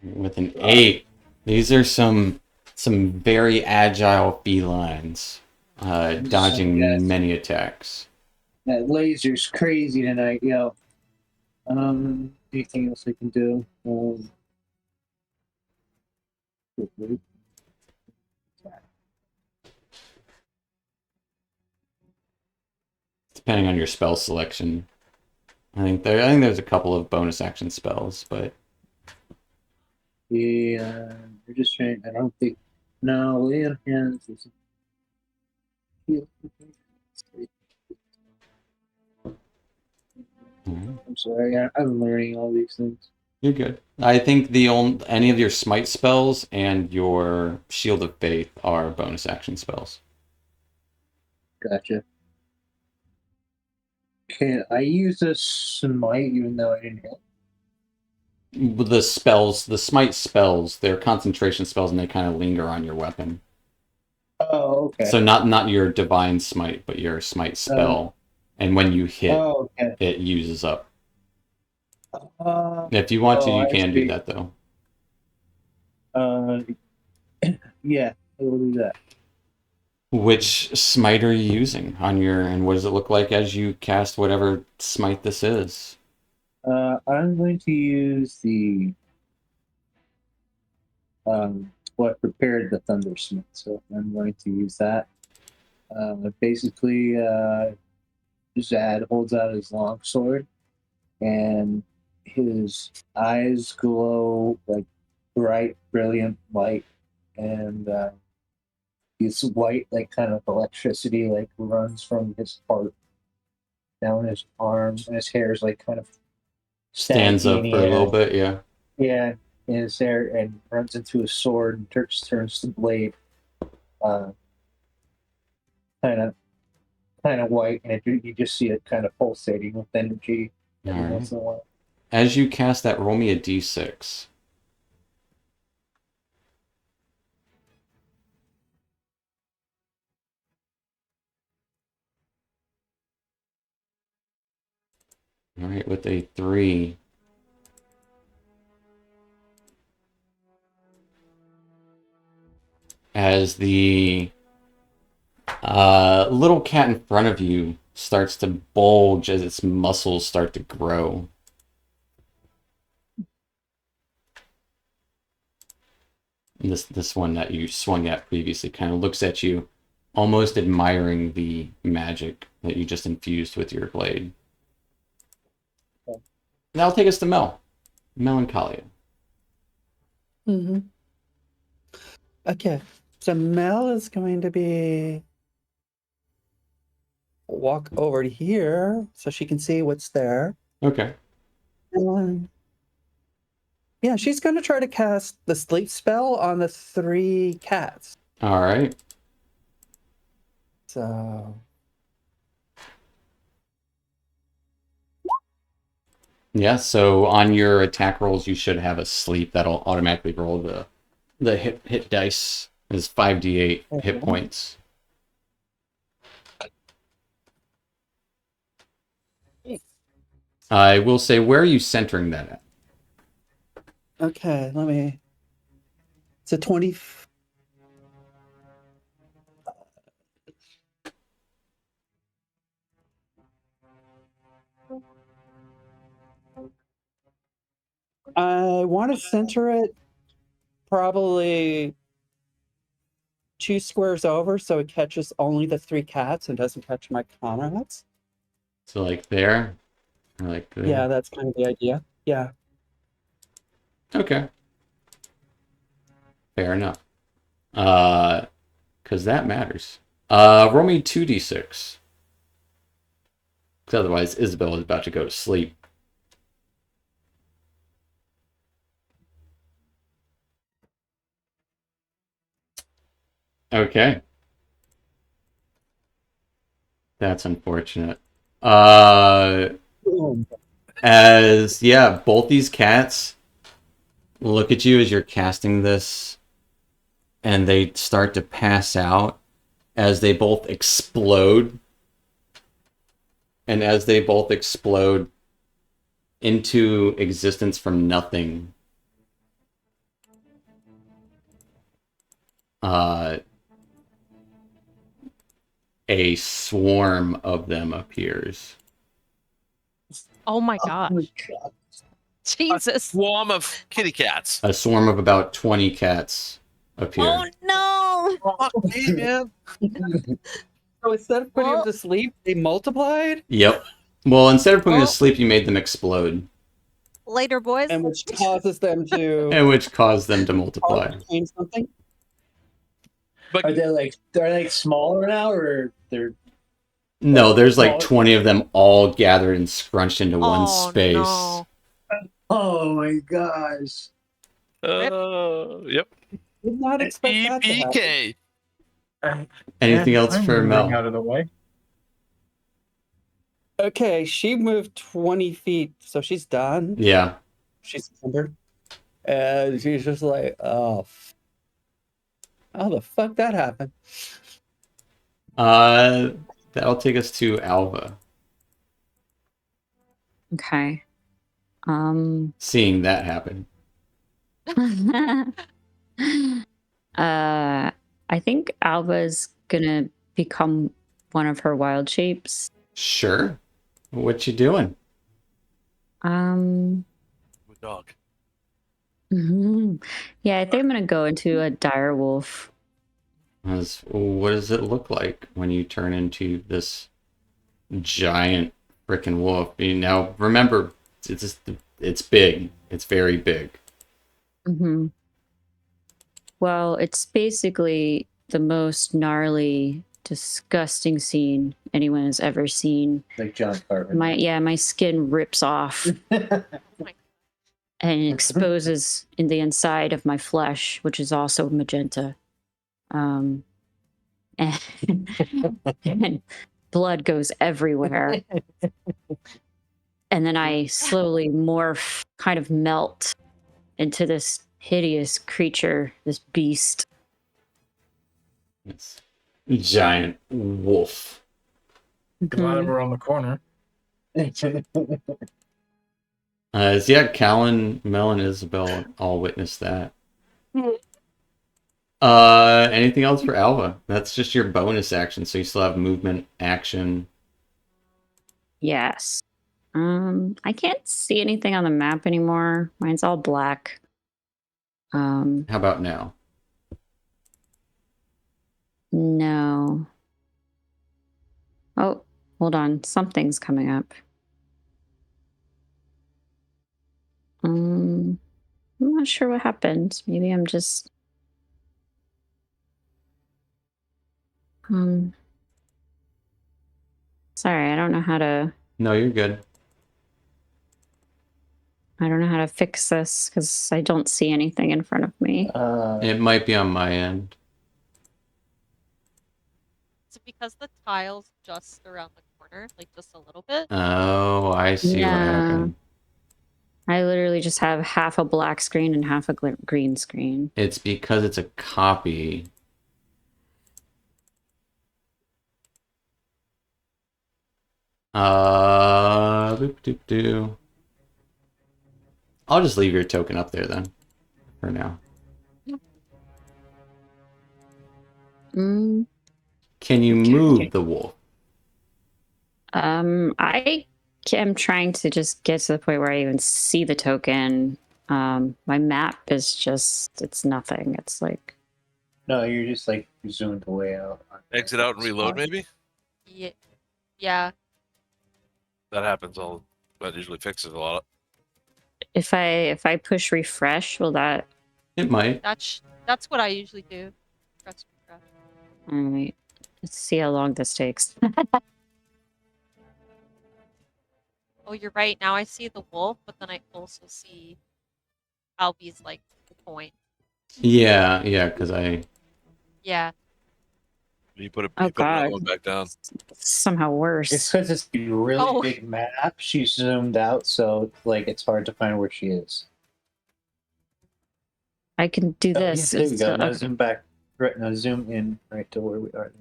With an 8. These are some very agile felines, dodging many attacks. That laser's crazy tonight, yo. Anything else I can do? Depending on your spell selection. I think there's a couple of bonus action spells, but yeah, they're just trying. I don't think. No, Leon has. I'm sorry, I'm learning all these things. You're good. I think any of your smite spells and your shield of faith are bonus action spells. Gotcha. Can I use a smite even though I didn't hit? The smite spells, they're concentration spells and they kind of linger on your weapon. Oh, okay. So not your divine smite, but your smite spell. And when you hit, it uses up. If you want to, you can do that though. Yeah, I will do that. Which smite are you using on and what does it look like as you cast whatever smite this is? I'm going to use the what prepared the Thundersmith, so I'm going to use that. Basically, Zad holds out his longsword, and his eyes glow like bright, brilliant light, and this white, like kind of electricity, like runs from his heart down his arm, and his hair is like kind of Stands up for a little bit, yeah. Yeah, in his hair, and runs into his sword and turns to blade, kind of white, and you just see it kind of pulsating with energy every once in a while. As you cast that, roll me a d6. All right, with a 3. as the little cat in front of you starts to bulge as its muscles start to grow. And this one that you swung at previously kind of looks at you, almost admiring the magic that you just infused with your blade. Okay. That'll take us to Melancholia. Mm-hmm. Okay, so Mel is going to be walk over to here so she can see what's there. Okay. And yeah, she's going to try to cast the sleep spell on the 3 cats. All right. So Yeah, so on your attack rolls, you should have a sleep that'll automatically roll the hit dice is 5d8 hit points. I will say, where are you centering that at? okay, let me. It's a 20. I want to center it probably 2 squares over so it catches only the 3 cats and doesn't catch my comrades. So like there, or like there. Yeah, that's kind of the idea. Yeah. Okay. Fair enough. Because that matters. Roll me 2d6. Because otherwise, Isabel is about to go to sleep. Okay. That's unfortunate. As, yeah, both these cats look at you as you're casting this, and they start to pass out as they both explode. And as they both explode into existence from nothing, a swarm of them appears. Oh my gosh. God. Jesus. Swarm of kitty cats. A swarm of about 20 cats appear. Oh no. Fuck me, man. So instead of putting Well- them to sleep, they multiplied, Yep. Well, instead of putting them Well- to sleep, you made them explode, Later, boys. and which causes them to and which caused them to multiply. change something. But Are they like smaller now, or they're No, there's like Well- 20 of them all gathered and scrunched into one Oh, space. no. oh my gosh. yep. Did not expect that to happen. EPK. Anything Yeah, else I'm for moving Mel? out of the way. Okay, she moved 20 feet, so she's done. Yeah. She's numbered. And she's just like, oh, how the fuck that happened? That'll take us to Alva. Okay. Seeing that happen. I think Alva's gonna become one of her wild shapes. Sure. What you doing? Um, Good dog. yeah, I think I'm gonna go into a dire wolf. What does it look like when you turn into this giant frickin' wolf? Now, remember, it's big. It's very big. Mm-hmm. Well, it's basically the most gnarly, disgusting scene anyone has ever seen. Like John Carter. My skin rips off and exposes in the inside of my flesh, which is also magenta. And, and blood goes everywhere. And then I slowly morph, kind of melt into this hideous creature, this beast. It's giant wolf. Glad we're on the corner. Yeah, Callan, Mel, and Isabel all witnessed that. Anything else for Alva? That's just your bonus action, so you still have movement, action. Yes. I can't see anything on the map anymore. Mine's all black. How about now? No. Oh, hold on. Something's coming up. I'm not sure what happened. Maybe I'm just sorry, I don't know how to No, you're good. fix this because I don't see anything in front of me. It might be on my end. Is it because the tile's just around the corner, like just a little bit? Oh, I see what happened. I literally just have half a black screen and half a green screen. It's because it's a copy. Boop-doop-doo. I'll just leave your token up there then, for now. Can you move the wolf? I am trying to just get to the point where I even see the token. My map is just, it's nothing. It's like... No, you're just like zoomed way out. Exit out and reload, maybe? Yeah. That happens all. That usually fixes a lot. If I push refresh, will that... It might. That's what I usually do. Press refresh. All right. Let's see how long this takes. Oh, you're right. Now I see the wolf, but then I also see Albie's like point. Yeah, because I... Yeah. You put Oh, another God. one back down. Somehow worse. It's because it's a really Oh. big map. She's zoomed out, so like it's hard to find where she is. I can do Oh, yeah, this. there we go. Now Okay. zoom back. Right now, zoom in right to where we are.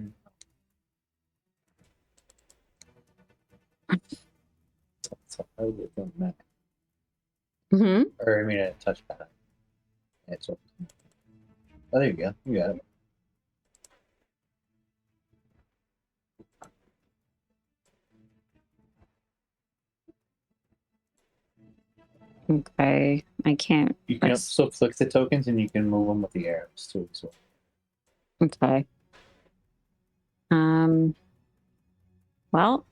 So I would do that. Mm-hmm. Or I mean, a touchpad. It's open. Oh, there you go. You got it. Okay. I can't. You can Let's- also click the tokens, and you can move them with the arrows too. So Okay. Well,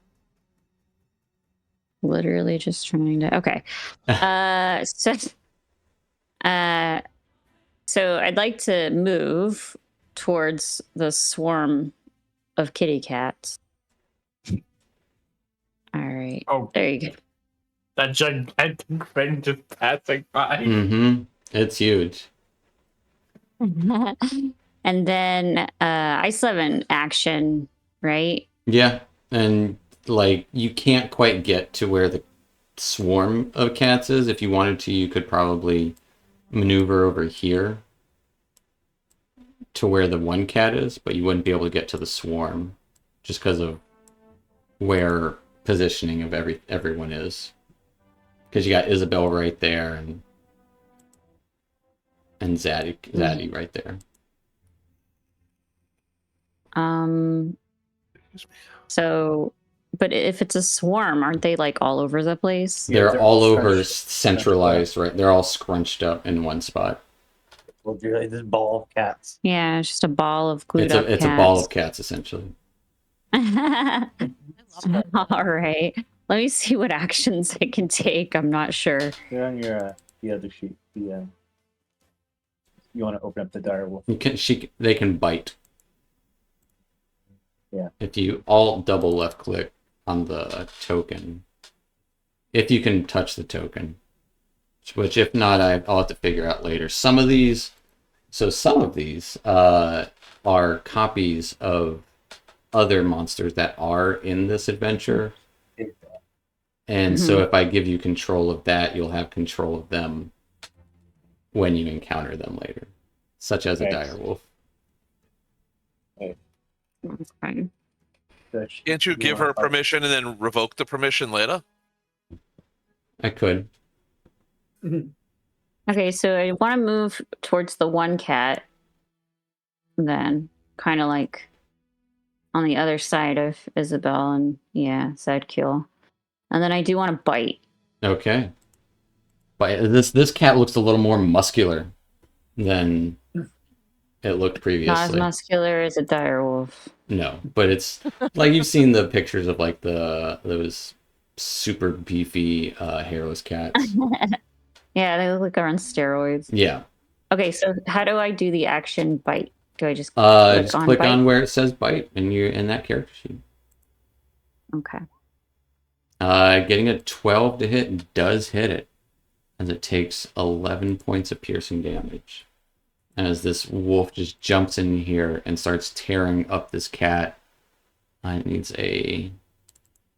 literally just trying to. Okay. So I'd like to move towards the swarm of kitty cats. All right. Oh, There you go. that gigantic thing just passing by. Mm-hmm. It's huge. And then I still have an action, right? Yeah, and like you can't quite get to where the swarm of cats is. If you wanted to, you could probably maneuver over here to where the one cat is, but you wouldn't be able to get to the swarm just because of where positioning of everyone is. Because you got Isabel right there and Zaddy right there. So, but if it's a swarm, aren't they like all over the place? Yeah, They're they're all all over scrunched- centralized, right? They're all scrunched up in one spot. we'll do like this ball of cats. Yeah, it's just a ball of glued It's up a ball of cats essentially. I love that. All right. Let me see what actions I can take. I'm not sure. They're on your the other sheet. The you want to open up the dire wolf. They can bite. Yeah. If you alt double left click on the token, if you can touch the token, which if not, I'll have to figure out later. Some of these are copies of other monsters that are in this adventure. And so if I give you control of that, you'll have control of them when you encounter them later, such as a dire wolf. That's fine. Can't you give her permission and then revoke the permission later? I could. Okay, so I want to move towards the one cat. then, kind of like on the other side of Isabel, and yeah, so I'd kill. And then I do want to bite. Okay. But this cat looks a little more muscular than it looked previously. Not as muscular as a dire wolf. No, but it's like you've seen the pictures of like those super beefy hairless cats. Yeah, they look like they're on steroids. Yeah. Okay, so how do I do the action bite? Do I just click bite? on where it says bite in that character sheet. Okay. Getting a 12 to hit does hit it, as it takes 11 points of piercing damage. As this wolf just jumps in here and starts tearing up this cat. It needs a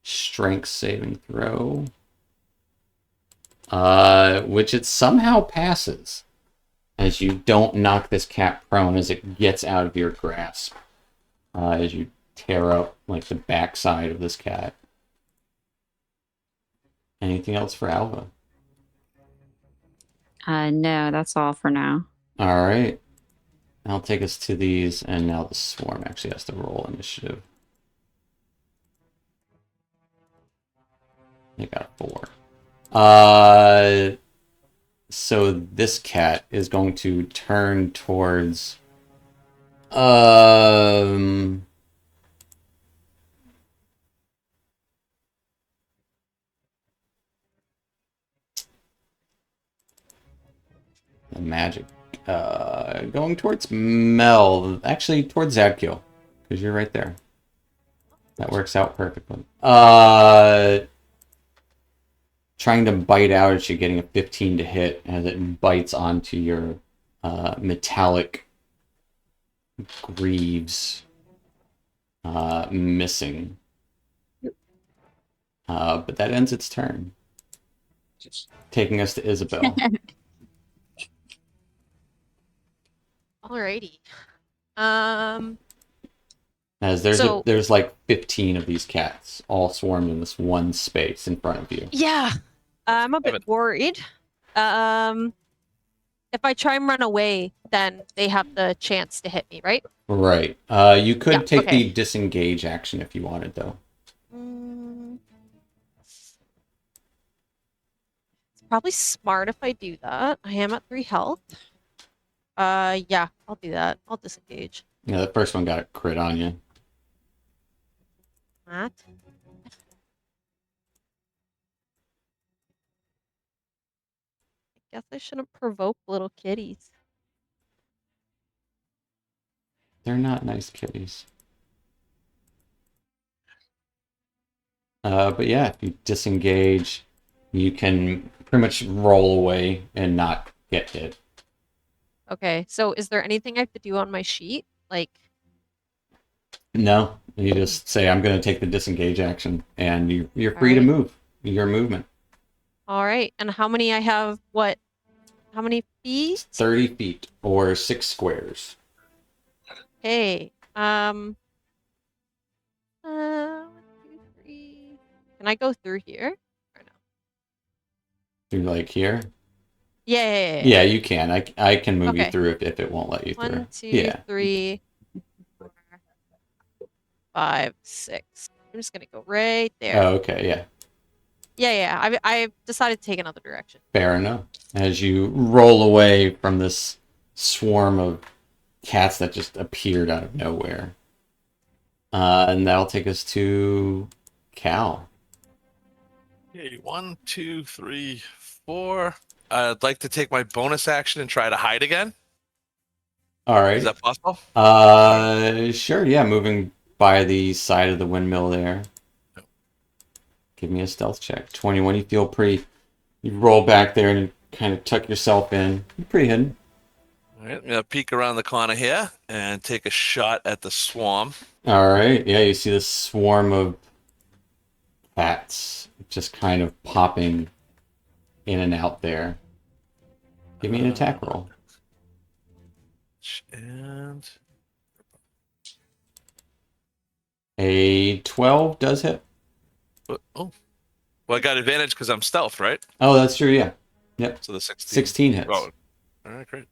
strength saving throw. Which it somehow passes, as you don't knock this cat prone as it gets out of your grasp. As you tear up like the backside of this cat. Anything else for Alva? No, that's all for now. All right. I'll take us to these, and now the swarm actually has to roll initiative. They got a 4. So this cat is going to turn towards the magic. Going towards Mel. Actually, towards Zadkiel, because you're right there. That works out perfectly. Trying to bite out at you, getting a 15 to hit as it bites onto your metallic greaves, missing. But that ends its turn. Taking us to Isabel. Alrighty. As there's like 15 of these cats all swarmed in this one space in front of you. Yeah, I'm a bit worried. If I try and run away, then they have the chance to hit me, right? Right. You could take the disengage action if you wanted, though. It's probably smart if I do that. I am at 3 health. Yeah, I'll do that. I'll disengage. Yeah, the first one got a crit on you. That. I guess I shouldn't provoke little kitties. They're not nice kitties. But yeah, if you disengage, you can pretty much roll away and not get hit. Okay, so is there anything I have to do on my sheet? Like... No, you just say, I'm going to take the disengage action, and you're free to move. Your movement. All right, and how many I have, what? How many feet? 30 feet, or 6 squares. Hey, 1, 2, 3. Can I go through here? Or no? Through like here? Yeah. Yeah, you can. I can move you through if it won't let you through. 1, 2, 3, 4, 5, 6. I'm just gonna go right there. Oh, okay, yeah. Yeah. I've decided to take another direction. Fair enough. As you roll away from this swarm of cats that just appeared out of nowhere. And that'll take us to Cal. Okay, 1, 2, 3, 4. I'd like to take my bonus action and try to hide again. All right. Is that possible? Sure, yeah, moving by the side of the windmill there. Give me a stealth check. 21, you feel pretty... You roll back there and you kind of tuck yourself in. You're pretty hidden. All right, I'm going to peek around the corner here and take a shot at the swarm. All right, yeah, you see this swarm of bats just kind of popping in and out there. Give me an attack roll. And... A 12 does hit. Oh. Well, I got advantage because I'm stealth, right? Oh, that's true, yeah. Yep. So the 16. 16 hits. Oh. All right, great.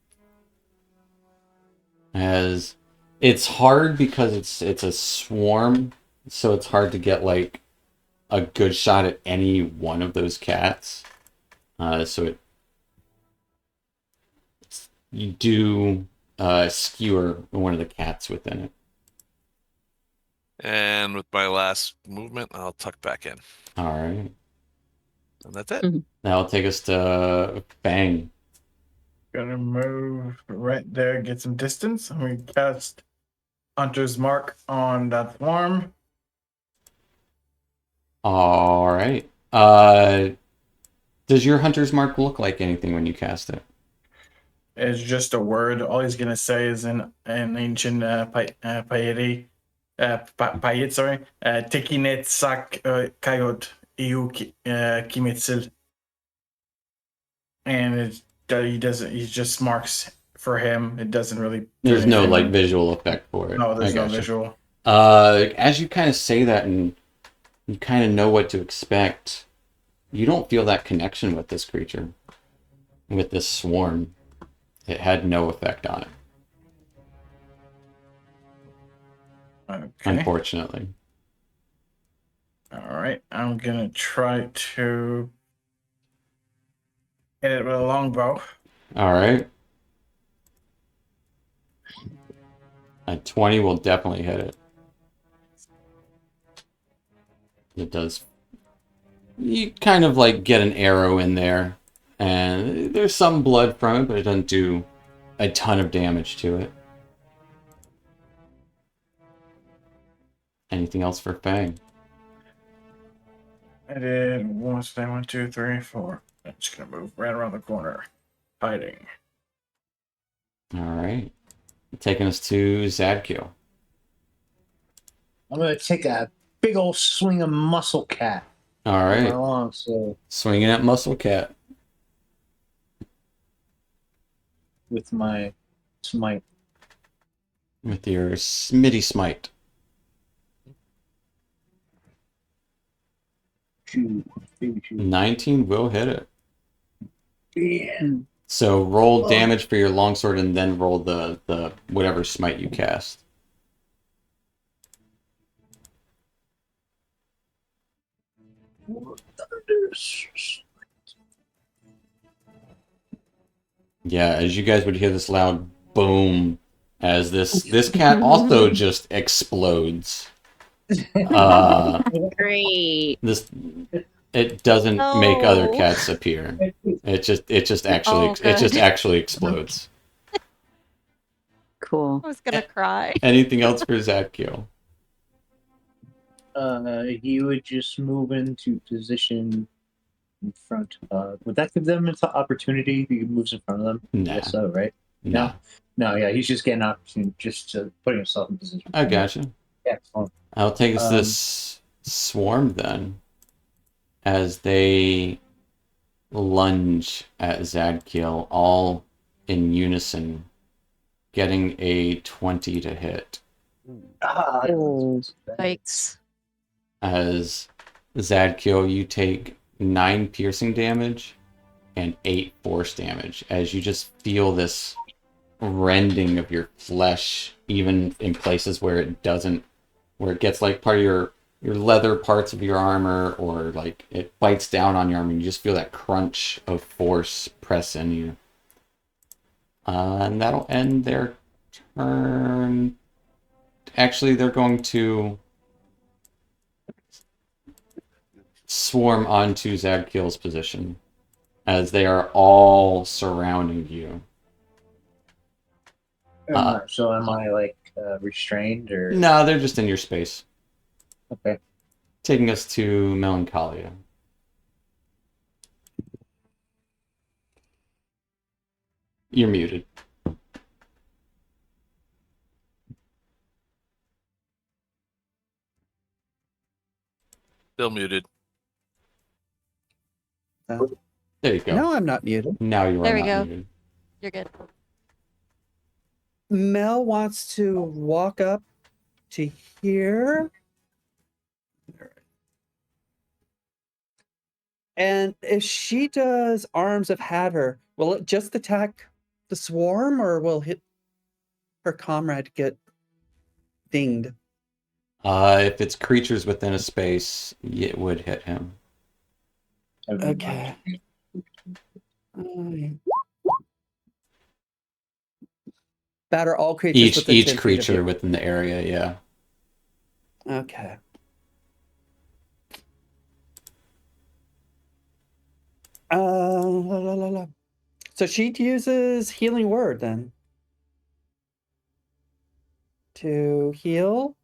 As It's hard because it's a swarm, so it's hard to get like a good shot at any one of those cats. So you do skewer one of the cats within it. And with my last movement, I'll tuck back in. All right. And that's it. That'll take us to Fang. Gonna move right there, get some distance, and we cast Hunter's Mark on that swarm. All right. Does your Hunter's Mark look like anything when you cast it? It's just a word. All he's gonna say is in an ancient Payet, sorry. Tekinet sak kayot iu kimitsil. And he doesn't. He just marks for him. It doesn't really. There's no like visual effect for it. No, there's no visual. As you kind of say that and you kind of know what to expect, you don't feel that connection with this creature, with this swarm. It had no effect on it. Okay. Unfortunately. All right, I'm gonna try to hit it with a longbow. All right. A 20 will definitely hit it. It does. You kind of like get an arrow in there, and there's some blood from it, but it doesn't do a ton of damage to it. Anything else for Fang? I did 1, 2, 3, 4. I'm just gonna move right around the corner, hiding. All right. Taking us to Zadkiel. I'm gonna take a big old swing of muscle cat. All right. Along, so Swinging at Muscle Cat. with my smite. With your Smitty Smite. 19 will hit it. Yeah. So roll damage for your longsword and then roll the whatever smite you cast. Yeah, as you guys would hear this loud boom as this cat also just explodes. Great. It doesn't make other No. cats appear. It just actually explodes. Cool. I was gonna cry. Anything else for Zadkiel? He would just move into position in front. Would that give them an opportunity? He moves in front of them. Nah. I guess so, right? No. No, yeah, he's just getting an opportunity just to put himself in position. I gotcha. Yeah, it's fine. I'll take us this swarm then, as they lunge at Zadkiel, all in unison, getting a 20 to hit. Yikes. As Zadkiel, you take 9 piercing damage and 8 force damage, as you just feel this rending of your flesh, even in places where it doesn't, where it gets like part of your leather parts of your armor, or like it bites down on your armor, and you just feel that crunch of force press in you. And that'll end their turn. Actually, they're going to swarm onto Zadkiel's position, as they are all surrounding you. So am I like restrained or? No, they're just in your space. Okay. Taking us to Melancholia. You're muted. Still muted. There you go. No, I'm not muted. Now you are There we not go. muted. You're good. Mel wants to walk up to here. And if she does Arms of Hatter, will it just attack the swarm, or will hit her comrade get dinged? If it's creatures within a space, it would hit him. Okay. That are all creatures within 10 Each feet of creature you. within the area, yeah. Okay. La, la, la. So she uses healing word then to heal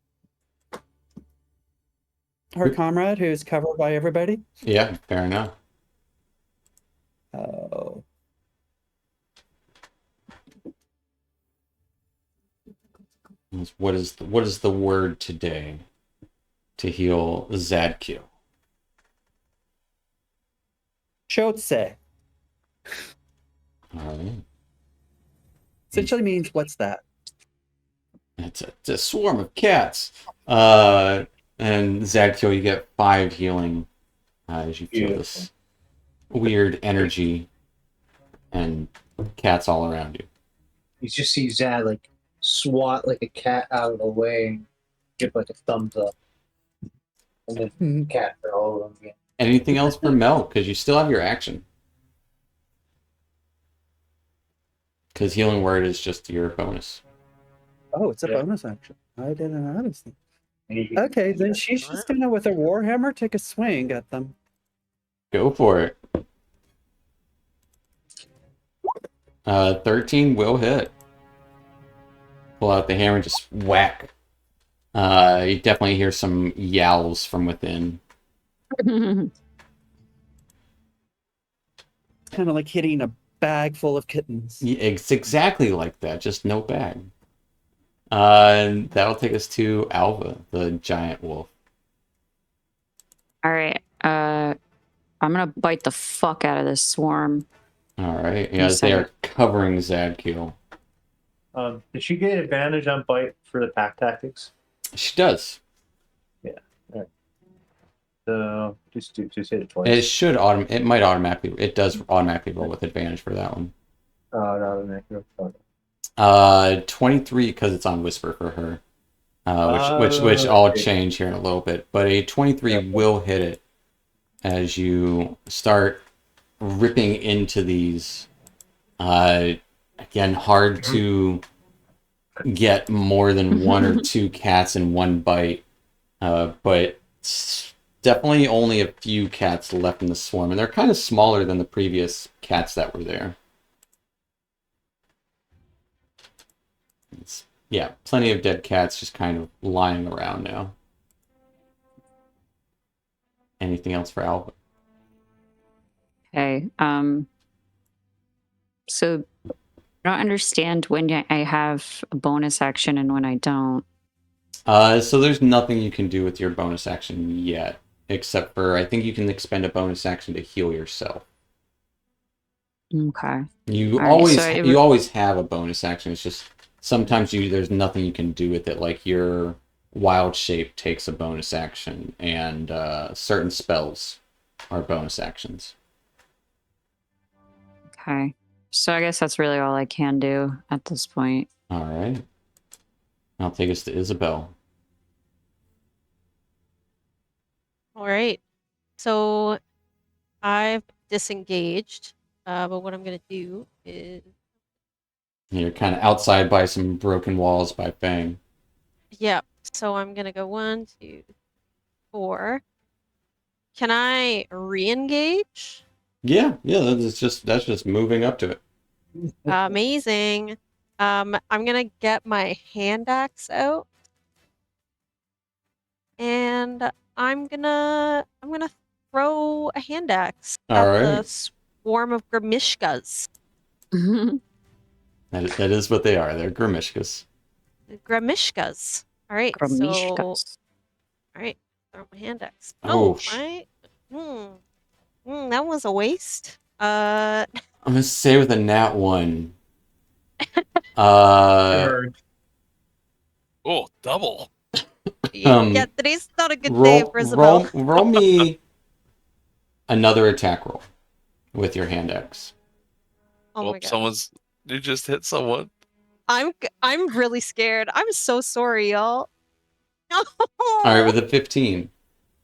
her comrade who's covered by everybody. Yeah, fair enough. Oh. What is the word today to heal Zadkiel? Shotse. All right. Essentially means what's that? It's a swarm of cats. And Zadkiel, you get 5 healing as you feel this weird energy and cats all around you. You just see Zad like swat like a cat out of the way and give like a thumbs up. And then cat are all over him again. Anything else for Mel? Because you still have your action. Because healing word is just your bonus. Oh, it's a bonus action. I didn't notice that. Okay, then she's just gonna, with a warhammer, take a swing at them. Go for it. 13 will hit. Pull out the hammer and just whack. You definitely hear some yowls from within. Kind of like hitting a bag full of kittens. Yeah, it's exactly like that, just no bag. And that'll take us to Alva, the giant wolf. All right. I'm gonna bite the fuck out of this swarm. All right. Yeah, they are covering Zadkiel. Did she get advantage on bite for the pack tactics? She does. Yeah. All right. So just hit it twice. It might automatically. It does automatically roll with advantage for that one. No. 23 because it's on whisper for her. Which I'll change here in a little bit. But a 23 will hit it as you start ripping into these. Again, hard to get more than 1 or 2 cats in one bite. But definitely only a few cats left in the swarm. And they're kind of smaller than the previous cats that were there. Yeah, plenty of dead cats just kind of lying around now. Anything else for Alva? Okay. So I don't understand when I have a bonus action and when I don't. So there's nothing you can do with your bonus action yet, except for I think you can expend a bonus action to heal yourself. Okay. You always have a bonus action. It's just sometimes there's nothing you can do with it. Like your wild shape takes a bonus action, and certain spells are bonus actions. Okay. So I guess that's really all I can do at this point. All right. I'll take us to Isabel. All right. So I've disengaged, but what I'm going to do is... You're kind of outside by some broken walls by Fang. Yep. So I'm going to go 1, 2, 4. Can I re-engage? Yeah, that's just moving up to it. Amazing. I'm gonna get my hand axe out, and I'm gonna throw a hand axe at the swarm of Grimishkas. That is what they are. They're Grimishkas. Grimishkas. All right. Grimishkas. So, all right. Throw my hand axe. Oh, right. That was a waste. I'm gonna say with a nat 1. Oh, double. Yeah, today's not a good day for Isabel. Roll me another attack roll with your hand axe. Oh my God. You just hit someone. I'm really scared. I'm so sorry, y'all. All right, with a 15.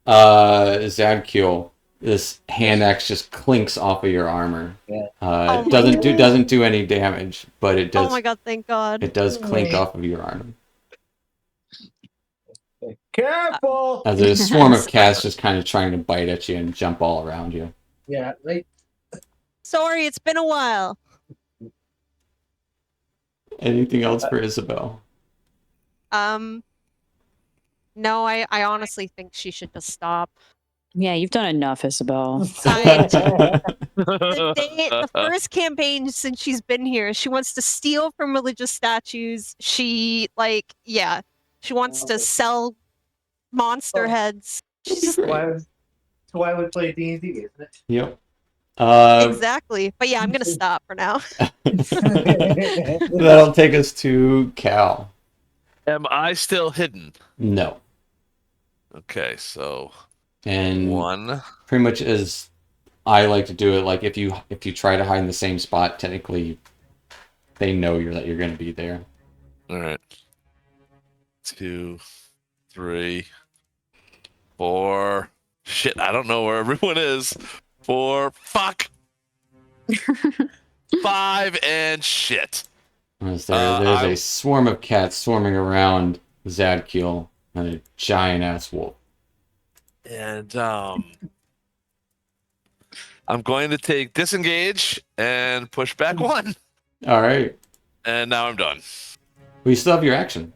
Zadkiel, this hand axe just clinks off of your armor. Yeah. Oh It my doesn't do any damage, but it Oh does my god, thank God. it does clink off of your armor. Careful! As a swarm of cats just kind of trying to bite at you and jump all around you. Yeah, like Sorry, it's been a while. Anything else for Isabel? No, I honestly think she should just stop. Yeah, you've done enough, Isabel. The first campaign since she's been here, she wants to steal from religious statues. She she wants to sell monster heads. She's just why we play D&D, isn't it? Yep. exactly. But yeah, I'm gonna stop for now. That'll take us to Cal. Am I still hidden? No. Okay, so And 1. pretty much as I like to do it, like if you try to hide in the same spot, technically they know that you're going to be there. All right. 2, 3, 4. Shit, I don't know where everyone is. 4. Fuck. 5 and shit. There's a swarm of cats swarming around Zadkiel and a giant ass wolf. And I'm going to take disengage and push back 1. All right. And now I'm done. We still have your action.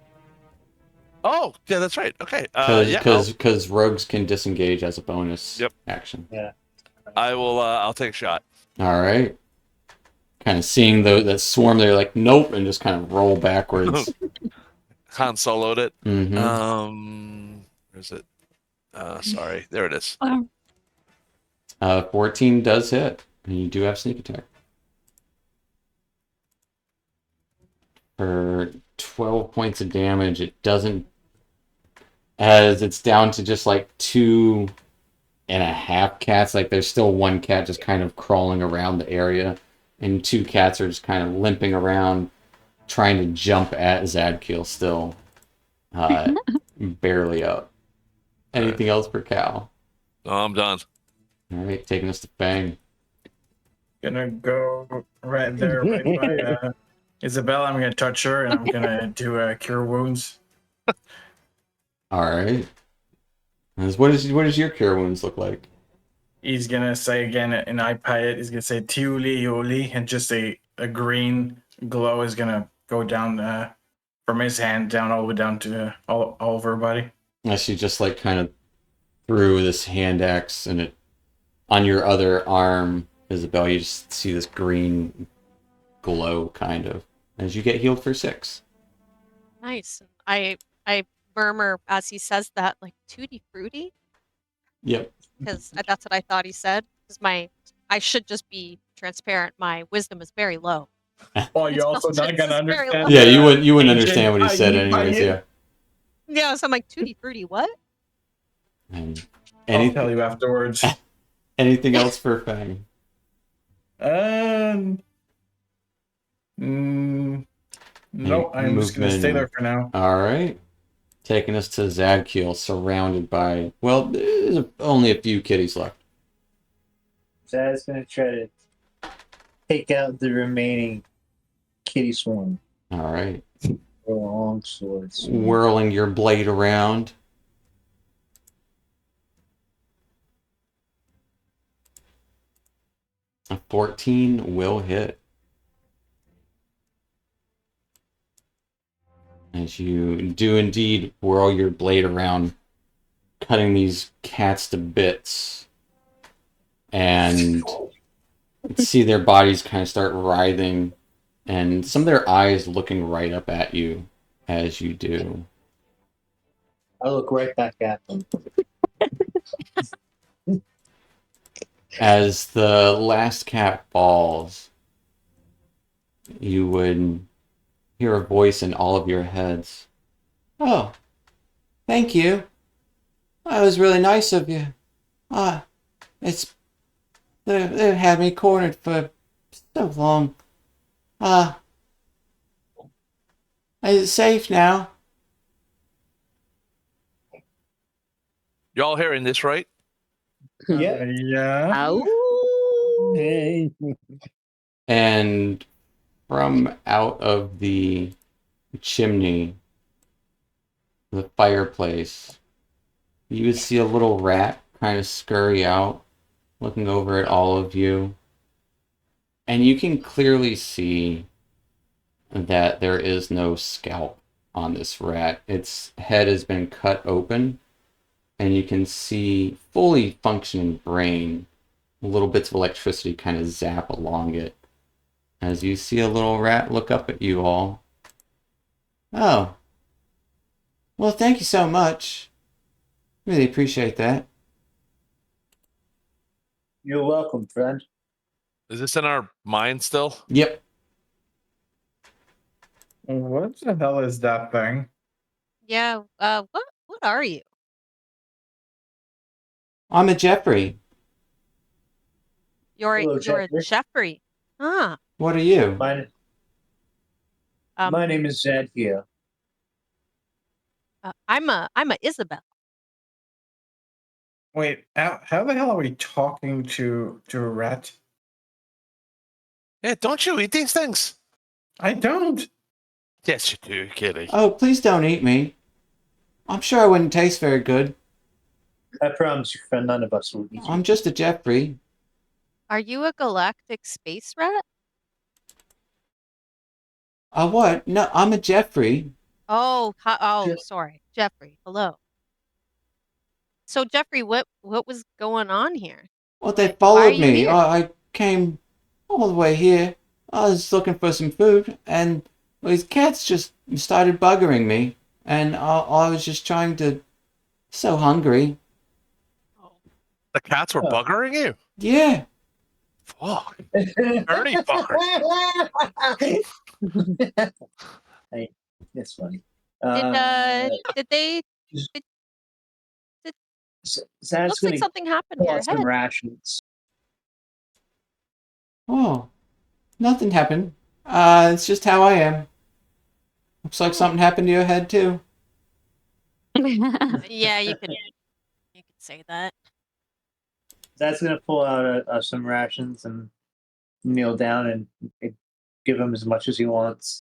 Oh, yeah, that's right. Okay. Because rogues can disengage as a bonus action. Yeah. I'll take a shot. All right. Kind of seeing that swarm, they're like, nope, and just kind of roll backwards. Han Soloed it. Mm-hmm. Where's it? Sorry, there it is. 14 does hit, and you do have sneak attack. For 12 points of damage, it doesn't, as it's down to just like 2.5 cats. Like there's still one cat just kind of crawling around the area, and 2 cats are just kind of limping around, trying to jump at Zadkiel still. Barely up. Anything else for Cal? No, I'm done. All right, taking us to Fang. Gonna go right there, right by Isabel. I'm gonna touch her, and I'm gonna do cure wounds. All right. What does your cure wounds look like? He's gonna say again in iPad. He's gonna say "Tiuli Yoli," and just a green glow is gonna go down from his hand down all the way down to all over her body. I see, just like kind of threw this hand axe, and it on your other arm, Isabel. You just see this green glow, kind of, as you get healed for 6. Nice. I murmur as he says that, like, tutti frutti, Yep. because that's what I thought he said. Because I should just be transparent. My wisdom is very low. Oh, you're also not gonna understand. Yeah, you wouldn't understand what he said anyways. Yeah. Yeah, so I'm like, tutti frutti, what? And I'll tell you afterwards. Anything else for Fang? No, I'm just gonna stay there for now. All right. Taking us to Zadkiel, surrounded by, well, there's only a few kitties left. Zad's gonna try to take out the remaining kitty swarm. All right. Long swords. Whirling your blade around. A 14 will hit. As you do indeed whirl your blade around, cutting these cats to bits. And see their bodies kind of start writhing, and some of their eyes looking right up at you as you do. I look right back at them. As the last cat falls, you would hear a voice in all of your heads. Oh, thank you. That was really nice of you. They've had me cornered for so long. Is it safe now? Y'all hearing this, right? Yeah. Yeah. Ow. Hey. And from out of the chimney, the fireplace, you would see a little rat kind of scurry out, looking over at all of you. And you can clearly see that there is no scalp on this rat. Its head has been cut open, and you can see fully functioning brain, little bits of electricity kind of zap along it. As you see a little rat look up at you all. Oh. Well, thank you so much. Really appreciate that. You're welcome, friend. Is this in our mind still? Yep. What the hell is that thing? Yeah. What are you? I'm a Jeffrey. Hello, You're Jeffrey. Jeffrey. Ah. What are you? My name is Zed here. I'm a Isabel. Wait, how the hell are we talking to a rat? Yeah, don't you eat these things? I don't. Yes, you do, kitty. Oh, please don't eat me. I'm sure I wouldn't taste very good. I promise you, friend, none of us will eat you. I'm just a Jeffrey. Are you a galactic space rat? What? No, I'm a Jeffrey. Oh, Je- sorry, Jeffrey. Hello. So Jeffrey, what was going on here? Well, they Why are followed you me. here? I came all the way here. I was looking for some food, and these cats just started buggering me. And I was just trying to... So hungry. The cats were Oh. buggering you? Yeah. Fuck. Dirty fuckers. Hey, that's funny. Did they? Zad's Looks like gonna something happened to pull your out some head. rations. Oh, nothing happened. It's just how I am. Looks like something happened to your head, too. Yeah, you could say that. Zad's gonna pull out some rations and kneel down and give him as much as he wants.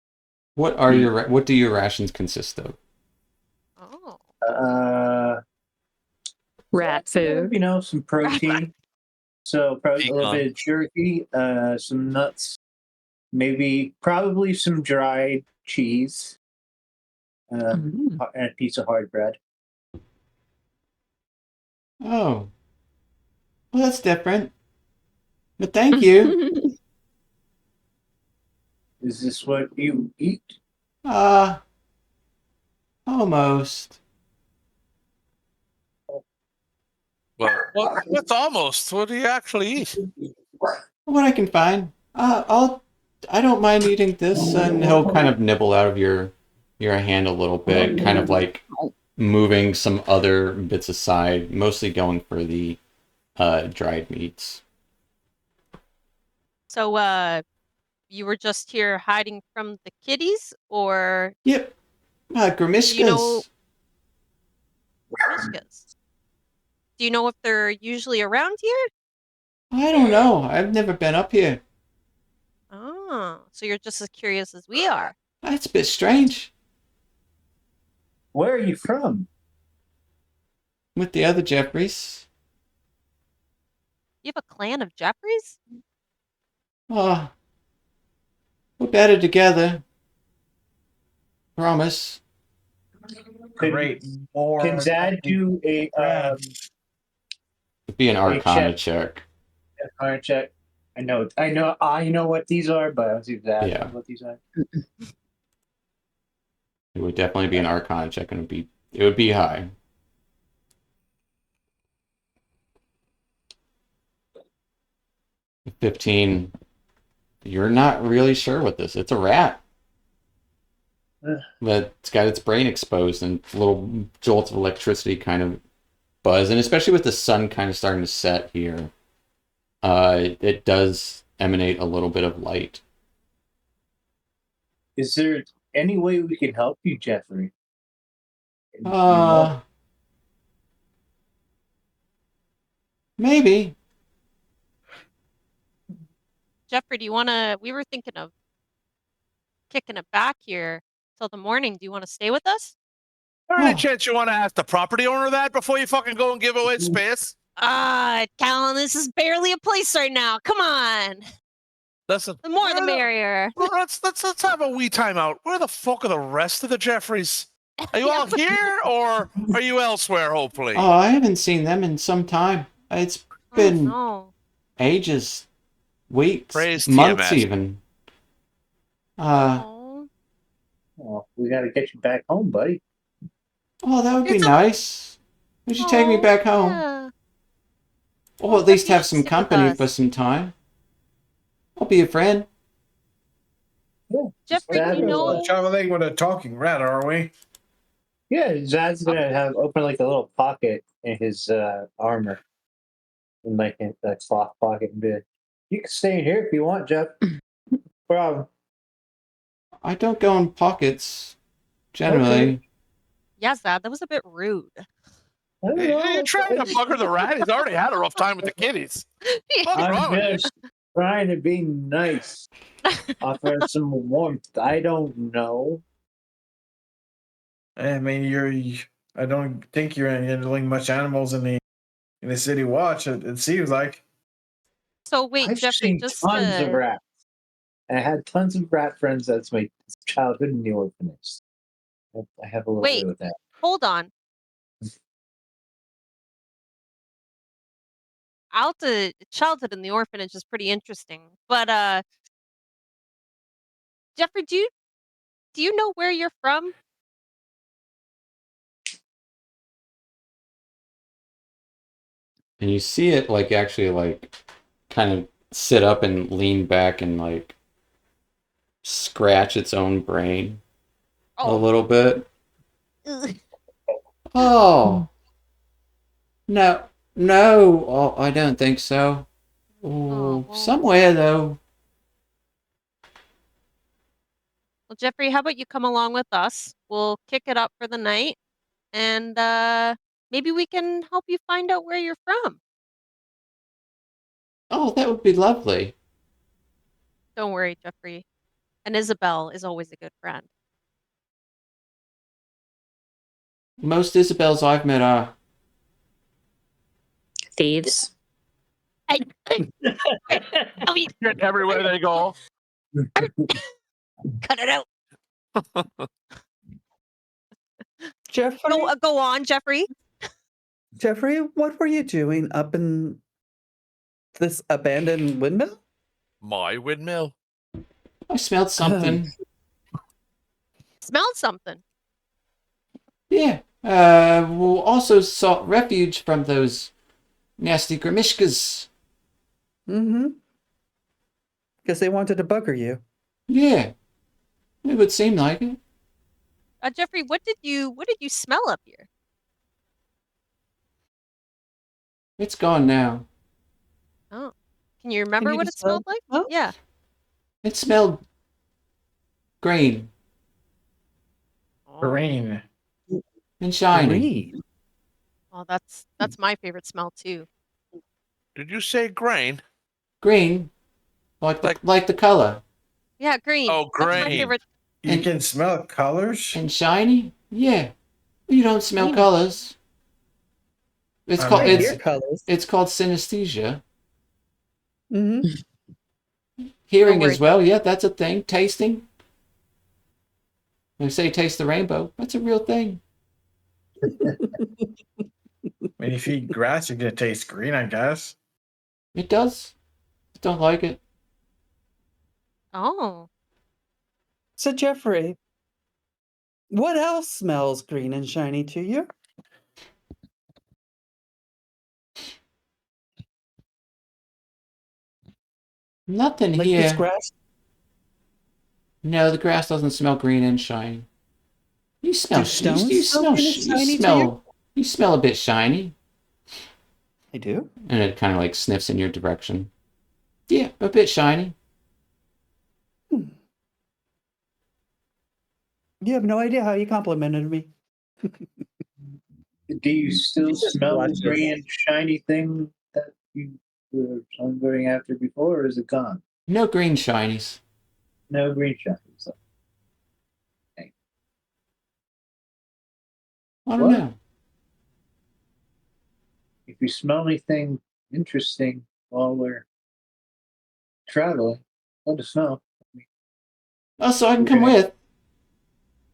What do your rations consist of? Oh. Rat food. You know, some protein. So probably a little Pecan. bit of jerky, some nuts, probably some dried cheese, Mm. and a piece of hard bread. Oh. Well, that's different. But thank you. Is this what you eat? Almost. Well, what's almost? What do you actually eat? What I can find. I don't mind eating this, and he'll kind of nibble out of your hand a little bit, kind of like moving some other bits aside, mostly going for the dried meats. So, you were just here hiding from the kitties, or Yep. Grimishkas. do you know Mishkas? Do you know if they're usually around here? I don't know. I've never been up here. Oh, so you're just as curious as we are. That's a bit strange. Where are you from? With the other Jeffreys. You have a clan of Jeffreys? Oh, we're better together. Promise. Great. More. Can Zad do a It'd be an Arcana check. check. Arcana check? I know what these are, but I don't see Zad Yeah. knows what these are. It would definitely be an Arcana check, and it would be high. With 15. You're not really sure what this. It's a rat. But it's got its brain exposed, and little jolts of electricity kind of buzz, and especially with the sun kind of starting to set here, it does emanate a little bit of light. Is there any way we can help you, Jeffrey? Maybe. Jeffrey, do you want to? We were thinking of kicking it back here till the morning. Do you want to stay with us? Any chance you want to ask the property owner that before you fucking go and give away space? Callan, this is barely a place right now. Come on. Listen, The more the merrier. let's have a wee timeout. Where the fuck are the rest of the Jeffreys? Are you all here or are you elsewhere? Hopefully. Oh, I haven't seen them in some time. It's been ages, weeks, Praise months, TMS. even. Well, we got to get you back home, buddy. Oh, that would be nice. Would you take me back home? Yeah. Or at least have some company for some time. I'll be a friend. Yeah. Jeffrey, do you know? Traveling with a talking rat, are we? Yeah, Zad's gonna have open like a little pocket in his armor, in like that cloth pocket, and be like, "You can stay in here if you want, Jeff. No problem." I don't go in pockets, generally. Okay. Yes, that was a bit rude. You're trying to bugger the rat. He's already had a rough time with the kitties. What's wrong I'm with you? just trying to be nice, offer some warmth. I don't know. I mean, I don't think you're handling much animals in the city watch. It seems like. So wait, I've Jeffrey, seen just tons of rats. And I had tons of rat friends. That's my childhood in the orphanage. I have a little bit of that. hold on. Childhood in the orphanage is pretty interesting, but Jeffrey, do you know where you're from? And you see it like actually like kind of sit up and lean back and like scratch its own brain a little bit. Oh. No. Oh, I don't think so. Oh, somewhere though. Well, Jeffrey, how about you come along with us? We'll kick it up for the night, and maybe we can help you find out where you're from. Oh, that would be lovely. Don't worry, Jeffrey. And Isabel is always a good friend. Most Isabels I've met are thieves. Everywhere they go. Cut it out. Jeffrey? Go on, Jeffrey. Jeffrey, what were you doing up in this abandoned windmill? My windmill. I smelled something. Smelled something. Yeah. We also sought refuge from those nasty Grimishkas. Mm-hmm. Because they wanted to bugger you. Yeah. It would seem like it. Jeffrey, what did you smell up here? It's gone now. Oh. Can you remember what it smelled like? Oh. Yeah. It smelled green. Green. And shiny. Green. Oh, that's my favorite smell too. Did you say grain? Green. Like the color. Yeah, green. Oh, That's my green. favorite. You can smell colors? And shiny? Yeah. You don't smell colors. It's called colors. It's called synesthesia. Mm-hmm. Hearing as well, yeah, that's a thing. Tasting. They say taste the rainbow. That's a real thing. When you feed grass, you're gonna taste green, I guess. It does. I don't like it. Oh. So, Jeffrey, what else smells green and shiny to you? Nothing Like here. this grass? No, the grass doesn't smell green and shiny. You smell stones you smell green and shiny to you smell a bit shiny. I do. And it kind of like sniffs in your direction. Yeah, a bit shiny. You have no idea how you complimented me. Do you still smell the green and shiny thing that you were going after before, or is it gone? No green shinies. No green shinies. Okay. I don't What? know. If you smell anything interesting while we're traveling, let us know. Oh, so I can come Okay. with.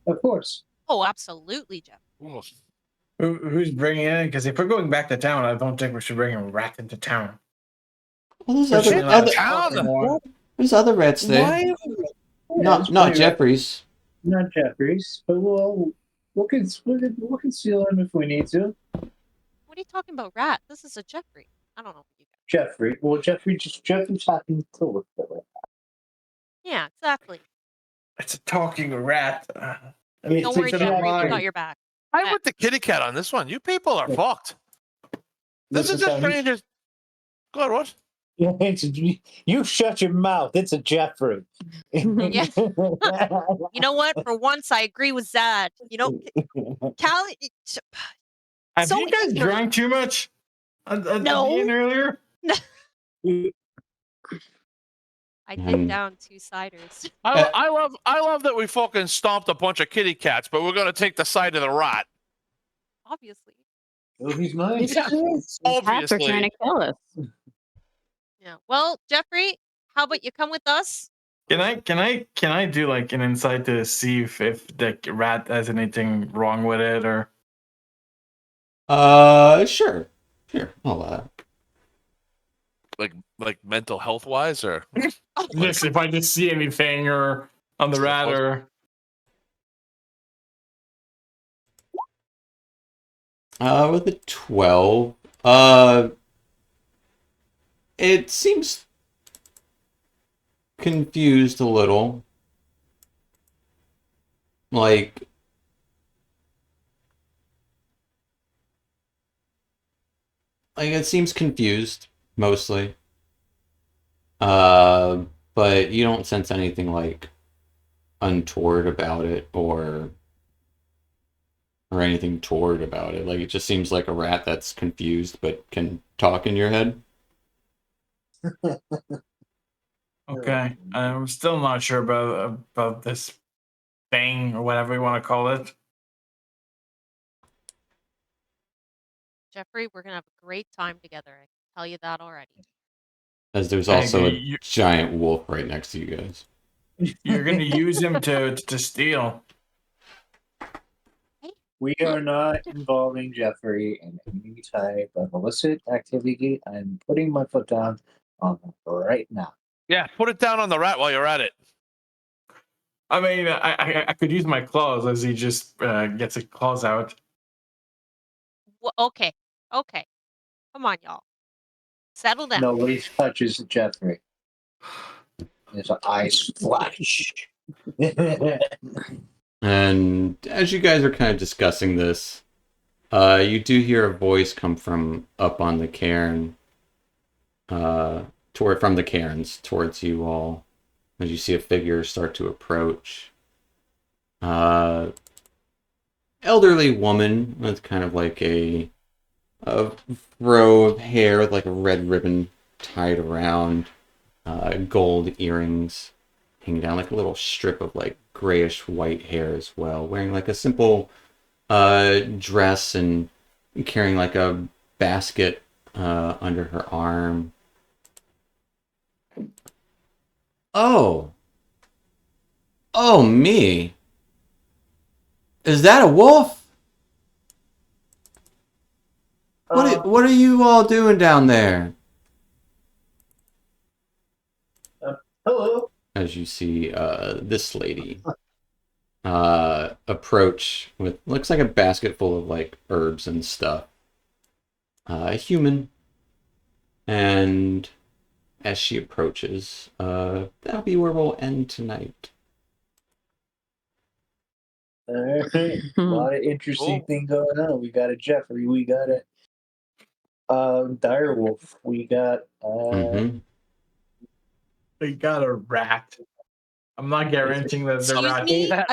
Of course. Oh, absolutely, Jeff. Oof. Who's bringing it in? Because if we're going back to town, I don't think we should bring a rat into town. Well, there's Especially other, not town. anymore. there's other rats there. Why? Not Jeffrey's. Not Jeffrey's, but we'll conceal him if we need to. What are you talking about, rat? This is a Jeffrey. I don't know what you got. Jeffrey. Well, Jeffrey's happened to look that way. Yeah, exactly. It's a talking rat. I It's Don't a worry, it's in our Jeffrey. We mind. got your back. I'm with the kitty cat on this one. You people are fucked. This is a stranger. God, what? You shut your mouth. It's a Jeffrey. Yeah. You know what? For once, I agree with Zad. You know, Callie. Have So you guys ignorant. drank too much at the No. inn earlier? I did down 2 ciders. I love that we fucking stomped a bunch of kitty cats, but we're gonna take the side of the rat. Obviously. Oh, he's mine. These cats are trying Obviously. to kill us. Yeah. Well, Jeffrey, how about you come with us? Can I do like an insight to see if the rat has anything wrong with it or? Sure. Like mental health wise, or Just if I just see anything or on the rat or. With a 12, it seems confused a little. Like it seems confused mostly. But you don't sense anything like untoward about it or anything toward about it. Like it just seems like a rat that's confused but can talk in your head. Okay, I'm still not sure about this thing or whatever you want to call it. Jeffrey, we're going to have a great time together. I can tell you that already. As there's Hey, also a giant wolf right next to you guys. You're gonna use him to steal. We are not involving Jeffrey in any type of illicit activity. I'm putting my foot down on that right now. yeah, put it down on the rat while you're at it. I mean, I could use my claws as he just gets his claws out. Well, okay. Come on, y'all. Settle down. Nobody touches Jeffrey. His eyes flash. And as you guys are kind of discussing this, you do hear a voice come from up on the cairn, from the cairns towards you all, as you see a figure start to approach. Elderly woman with kind of like a row of hair with like a red ribbon tied around, gold earrings hanging down, like a little strip of like grayish white hair as well, wearing like a simple dress and carrying like a basket under her arm. Oh me, is that a wolf? What are you all doing down there? Hello. As you see this lady approach with, looks like a basket full of like herbs and stuff. A human. And as she approaches, that'll be where we'll end tonight. All right. A lot of interesting thing going on. We got a Jeffrey. We got a direwolf. We got They got a rat. I'm not guaranteeing that the Excuse rat. me? A